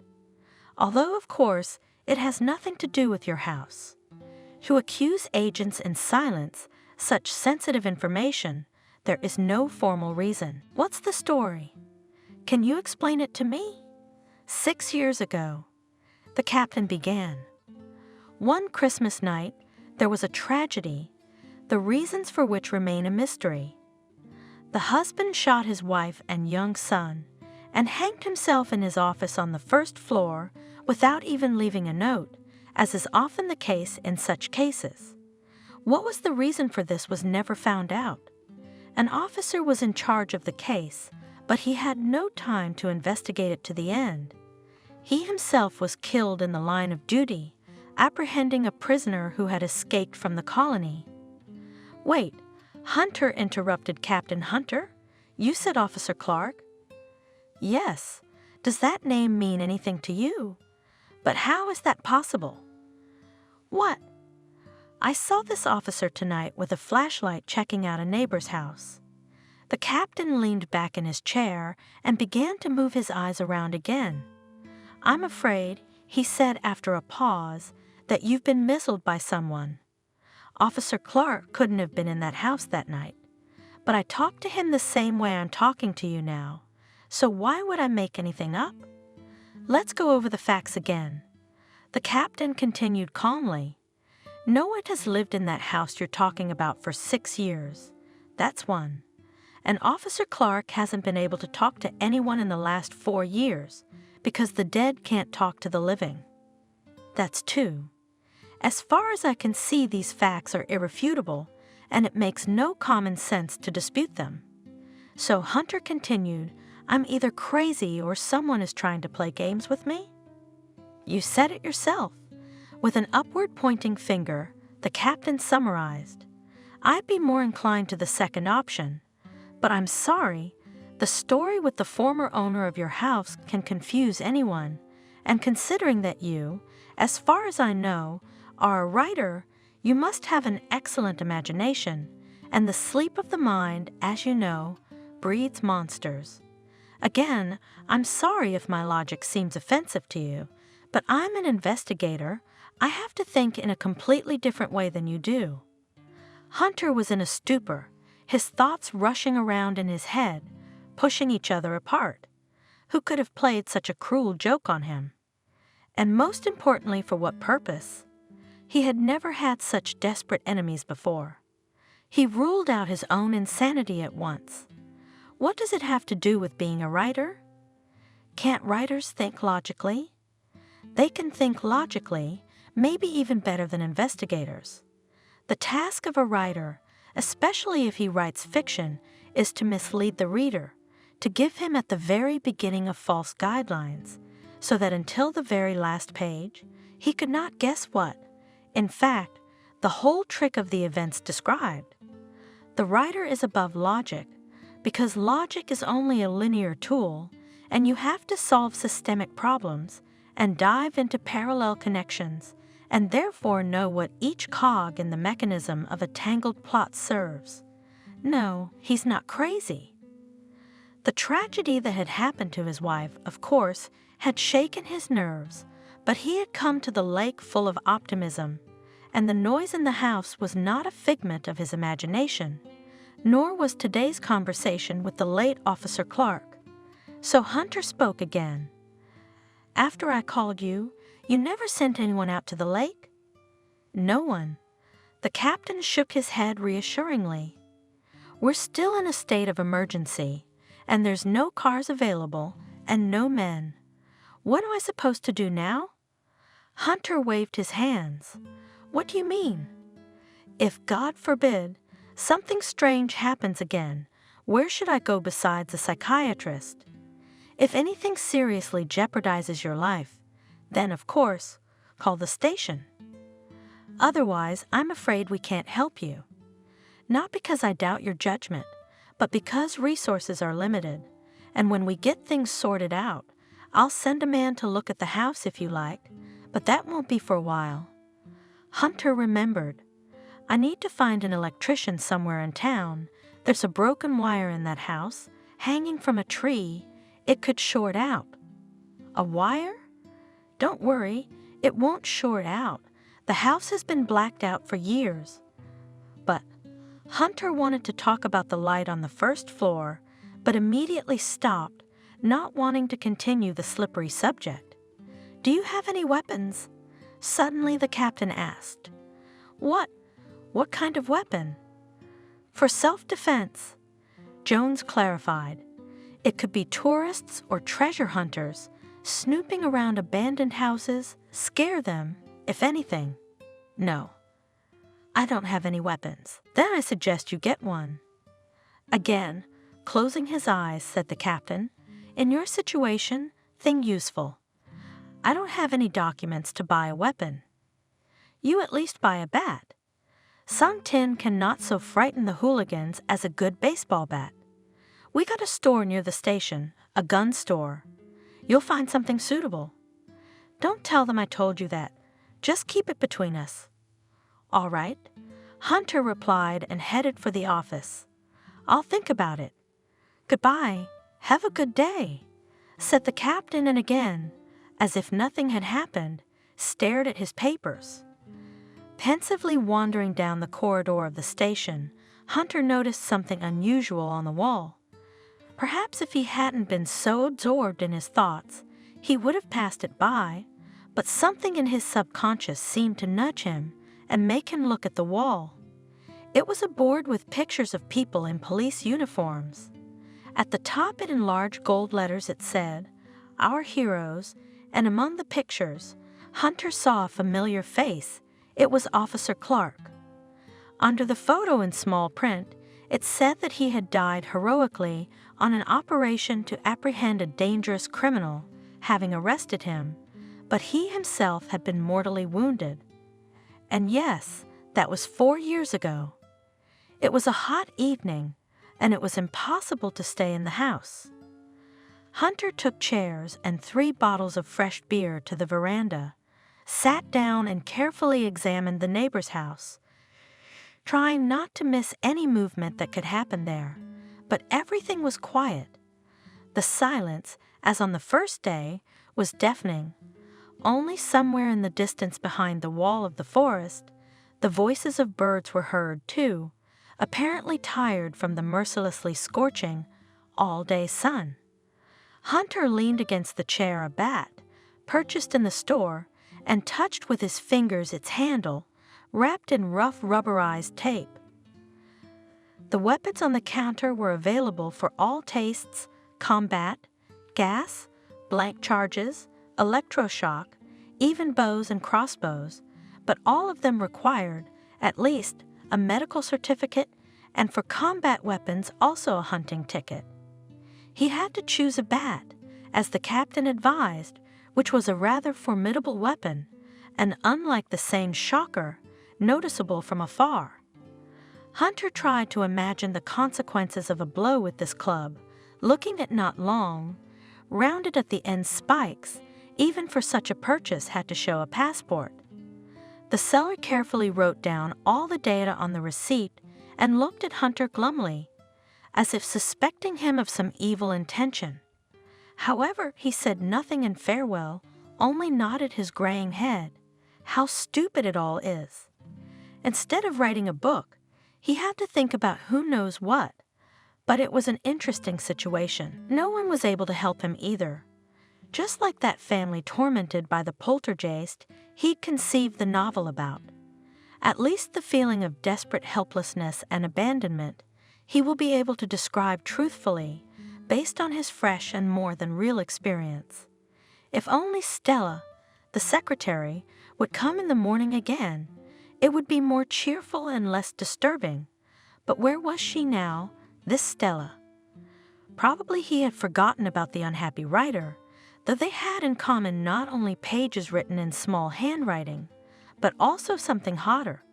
Although, of course, it has nothing to do with your house. To accuse agents in silence such sensitive information, there is no formal reason. What's the story? Can you explain it to me?" 6 years ago, the captain began. One Christmas night, there was a tragedy, the reasons for which remain a mystery. The husband shot his wife and young son and hanged himself in his office on the first floor without even leaving a note, as is often the case in such cases. What was the reason for this was never found out. An officer was in charge of the case, but he had no time to investigate it to the end. He himself was killed in the line of duty, apprehending a prisoner who had escaped from the colony. Wait, Hunter, interrupted Captain Hunter. You said Officer Clark? Yes. Does that name mean anything to you? But how is that possible? What? I saw this officer tonight with a flashlight checking out a neighbor's house. The captain leaned back in his chair and began to move his eyes around again. I'm afraid, he said after a pause, that you've been misled by someone. Officer Clark couldn't have been in that house that night. But I talked to him the same way I'm talking to you now, so why would I make anything up? Let's go over the facts again. The captain continued calmly. No one has lived in that house you're talking about for 6 years. That's one. And Officer Clark hasn't been able to talk to anyone in the last 4 years because the dead can't talk to the living. That's 2. As far as I can see, these facts are irrefutable, and it makes no common sense to dispute them. So Hunter continued, I'm either crazy or someone is trying to play games with me? You said it yourself. With an upward-pointing finger, the captain summarized. I'd be more inclined to the second option, but I'm sorry, the story with the former owner of your house can confuse anyone, and considering that you, as far as I know, are a writer, you must have an excellent imagination, and the sleep of the mind, as you know, breeds monsters. Again, I'm sorry if my logic seems offensive to you, but I'm an investigator. I have to think in a completely different way than you do. Hunter was in a stupor, his thoughts rushing around in his head, pushing each other apart. Who could have played such a cruel joke on him? And most importantly, for what purpose? He had never had such desperate enemies before. He ruled out his own insanity at once. What does it have to do with being a writer? Can't writers think logically? They can think logically, maybe even better than investigators. The task of a writer, especially if he writes fiction, is to mislead the reader, to give him at the very beginning of false guidelines, so that until the very last page, he could not guess what, in fact, the whole trick of the events described. The writer is above logic, because logic is only a linear tool, and you have to solve systemic problems and dive into parallel connections, and therefore know what each cog in the mechanism of a tangled plot serves. No, he's not crazy. The tragedy that had happened to his wife, of course, had shaken his nerves, but he had come to the lake full of optimism, and the noise in the house was not a figment of his imagination, nor was today's conversation with the late Officer Clark. So Hunter spoke again. After I called you, you never sent anyone out to the lake? No one. The captain shook his head reassuringly. We're still in a state of emergency, and there's no cars available and no men. What am I supposed to do now? Hunter waved his hands. What do you mean? If, God forbid, something strange happens again, where should I go besides a psychiatrist? If anything seriously jeopardizes your life, then, of course, call the station. Otherwise, I'm afraid we can't help you. Not because I doubt your judgment, but because resources are limited, and when we get things sorted out, I'll send a man to look at the house if you like, but that won't be for a while. Hunter remembered. I need to find an electrician somewhere in town. There's a broken wire in that house, hanging from a tree. It could short out. A wire? Don't worry, it won't short out. The house has been blacked out for years. But Hunter wanted to talk about the light on the first floor, but immediately stopped, not wanting to continue the slippery subject. "Do you have any weapons?" Suddenly the captain asked. What kind of weapon?" "For self-defense," Jones clarified. "It could be tourists or treasure hunters snooping around abandoned houses, scare them, if anything." "No, I don't have any weapons." "Then I suggest you get one." Again, closing his eyes, said the captain, "In your situation, think useful. I don't have any documents to buy a weapon. You at least buy a bat. Sung Tin cannot so frighten the hooligans as a good baseball bat. We got a store near the station, a gun store. You'll find something suitable. Don't tell them I told you that. Just keep it between us." "All right," Hunter replied and headed for the office. "I'll think about it." "Goodbye. Have a good day," said the captain, and again, as if nothing had happened, stared at his papers. Pensively wandering down the corridor of the station, Hunter noticed something unusual on the wall. Perhaps if he hadn't been so absorbed in his thoughts, he would have passed it by, but something in his subconscious seemed to nudge him and make him look at the wall. It was a board with pictures of people in police uniforms. At the top, in large gold letters, it said, "Our Heroes," and among the pictures, Hunter saw a familiar face. It was Officer Clark. Under the photo in small print, it said that he had died heroically on an operation to apprehend a dangerous criminal, having arrested him, but he himself had been mortally wounded. And yes, that was 4 years ago. It was a hot evening, and it was impossible to stay in the house. Hunter took chairs and 3 bottles of fresh beer to the veranda, sat down and carefully examined the neighbor's house, trying not to miss any movement that could happen there, but everything was quiet. The silence, as on the first day, was deafening. Only somewhere in the distance behind the wall of the forest, the voices of birds were heard too, apparently tired from the mercilessly scorching, all-day sun. Hunter leaned against the chair, a bat, purchased in the store, and touched with his fingers its handle, wrapped in rough rubberized tape. The weapons on the counter were available for all tastes: combat, gas, blank charges, electroshock, even bows and crossbows, but all of them required, at least, a medical certificate, and for combat weapons also a hunting ticket. He had to choose a bat, as the captain advised, which was a rather formidable weapon, and unlike the same shocker, noticeable from afar. Hunter tried to imagine the consequences of a blow with this club, looking at not long, rounded at the end spikes. Even for such a purchase had to show a passport. The seller carefully wrote down all the data on the receipt and looked at Hunter glumly, as if suspecting him of some evil intention. However, he said nothing in farewell, only nodded his graying head. How stupid it all is. Instead of writing a book, he had to think about who knows what. But it was an interesting situation. No one was able to help him either. Just like that family tormented by the poltergeist he'd conceived the novel about. At least the feeling of desperate helplessness and abandonment he will be able to describe truthfully, based on his fresh and more than real experience. If only Stella, the secretary, would come in the morning again, it would be more cheerful and less disturbing. But where was she now, this Stella? Probably he had forgotten about the unhappy writer, though they had in common not only pages written in small handwriting, but also something hotter.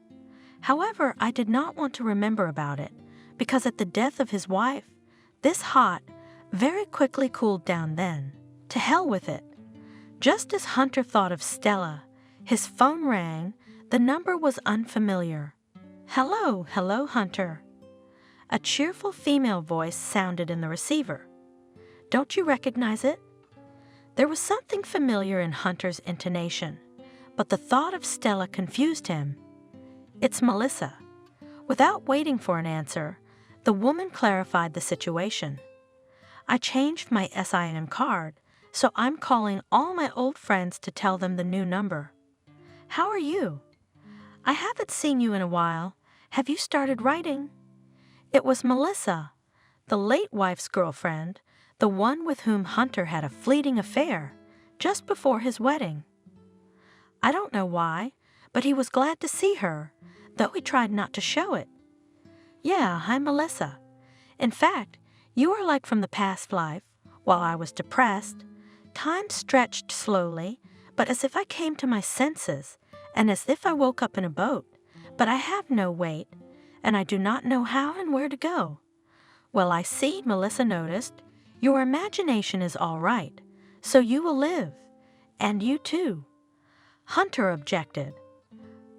However, I did not want to remember about it, because at the death of his wife, this hot very quickly cooled down then. To hell with it. Just as Hunter thought of Stella, his phone rang. The number was unfamiliar. "Hello, hello, Hunter." A cheerful female voice sounded in the receiver. "Don't you recognize it?" There was something familiar in Hunter's intonation, but the thought of Stella confused him. "It's Melissa." Without waiting for an answer, the woman clarified the situation. I changed my SIM card, so I'm calling all my old friends to tell them the new number. How are you? I haven't seen you in a while. Have you started writing? It was Melissa, the late wife's girlfriend, the one with whom Hunter had a fleeting affair just before his wedding. I don't know why, but he was glad to see her, though he tried not to show it. Yeah, I'm Melissa. In fact, you are like from the past life, while I was depressed. Time stretched slowly, but as if I came to my senses, and as if I woke up in a boat, but I have no weight, and I do not know how and where to go. Well, I see, Melissa noticed. Your imagination is all right, so you will live. And you too. Hunter objected.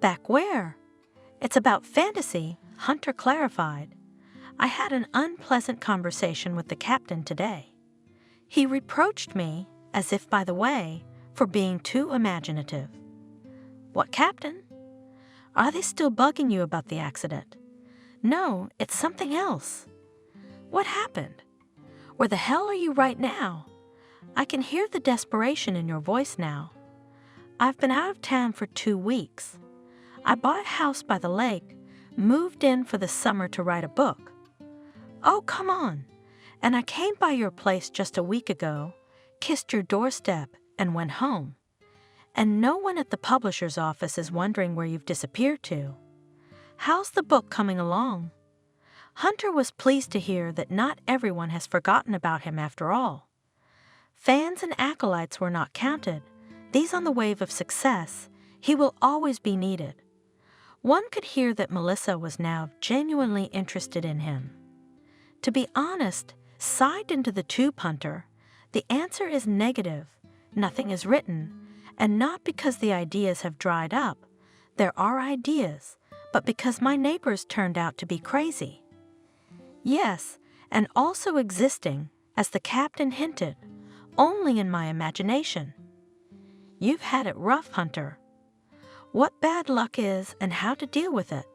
Back where? It's about fantasy, Hunter clarified. I had an unpleasant conversation with the captain today. He reproached me, as if by the way, for being too imaginative. What captain? Are they still bugging you about the accident? No, it's something else. What happened? Where the hell are you right now? I can hear the desperation in your voice now. I've been out of town for 2 weeks. I bought a house by the lake, moved in for the summer to write a book. Oh, come on. And I came by your place just a week ago, kissed your doorstep, and went home. And no one at the publisher's office is wondering where you've disappeared to. How's the book coming along? Hunter was pleased to hear that not everyone has forgotten about him after all. Fans and acolytes were not counted. These on the wave of success, he will always be needed. One could hear that Melissa was now genuinely interested in him. To be honest, sighed into the tube, Hunter, the answer is negative. Nothing is written, and not because the ideas have dried up. There are ideas, but because my neighbors turned out to be crazy. Yes, and also existing, as the captain hinted, only in my imagination. You've had it rough, Hunter. What bad luck is and how to deal with it.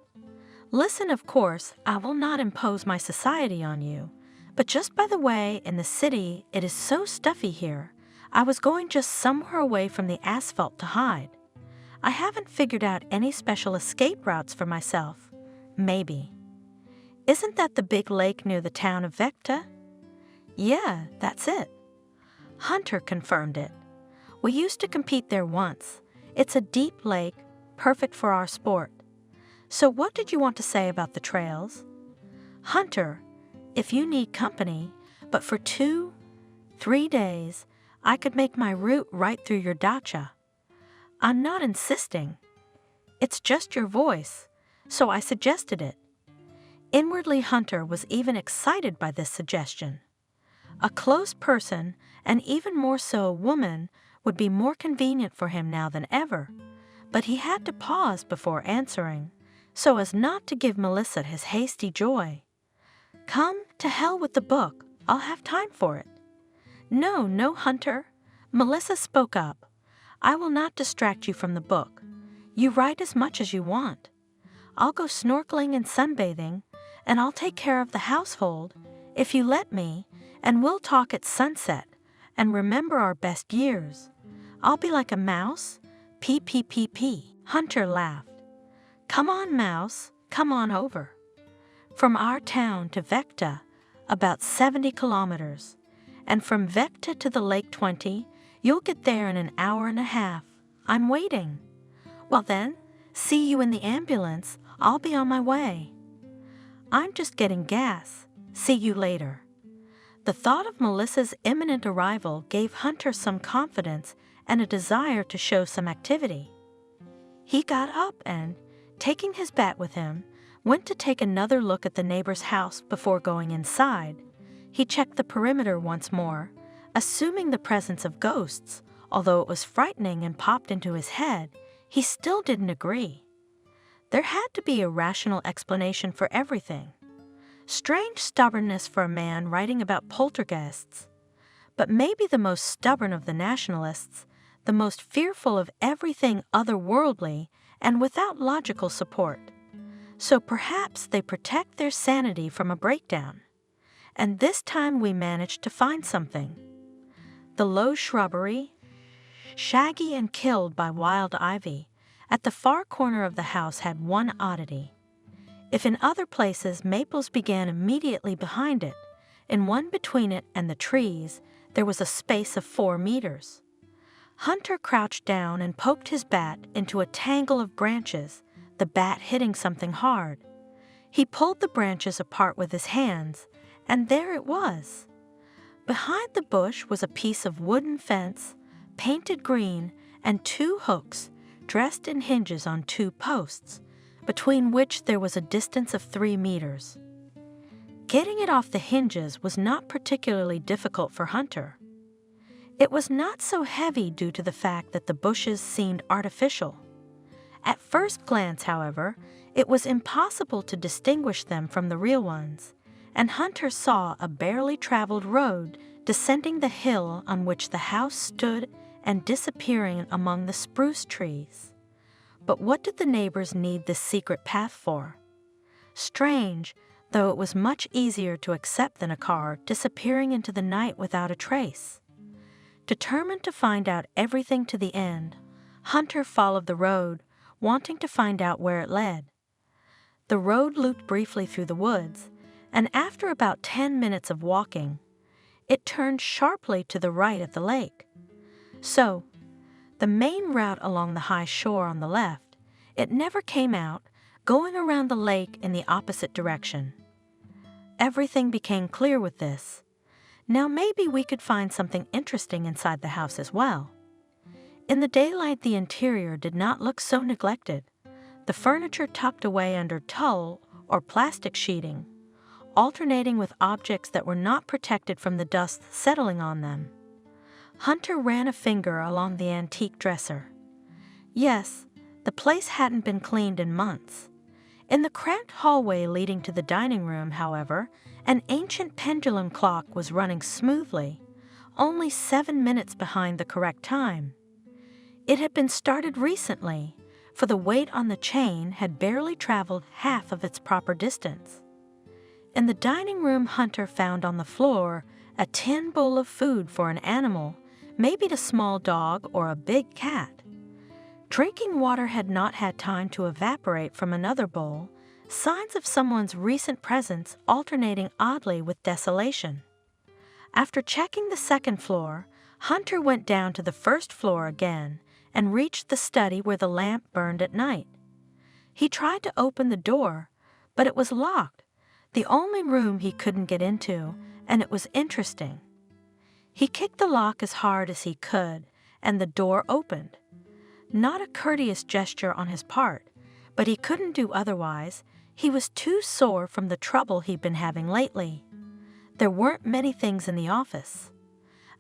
Listen, of course, I will not impose my society on you, but just by the way, in the city, it is so stuffy here. I was going just somewhere away from the asphalt to hide. I haven't figured out any special escape routes for myself. Maybe. Isn't that the big lake near the town of Vecta? Yeah, that's it. Hunter confirmed it. We used to compete there once. It's a deep lake, perfect for our sport. So what did you want to say about the trails? Hunter, if you need company, but for 2-3 days, I could make my route right through your dacha. I'm not insisting. It's just your voice, so I suggested it. Inwardly, Hunter was even excited by this suggestion. A close person, and even more so a woman, would be more convenient for him now than ever, but he had to pause before answering, so as not to give Melissa his hasty joy. Come, to hell with the book. I'll have time for it. No, Hunter. Melissa spoke up. I will not distract you from the book. You write as much as you want. I'll go snorkeling and sunbathing, and I'll take care of the household, if you let me, and we'll talk at sunset, and remember our best years. I'll be like a mouse. P. Hunter laughed. Come on, mouse, come on over. From our town to Vecta, about 70 kilometers, and from Vecta to the Lake 20, you'll get there in an hour and a half. I'm waiting. Well then, see you in the ambulance. I'll be on my way. I'm just getting gas. See you later. The thought of Melissa's imminent arrival gave Hunter some confidence and a desire to show some activity. He got up and, taking his bat with him, went to take another look at the neighbor's house before going inside. He checked the perimeter once more, assuming the presence of ghosts. Although it was frightening and popped into his head, he still didn't agree. There had to be a rational explanation for everything. Strange stubbornness for a man writing about poltergeists. But maybe the most stubborn of the nationalists, the most fearful of everything otherworldly and without logical support. So perhaps they protect their sanity from a breakdown. and this time we managed to find something. The low shrubbery, shaggy and killed by wild ivy, at the far corner of the house had one oddity. If in other places maples began immediately behind it, in one between it and the trees there was a space of 4 meters. Hunter crouched down and poked his bat into a tangle of branches, the bat hitting something hard. He pulled the branches apart with his hands, and there it was. Behind the bush was a piece of wooden fence, painted green, and 2 hooks, dressed in hinges on 2 posts, between which there was a distance of 3 meters. Getting it off the hinges was not particularly difficult for Hunter. It was not so heavy due to the fact that the bushes seemed artificial. At first glance, however, it was impossible to distinguish them from the real ones, and Hunter saw a barely traveled road descending the hill on which the house stood and disappearing among the spruce trees. But what did the neighbors need this secret path for? Strange, though it was much easier to accept than a car disappearing into the night without a trace. Determined to find out everything to the end, Hunter followed the road, wanting to find out where it led. The road looped briefly through the woods, and after about 10 minutes of walking, it turned sharply to the right at the lake. So, the main route along the high shore on the left, it never came out, going around the lake in the opposite direction. Everything became clear with this. Now maybe we could find something interesting inside the house as well. In the daylight, the interior did not look so neglected. The furniture tucked away under tulle or plastic sheeting, alternating with objects that were not protected from the dust settling on them. Hunter ran a finger along the antique dresser. Yes, the place hadn't been cleaned in months. In the cramped hallway leading to the dining room, however, an ancient pendulum clock was running smoothly, only 7 minutes behind the correct time. It had been started recently, for the weight on the chain had barely traveled half of its proper distance. In the dining room, Hunter found on the floor a tin bowl of food for an animal, maybe a small dog or a big cat. Drinking water had not had time to evaporate from another bowl, signs of someone's recent presence alternating oddly with desolation. After checking the second floor, Hunter went down to the first floor again and reached the study where the lamp burned at night. He tried to open the door, but it was locked, the only room he couldn't get into, and it was interesting. He kicked the lock as hard as he could, and the door opened. Not a courteous gesture on his part, but he couldn't do otherwise. He was too sore from the trouble he'd been having lately. There weren't many things in the office.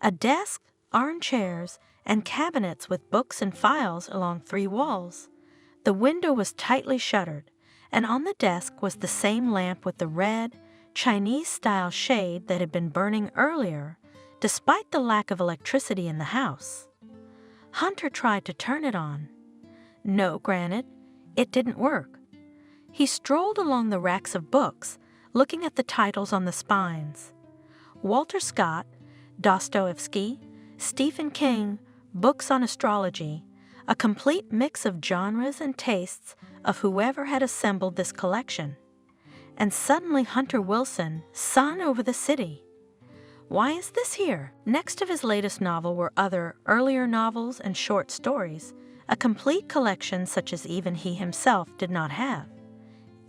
A desk, armchairs, and cabinets with books and files along 3 walls. The window was tightly shuttered, and on the desk was the same lamp with the red, Chinese-style shade that had been burning earlier, despite the lack of electricity in the house. Hunter tried to turn it on. No, granted, it didn't work. He strolled along the racks of books, looking at the titles on the spines. Walter Scott, Dostoevsky, Stephen King, books on astrology, a complete mix of genres and tastes of whoever had assembled this collection. And suddenly Hunter Wilson, Sun Over the City. Why is this here? Next to his latest novel were other, earlier novels and short stories, a complete collection such as even he himself did not have.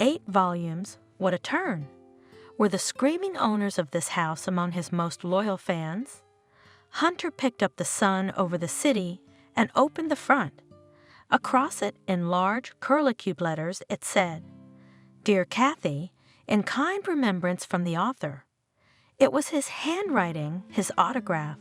8 volumes, what a turn! Were the screaming owners of this house among his most loyal fans? Hunter picked up the Sun Over the City and opened the front. Across it, in large curlicue letters, it said, "Dear Kathy, in kind remembrance from the author." It was his handwriting, his autograph.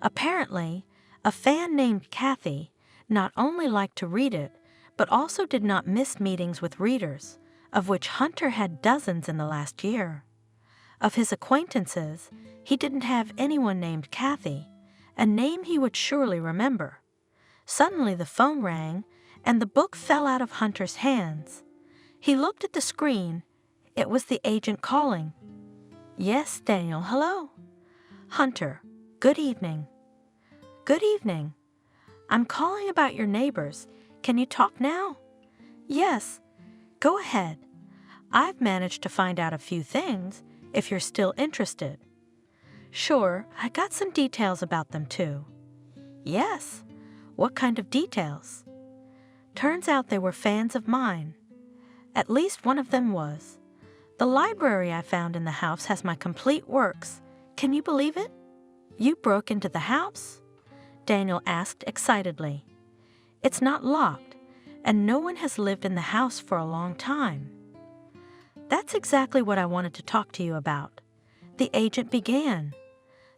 Apparently, a fan named Kathy not only liked to read it, but also did not miss meetings with readers, of which Hunter had dozens in the last year. Of his acquaintances, he didn't have anyone named Kathy, a name he would surely remember. Suddenly the phone rang, and the book fell out of Hunter's hands. He looked at the screen. It was the agent calling. Yes, Daniel, hello. Hunter, good evening. Good evening. I'm calling about your neighbors. Can you talk now? Yes, go ahead. I've managed to find out a few things, if you're still interested. Sure, I got some details about them too. Yes, what kind of details? Turns out they were fans of mine. At least one of them was. The library I found in the house has my complete works. Can you believe it? You broke into the house? Daniel asked excitedly. It's not locked, and no one has lived in the house for a long time. That's exactly what I wanted to talk to you about. The agent began.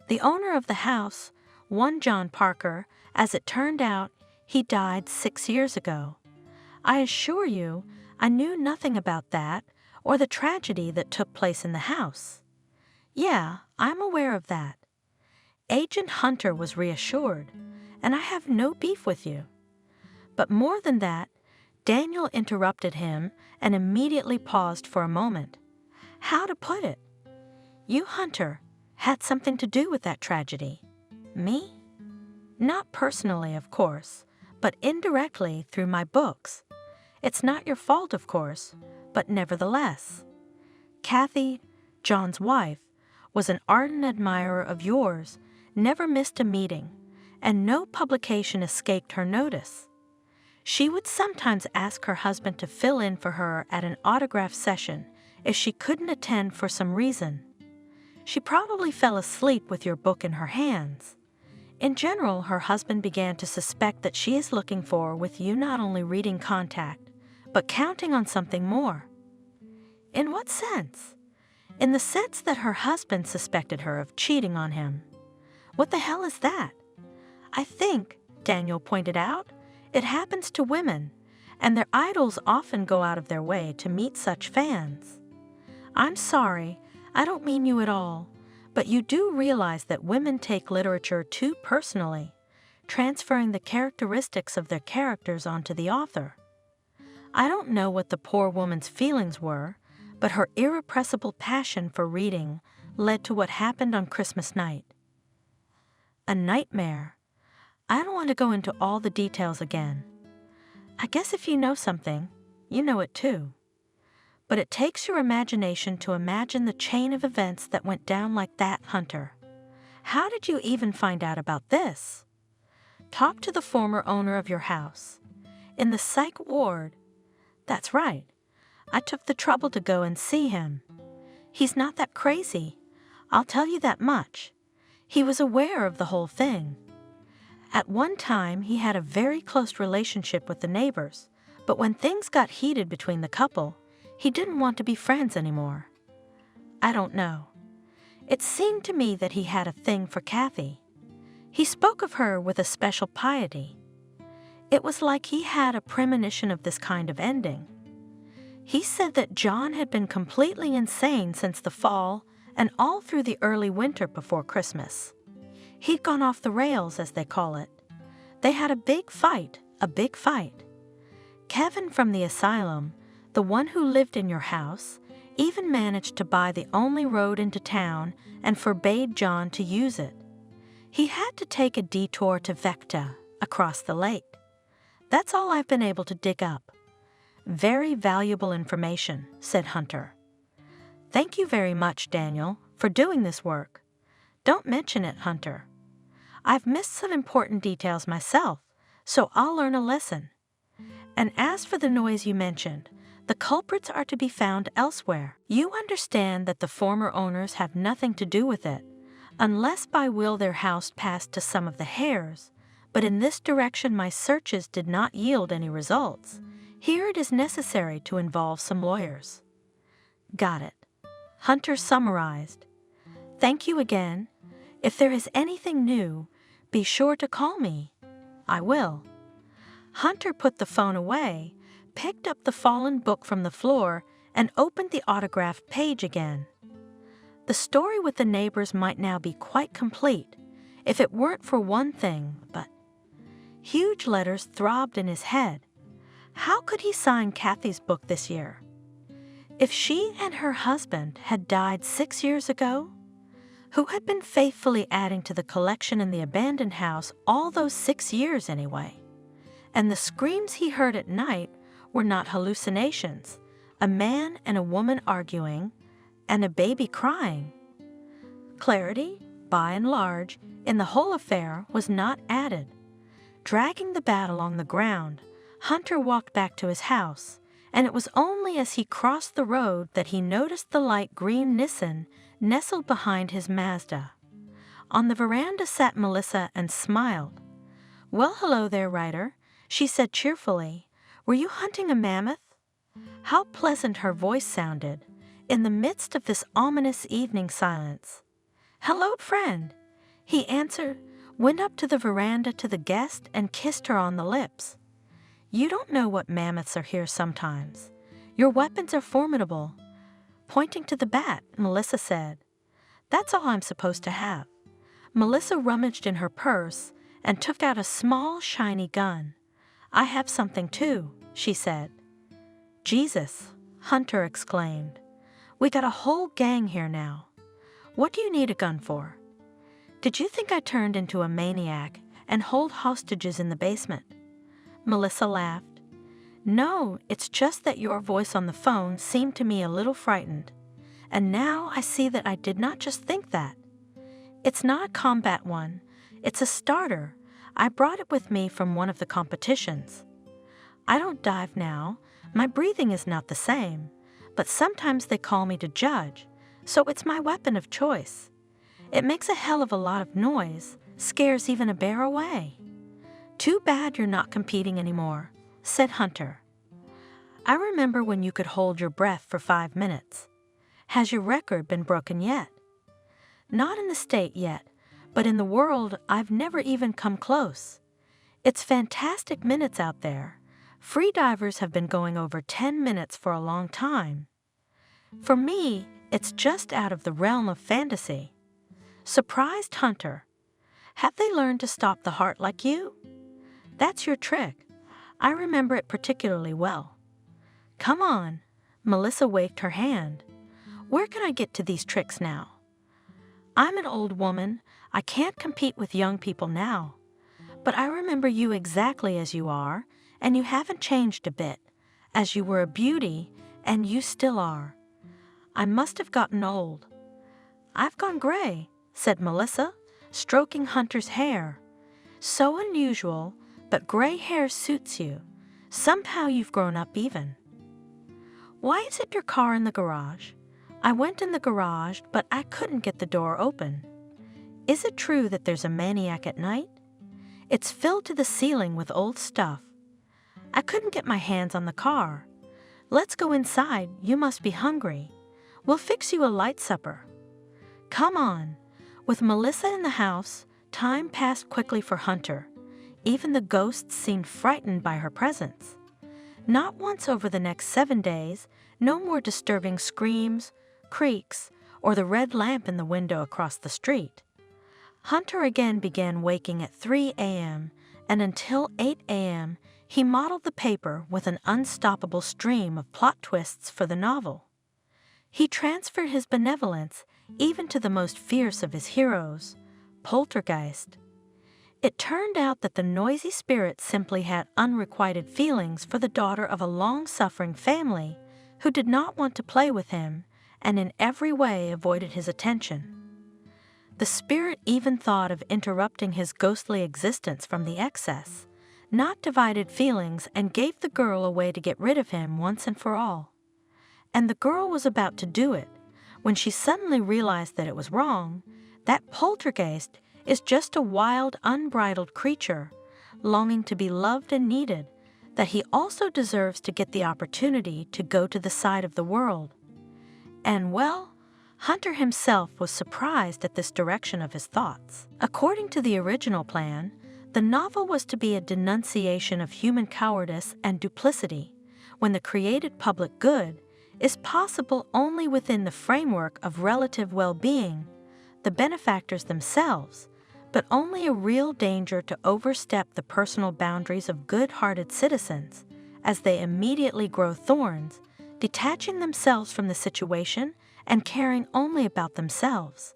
The owner of the house, one John Parker, as it turned out, he died 6 years ago. I assure you, I knew nothing about that or the tragedy that took place in the house. Yeah, I'm aware of that. Agent Hunter was reassured, and I have no beef with you. But more than that, Daniel interrupted him and immediately paused for a moment. How to put it? You, Hunter, had something to do with that tragedy. Me? Not personally, of course, but indirectly through my books. It's not your fault, of course, but nevertheless. Kathy, John's wife, was an ardent admirer of yours, never missed a meeting, and no publication escaped her notice. She would sometimes ask her husband to fill in for her at an autograph session if she couldn't attend for some reason. She probably fell asleep with your book in her hands. In general, her husband began to suspect that she is looking for with you not only reading contact, but counting on something more. In what sense? In the sense that her husband suspected her of cheating on him. What the hell is that? I think, Daniel pointed out, it happens to women, and their idols often go out of their way to meet such fans. I'm sorry, I don't mean you at all, but you do realize that women take literature too personally, transferring the characteristics of their characters onto the author. I don't know what the poor woman's feelings were, but her irrepressible passion for reading led to what happened on Christmas night. A nightmare. I don't want to go into all the details again. I guess if you know something, you know it too. But it takes your imagination to imagine the chain of events that went down like that, Hunter. How did you even find out about this? Talk to the former owner of your house. In the psych ward. That's right. I took the trouble to go and see him. He's not that crazy. I'll tell you that much. He was aware of the whole thing. At one time, he had a very close relationship with the neighbors, but when things got heated between the couple, he didn't want to be friends anymore. I don't know. It seemed to me that he had a thing for Kathy. He spoke of her with a special piety. It was like he had a premonition of this kind of ending. He said that John had been completely insane since the fall and all through the early winter before Christmas. He'd gone off the rails, as they call it. They had a big fight. Kevin from the asylum, the one who lived in your house, even managed to buy the only road into town and forbade John to use it. He had to take a detour to Vecta, across the lake. That's all I've been able to dig up. Very valuable information, said Hunter. Thank you very much, Daniel, for doing this work. Don't mention it, Hunter. I've missed some important details myself, so I'll learn a lesson. And as for the noise you mentioned, the culprits are to be found elsewhere. You understand that the former owners have nothing to do with it, unless by will their house passed to some of the heirs, but in this direction my searches did not yield any results. Here it is necessary to involve some lawyers. Got it. Hunter summarized. Thank you again. If there is anything new, be sure to call me. I will. Hunter put the phone away, picked up the fallen book from the floor, and opened the autographed page again. The story with the neighbors might now be quite complete, if it weren't for one thing, but... Huge letters throbbed in his head. How could he sign Kathy's book this year? If she and her husband had died 6 years ago, who had been faithfully adding to the collection in the abandoned house all those 6 years anyway? And the screams he heard at night were not hallucinations, a man and a woman arguing, and a baby crying. Clarity, by and large, in the whole affair was not added. Dragging the bat along the ground, Hunter walked back to his house, and it was only as he crossed the road that he noticed the light green Nissan nestled behind his Mazda. On the veranda sat Melissa and smiled. "Well, hello there, Ryder," she said cheerfully. "Were you hunting a mammoth?" How pleasant her voice sounded in the midst of this ominous evening silence. "Hello, friend," he answered, went up to the veranda to the guest and kissed her on the lips. "You don't know what mammoths are here sometimes. Your weapons are formidable." Pointing to the bat, Melissa said, "That's all I'm supposed to have." Melissa rummaged in her purse and took out a small, shiny gun. "I have something too," she said. "Jesus," Hunter exclaimed. "We got a whole gang here now. What do you need a gun for? Did you think I turned into a maniac and hold hostages in the basement?" Melissa laughed. "No, it's just that your voice on the phone seemed to me a little frightened. And now I see that I did not just think that. It's not a combat one. It's a starter. I brought it with me from one of the competitions. I don't dive now. My breathing is not the same. But sometimes they call me to judge, so it's my weapon of choice. It makes a hell of a lot of noise, scares even a bear away." "Too bad you're not competing anymore," said Hunter. "I remember when you could hold your breath for 5 minutes. Has your record been broken yet?" "Not in the state yet, but in the world I've never even come close. It's fantastic minutes out there. Free divers have been going over 10 minutes for a long time. For me, it's just out of the realm of fantasy." Surprised Hunter. "Have they learned to stop the heart like you?" "That's your trick. I remember it particularly well." "Come on." Melissa waved her hand. "Where can I get to these tricks now? I'm an old woman. I can't compete with young people now. But I remember you exactly as you are, and you haven't changed a bit, as you were a beauty, and you still are. I must have gotten old." "I've gone gray," said Melissa, stroking Hunter's hair. "So unusual, but gray hair suits you. Somehow you've grown up even." "Why isn't your car in the garage?" "I went in the garage, but I couldn't get the door open." "Is it true that there's a maniac at night?" "It's filled to the ceiling with old stuff." "I couldn't get my hands on the car." "Let's go inside. You must be hungry. We'll fix you a light supper." "Come on." With Melissa in the house, time passed quickly for Hunter. Even the ghosts seemed frightened by her presence. Not once over the next 7 days, no more disturbing screams, creaks, or the red lamp in the window across the street. Hunter again began waking at 3 a.m., and until 8 a.m., he modeled the paper with an unstoppable stream of plot twists for the novel. He transferred his benevolence even to the most fierce of his heroes, Poltergeist. It turned out that the noisy spirit simply had unrequited feelings for the daughter of a long-suffering family who did not want to play with him and in every way avoided his attention. The spirit even thought of interrupting his ghostly existence from the excess, not divided feelings, and gave the girl a way to get rid of him once and for all. And the girl was about to do it when she suddenly realized that it was wrong, that Poltergeist is just a wild, unbridled creature, longing to be loved and needed, that he also deserves to get the opportunity to go to the side of the world. And well, Hunter himself was surprised at this direction of his thoughts. According to the original plan, the novel was to be a denunciation of human cowardice and duplicity, when the created public good is possible only within the framework of relative well-being, the benefactors themselves, but only a real danger to overstep the personal boundaries of good-hearted citizens, as they immediately grow thorns, detaching themselves from the situation and caring only about themselves.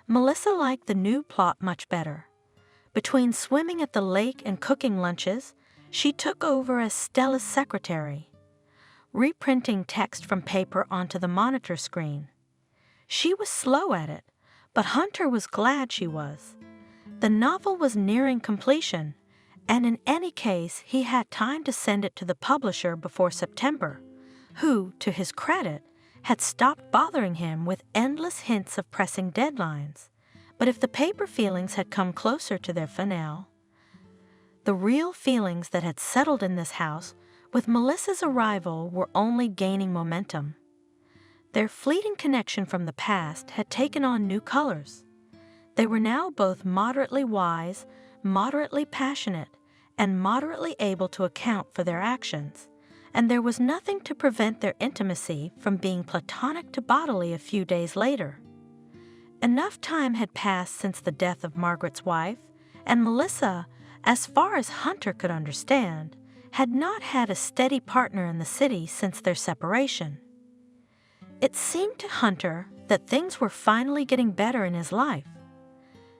Melissa liked the new plot much better. Between swimming at the lake and cooking lunches, she took over as Stella's secretary, reprinting text from paper onto the monitor screen. She was slow at it, but Hunter was glad she was. The novel was nearing completion, and in any case, he had time to send it to the publisher before September, who, to his credit, had stopped bothering him with endless hints of pressing deadlines. But if the paper feelings had come closer to their finale, the real feelings that had settled in this house with Melissa's arrival were only gaining momentum. Their fleeting connection from the past had taken on new colors. They were now both moderately wise, moderately passionate, and moderately able to account for their actions, and there was nothing to prevent their intimacy from being platonic to bodily a few days later. Enough time had passed since the death of Margaret's wife, and Melissa, as far as Hunter could understand, had not had a steady partner in the city since their separation. It seemed to Hunter that things were finally getting better in his life.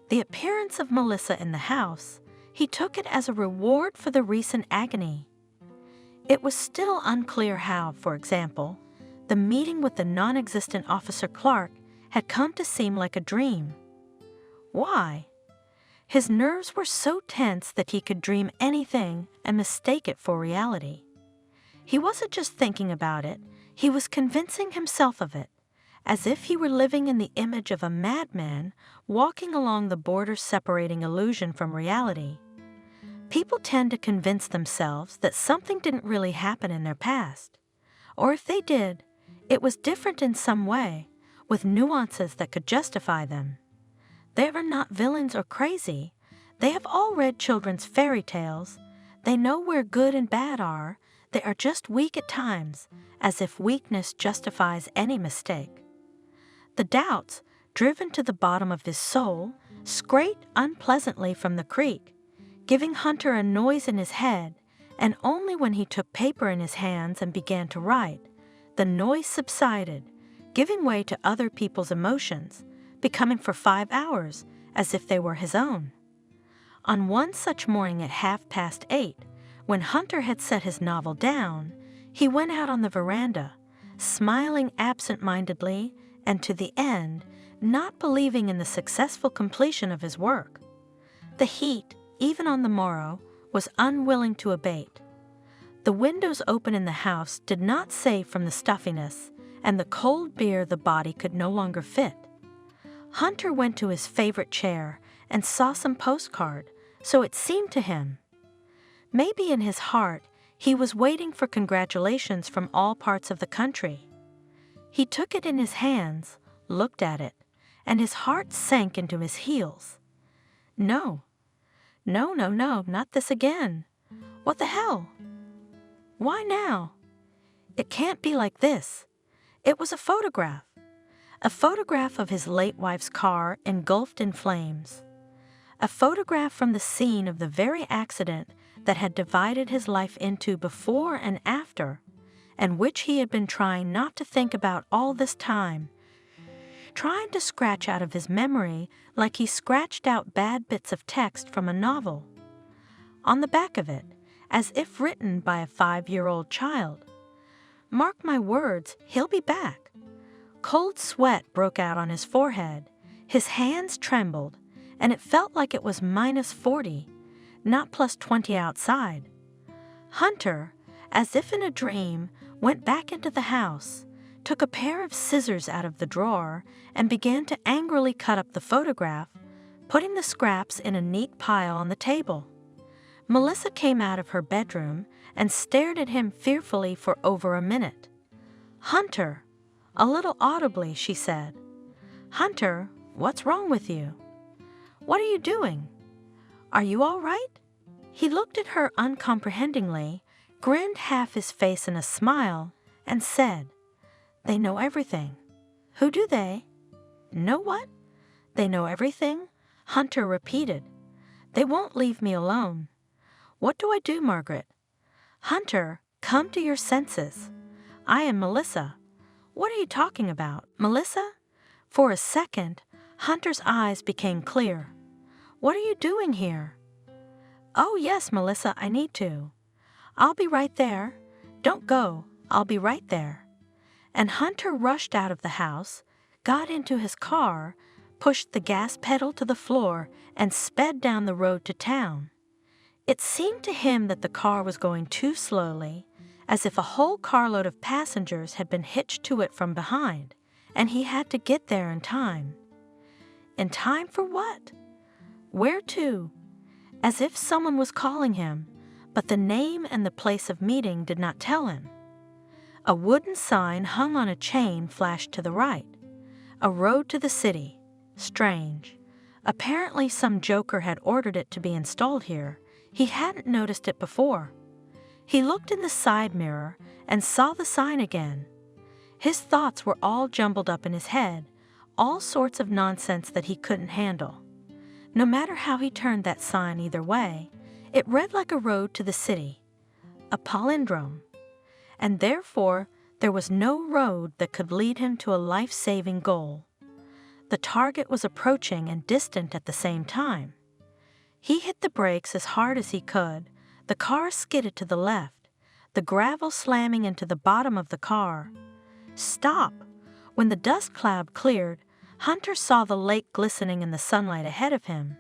The appearance of Melissa in the house, he took it as a reward for the recent agony. It was still unclear how, for example, the meeting with the non-existent Officer Clark had come to seem like a dream. Why? His nerves were so tense that he could dream anything and mistake it for reality. He wasn't just thinking about it, he was convincing himself of it, as if he were living in the image of a madman walking along the border separating illusion from reality. People tend to convince themselves that something didn't really happen in their past, or if they did, it was different in some way, with nuances that could justify them. They are not villains or crazy. They have all read children's fairy tales. They know where good and bad are. They are just weak at times, as if weakness justifies any mistake. The doubts, driven to the bottom of his soul, scraped unpleasantly from the creek, giving Hunter a noise in his head, and only when he took paper in his hands and began to write, the noise subsided, giving way to other people's emotions, becoming for 5 hours as if they were his own. On one such morning at 8:30, when Hunter had set his novel down, he went out on the veranda, smiling absent-mindedly and to the end, not believing in the successful completion of his work. The heat, even on the morrow, was unwilling to abate. The windows open in the house did not save from the stuffiness, and the cold beer the body could no longer fit. Hunter went to his favorite chair and saw some postcard, so it seemed to him. Maybe in his heart, he was waiting for congratulations from all parts of the country. He took it in his hands, looked at it, and his heart sank into his heels. No, not this again. What the hell? Why now? It can't be like this. It was a photograph of his late wife's car engulfed in flames. A photograph from the scene of the very accident that had divided his life into before and after, and which he had been trying not to think about all this time, trying to scratch out of his memory like he scratched out bad bits of text from a novel. On the back of it, as if written by a 5-year-old child, "Mark my words, he'll be back." Cold sweat broke out on his forehead, his hands trembled, and it felt like it was -40, not +20 outside. Hunter, as if in a dream, went back into the house, took a pair of scissors out of the drawer, and began to angrily cut up the photograph, putting the scraps in a neat pile on the table. Melissa came out of her bedroom and stared at him fearfully for over a minute. "Hunter," a little audibly she said. "Hunter, what's wrong with you? What are you doing? Are you all right?" He looked at her uncomprehendingly, grinned half his face in a smile, and said, "They know everything." "Who do they?" "Know what?" "They know everything," Hunter repeated. "They won't leave me alone." "What do I do, Margaret?" "Hunter, come to your senses." I am Melissa. What are you talking about, Melissa? For a second, Hunter's eyes became clear. What are you doing here? Oh, yes, Melissa, I need to. I'll be right there. Don't go. I'll be right there. And Hunter rushed out of the house, got into his car, pushed the gas pedal to the floor, and sped down the road to town. It seemed to him that the car was going too slowly, as if a whole carload of passengers had been hitched to it from behind, and he had to get there in time. In time for what? Where to? As if someone was calling him, but the name and the place of meeting did not tell him. A wooden sign hung on a chain flashed to the right. A road to the city. Strange. Apparently some joker had ordered it to be installed here. He hadn't noticed it before. He looked in the side mirror and saw the sign again. His thoughts were all jumbled up in his head, all sorts of nonsense that he couldn't handle. No matter how he turned that sign either way, it read like a road to the city, a palindrome. And therefore there was no road that could lead him to a life-saving goal. The target was approaching and distant at the same time. He hit the brakes as hard as he could. The car skidded to the left, the gravel slamming into the bottom of the car. Stop! When the dust cloud cleared, Hunter saw the lake glistening in the sunlight ahead of him.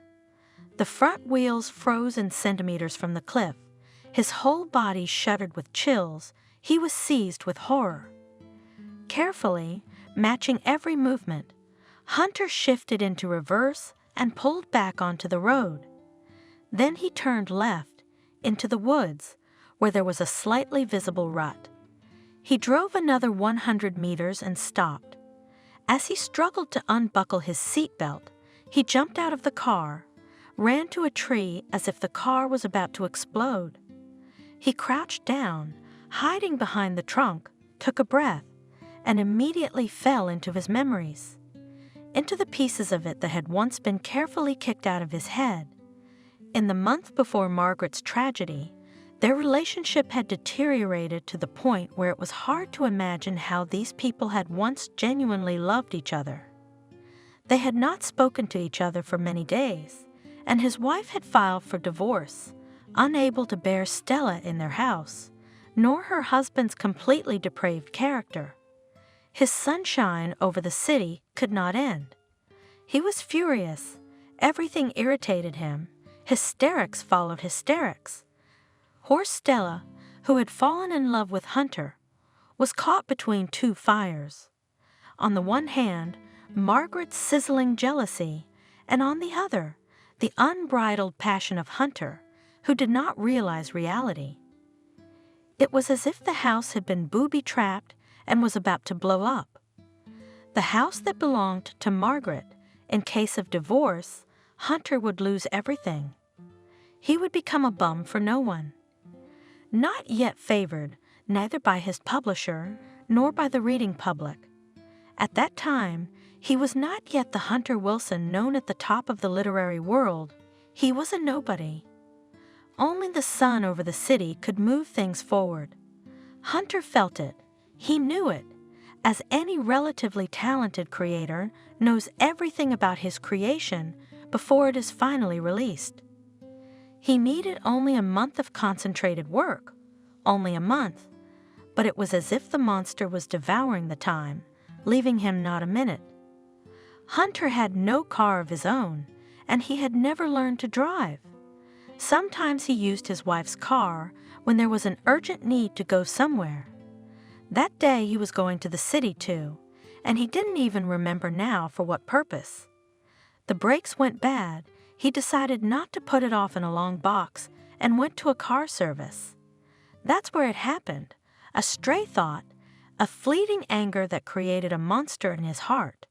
The front wheels froze in centimeters from the cliff. His whole body shuddered with chills. He was seized with horror. Carefully, matching every movement, Hunter shifted into reverse and pulled back onto the road. Then he turned left, into the woods, where there was a slightly visible rut. He drove another 100 meters and stopped. As he struggled to unbuckle his seatbelt, he jumped out of the car, ran to a tree as if the car was about to explode. He crouched down, hiding behind the trunk, took a breath, and immediately fell into his memories, into the pieces of it that had once been carefully kicked out of his head. In the month before Margaret's tragedy, their relationship had deteriorated to the point where it was hard to imagine how these people had once genuinely loved each other. They had not spoken to each other for many days, and his wife had filed for divorce, unable to bear Stella in their house, nor her husband's completely depraved character. His sunshine over the city could not end. He was furious. Everything irritated him. Hysterics followed hysterics. Horse Stella, who had fallen in love with Hunter, was caught between two fires. On the one hand, Margaret's sizzling jealousy, and on the other, the unbridled passion of Hunter, who did not realize reality. It was as if the house had been booby-trapped and was about to blow up. The house that belonged to Margaret, in case of divorce, Hunter would lose everything. He would become a bum for no one. Not yet favored, neither by his publisher nor by the reading public. At that time, he was not yet the Hunter Wilson known at the top of the literary world. He was a nobody. Only the sun over the city could move things forward. Hunter felt it. He knew it, as any relatively talented creator knows everything about his creation before it is finally released. He needed only a month of concentrated work, only a month, but it was as if the monster was devouring the time, leaving him not a minute. Hunter had no car of his own, and he had never learned to drive. Sometimes he used his wife's car when there was an urgent need to go somewhere. That day he was going to the city too, and he didn't even remember now for what purpose. The brakes went bad. He decided not to put it off in a long box and went to a car service. That's where it happened, a stray thought, a fleeting anger that created a monster in his heart.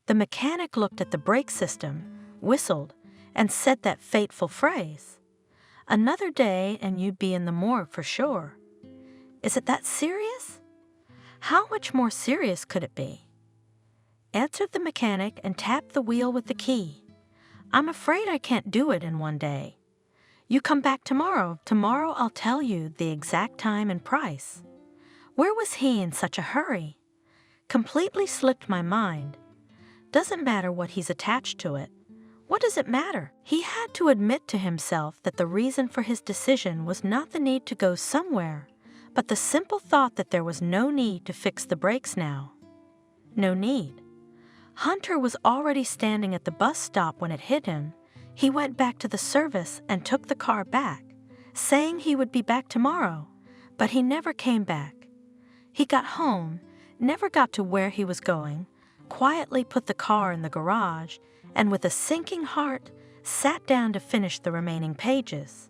The mechanic looked at the brake system, whistled, and said that fateful phrase. Another day and you'd be in the morgue for sure. Is it that serious? How much more serious could it be? Answered the mechanic and tapped the wheel with the key. I'm afraid I can't do it in one day. You come back tomorrow. Tomorrow I'll tell you the exact time and price. Where was he in such a hurry? Completely slipped my mind. Doesn't matter what he's attached to it. What does it matter? He had to admit to himself that the reason for his decision was not the need to go somewhere, but the simple thought that there was no need to fix the brakes now. No need. Hunter was already standing at the bus stop when it hit him. He went back to the service and took the car back, saying he would be back tomorrow, but he never came back. He got home, never got to where he was going, quietly put the car in the garage, and with a sinking heart, sat down to finish the remaining pages.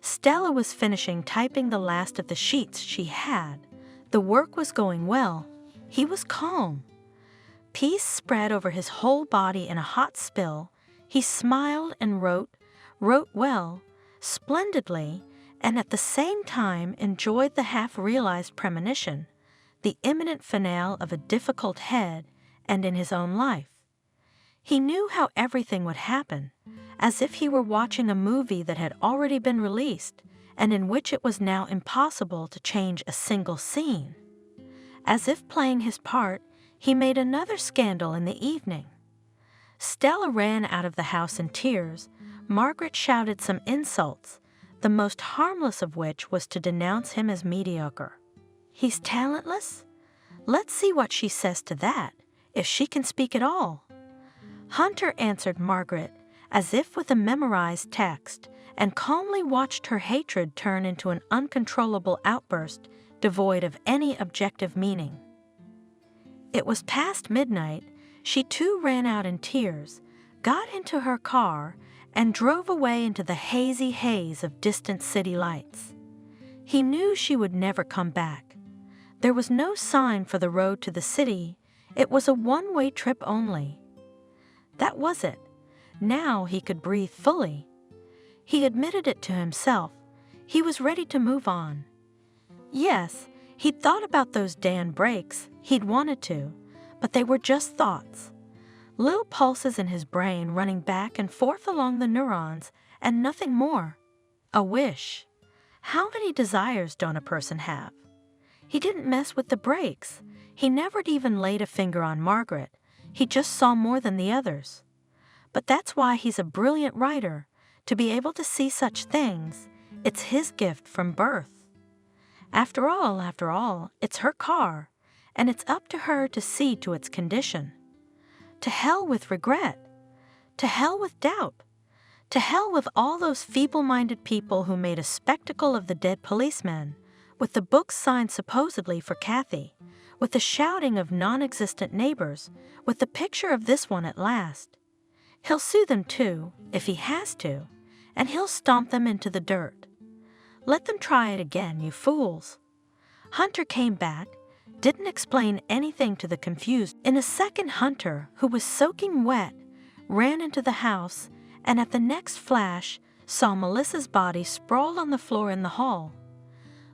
Stella was finishing typing the last of the sheets she had. The work was going well. He was calm. Peace spread over his whole body in a hot spill. He smiled and wrote well, splendidly, and at the same time enjoyed the half-realized premonition, the imminent finale of a difficult head and in his own life. He knew how everything would happen, as if he were watching a movie that had already been released and in which it was now impossible to change a single scene. As if playing his part, he made another scandal in the evening. Stella ran out of the house in tears. Margaret shouted some insults, the most harmless of which was to denounce him as mediocre. He's talentless? Let's see what she says to that, if she can speak at all. Hunter answered Margaret as if with a memorized text and calmly watched her hatred turn into an uncontrollable outburst devoid of any objective meaning. It was past midnight. She too ran out in tears, got into her car, and drove away into the hazy haze of distant city lights. He knew she would never come back. There was no sign for the road to the city. It was a one-way trip only. That was it. Now he could breathe fully. He admitted it to himself. He was ready to move on. Yes, he'd thought about those damn brakes. He'd wanted to, but they were just thoughts. Little pulses in his brain running back and forth along the neurons, and nothing more. A wish. How many desires don't a person have? He didn't mess with the brakes. He never even laid a finger on Margaret. He just saw more than the others. But that's why he's a brilliant writer. To be able to see such things, it's his gift from birth. After all, it's her car, and it's up to her to see to its condition. To hell with regret. To hell with doubt. To hell with all those feeble-minded people who made a spectacle of the dead policeman, with the books signed supposedly for Kathy, with the shouting of non-existent neighbors, with the picture of this one at last. He'll sue them too, if he has to, and he'll stomp them into the dirt. Let them try it again, you fools. Hunter came back, didn't explain anything to the confused. In a second, Hunter, who was soaking wet, ran into the house, and at the next flash saw Melissa's body sprawled on the floor in the hall.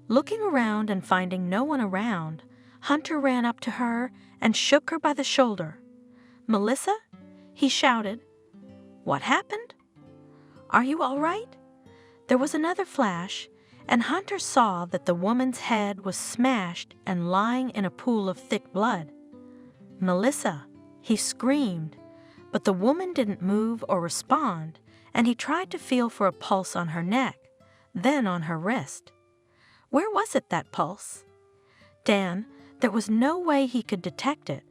Looking around and finding no one around, Hunter ran up to her and shook her by the shoulder. "Melissa?" he shouted. "What happened? Are you all right?" There was another flash, and Hunter saw that the woman's head was smashed and lying in a pool of thick blood. "Melissa!" he screamed, but the woman didn't move or respond, and he tried to feel for a pulse on her neck, then on her wrist. Where was it, that pulse? Dan, there was no way he could detect it,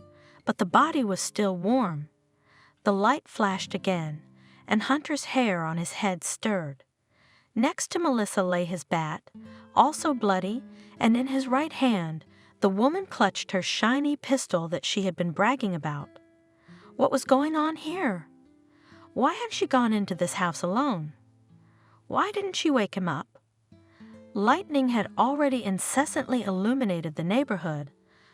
but the body was still warm. The light flashed again, and Hunter's hair on his head stirred. Next to Melissa lay his bat, also bloody, and in his right hand, the woman clutched her shiny pistol that she had been bragging about. What was going on here? Why had she gone into this house alone? Why didn't she wake him up? Lightning had already incessantly illuminated the neighborhood.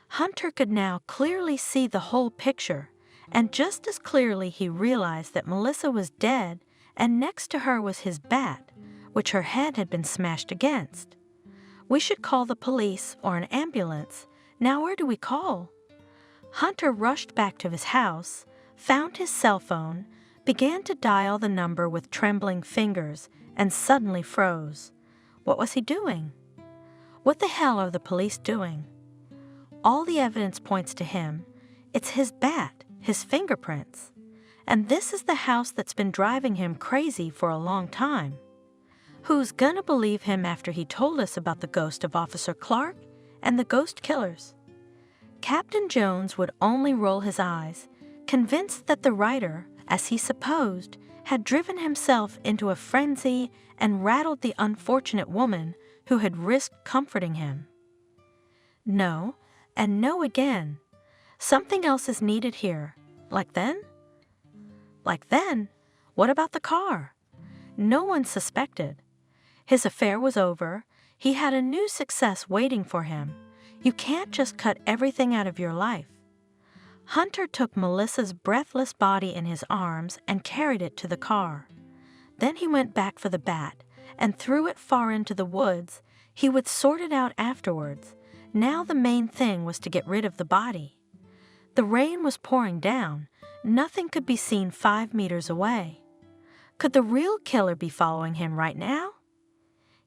Hunter could now clearly see the whole picture, and just as clearly he realized that Melissa was dead, and next to her was his bat, which her head had been smashed against. We should call the police or an ambulance. Now where do we call? Hunter rushed back to his house, found his cell phone, began to dial the number with trembling fingers, and suddenly froze. What was he doing? What the hell are the police doing? All the evidence points to him. It's his bat, his fingerprints. And this is the house that's been driving him crazy for a long time. Who's gonna believe him after he told us about the ghost of Officer Clark and the ghost killers? Captain Jones would only roll his eyes, convinced that the writer, as he supposed, had driven himself into a frenzy and rattled the unfortunate woman who had risked comforting him. No, and no again. Something else is needed here. Like then? Like then? What about the car? No one suspected. His affair was over. He had a new success waiting for him. You can't just cut everything out of your life. Hunter took Melissa's breathless body in his arms and carried it to the car. Then he went back for the bat and threw it far into the woods. He would sort it out afterwards. Now the main thing was to get rid of the body. The rain was pouring down. Nothing could be seen 5 meters away. Could the real killer be following him right now?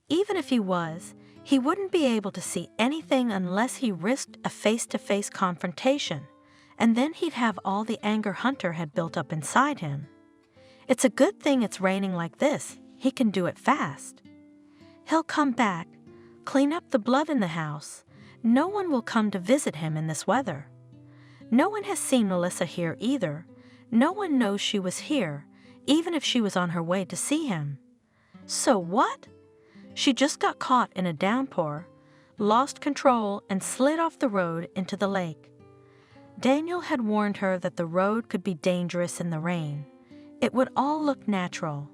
Even if he was, he wouldn't be able to see anything unless he risked a face-to-face confrontation, and then he'd have all the anger Hunter had built up inside him. It's a good thing it's raining like this. He can do it fast. He'll come back, clean up the blood in the house. No one will come to visit him in this weather. No one has seen Melissa here either. No one knows she was here, even if she was on her way to see him. So what? She just got caught in a downpour, lost control, and slid off the road into the lake. Daniel had warned her that the road could be dangerous in the rain. It would all look natural.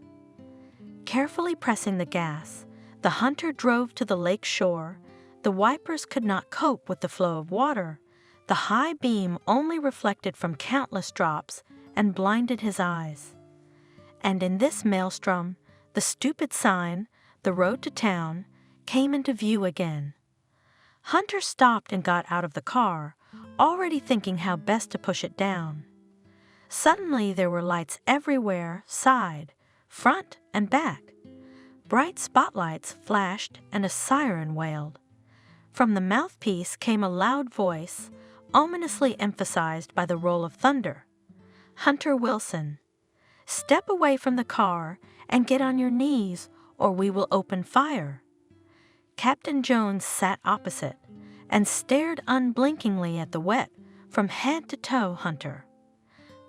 Carefully pressing the gas, the hunter drove to the lake shore. The wipers could not cope with the flow of water. The high beam only reflected from countless drops and blinded his eyes. And in this maelstrom, the stupid sign, the road to town, came into view again. Hunter stopped and got out of the car, already thinking how best to push it down. Suddenly there were lights everywhere, side, front, and back. Bright spotlights flashed and a siren wailed. From the mouthpiece came a loud voice, ominously emphasized by the roll of thunder. Hunter Wilson, step away from the car and get on your knees, or we will open fire. Captain Jones sat opposite and stared unblinkingly at the wet, from head to toe Hunter.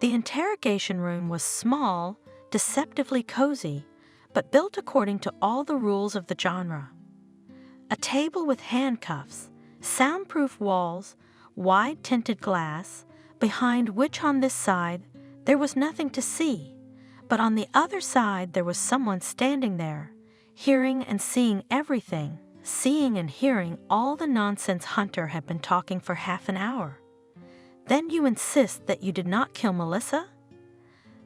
The interrogation room was small, deceptively cozy, but built according to all the rules of the genre. A table with handcuffs, soundproof walls, wide tinted glass, behind which on this side there was nothing to see, but on the other side there was someone standing there, hearing and seeing everything, seeing and hearing all the nonsense Hunter had been talking for half an hour. Then you insist that you did not kill Melissa?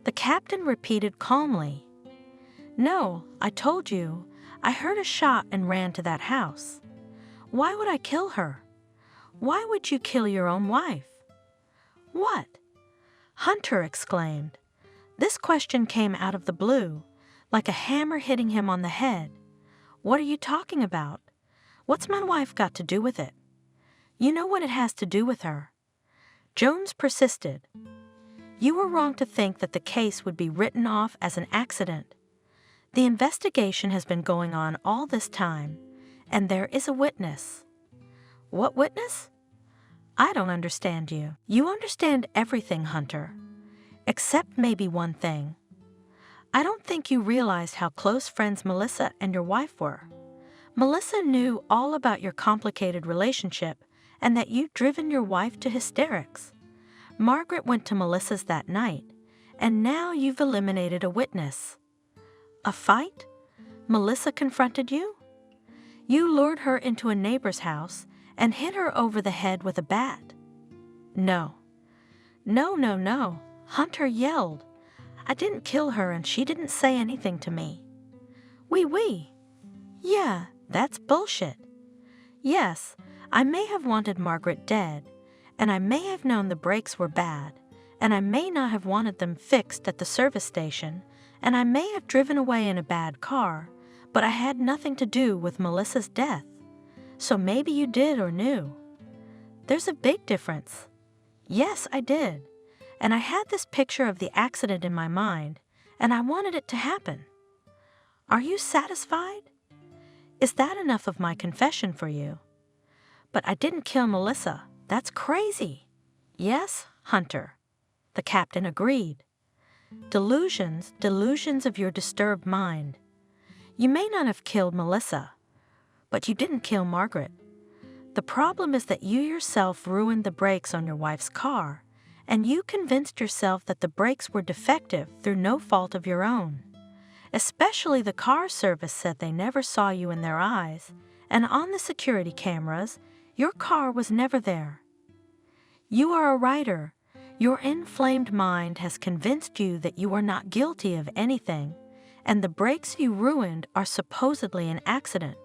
The captain repeated calmly. No, I told you. I heard a shot and ran to that house. Why would I kill her? Why would you kill your own wife? What? Hunter exclaimed. This question came out of the blue, like a hammer hitting him on the head. What are you talking about? What's my wife got to do with it? You know what it has to do with her. Jones persisted. You were wrong to think that the case would be written off as an accident. The investigation has been going on all this time, and there is a witness. What witness? I don't understand you. You understand everything, Hunter, except maybe one thing. I don't think you realized how close friends Melissa and your wife were. Melissa knew all about your complicated relationship and that you'd driven your wife to hysterics. Margaret went to Melissa's that night, and now you've eliminated a witness. A fight? Melissa confronted you? You lured her into a neighbor's house and hit her over the head with a bat. No. No, Hunter yelled. I didn't kill her and she didn't say anything to me. Oui. Yeah, that's bullshit. Yes, I may have wanted Margaret dead, and I may have known the brakes were bad, and I may not have wanted them fixed at the service station, and I may have driven away in a bad car, but I had nothing to do with Melissa's death. So maybe you did or knew. There's a big difference. Yes, I did. And I had this picture of the accident in my mind, and I wanted it to happen. Are you satisfied? Is that enough of my confession for you? But I didn't kill Melissa. That's crazy. Yes, Hunter. The captain agreed. Delusions of your disturbed mind. You may not have killed Melissa, but you didn't kill Margaret. The problem is that you yourself ruined the brakes on your wife's car, and you convinced yourself that the brakes were defective through no fault of your own. Especially the car service said they never saw you in their eyes, and on the security cameras, your car was never there. You are a writer. Your inflamed mind has convinced you that you are not guilty of anything, and the brakes you ruined are supposedly an accident.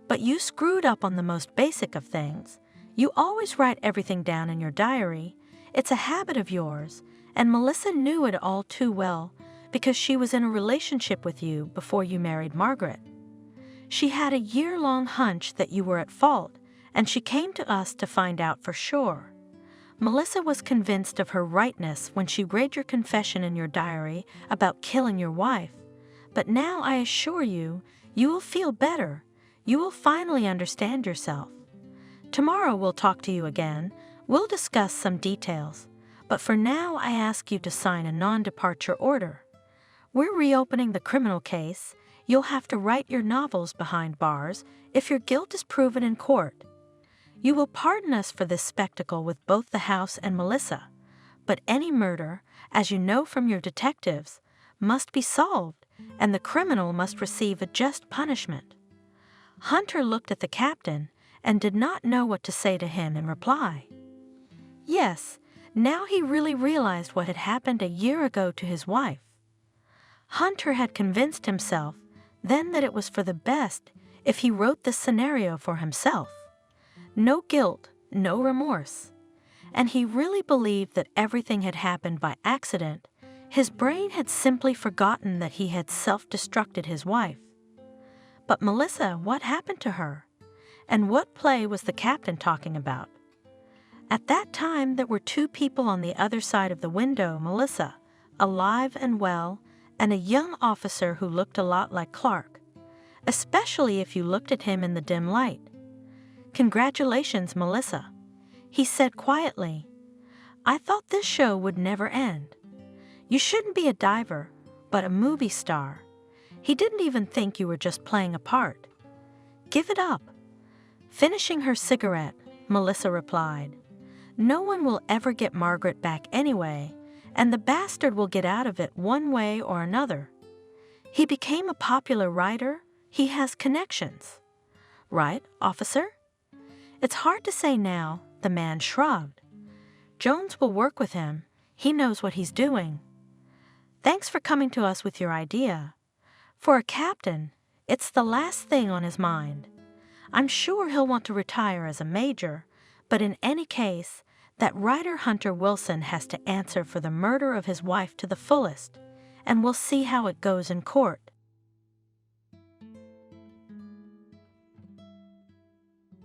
But you screwed up on the most basic of things. You always write everything down in your diary. It's a habit of yours, and Melissa knew it all too well because she was in a relationship with you before you married Margaret. She had a year-long hunch that you were at fault, and she came to us to find out for sure. Melissa was convinced of her rightness when she read your confession in your diary about killing your wife. But now I assure you, you will feel better. You will finally understand yourself. Tomorrow we'll talk to you again. We'll discuss some details. But for now, I ask you to sign a non-departure order. We're reopening the criminal case. You'll have to write your novels behind bars if your guilt is proven in court. You will pardon us for this spectacle with both the house and Melissa. But any murder, as you know from your detectives, must be solved, and the criminal must receive a just punishment. Hunter looked at the captain and did not know what to say to him in reply. Yes, now he really realized what had happened a year ago to his wife. Hunter had convinced himself then that it was for the best if he wrote this scenario for himself. No guilt, no remorse. And he really believed that everything had happened by accident. His brain had simply forgotten that he had self-destructed his wife. But Melissa, what happened to her? And what play was the captain talking about? At that time, there were two people on the other side of the window, Melissa, alive and well, and a young officer who looked a lot like Clark, especially if you looked at him in the dim light. Congratulations, Melissa, he said quietly. I thought this show would never end. You shouldn't be a diver, but a movie star. He didn't even think you were just playing a part. Give it up. Finishing her cigarette, Melissa replied. No one will ever get Margaret back anyway, and the bastard will get out of it one way or another. He became a popular writer. He has connections. Right, officer? It's hard to say now, the man shrugged. Jones will work with him. He knows what he's doing. Thanks for coming to us with your idea. For a captain, it's the last thing on his mind. I'm sure he'll want to retire as a major, but in any case, that writer Hunter Wilson has to answer for the murder of his wife to the fullest, and we'll see how it goes in court.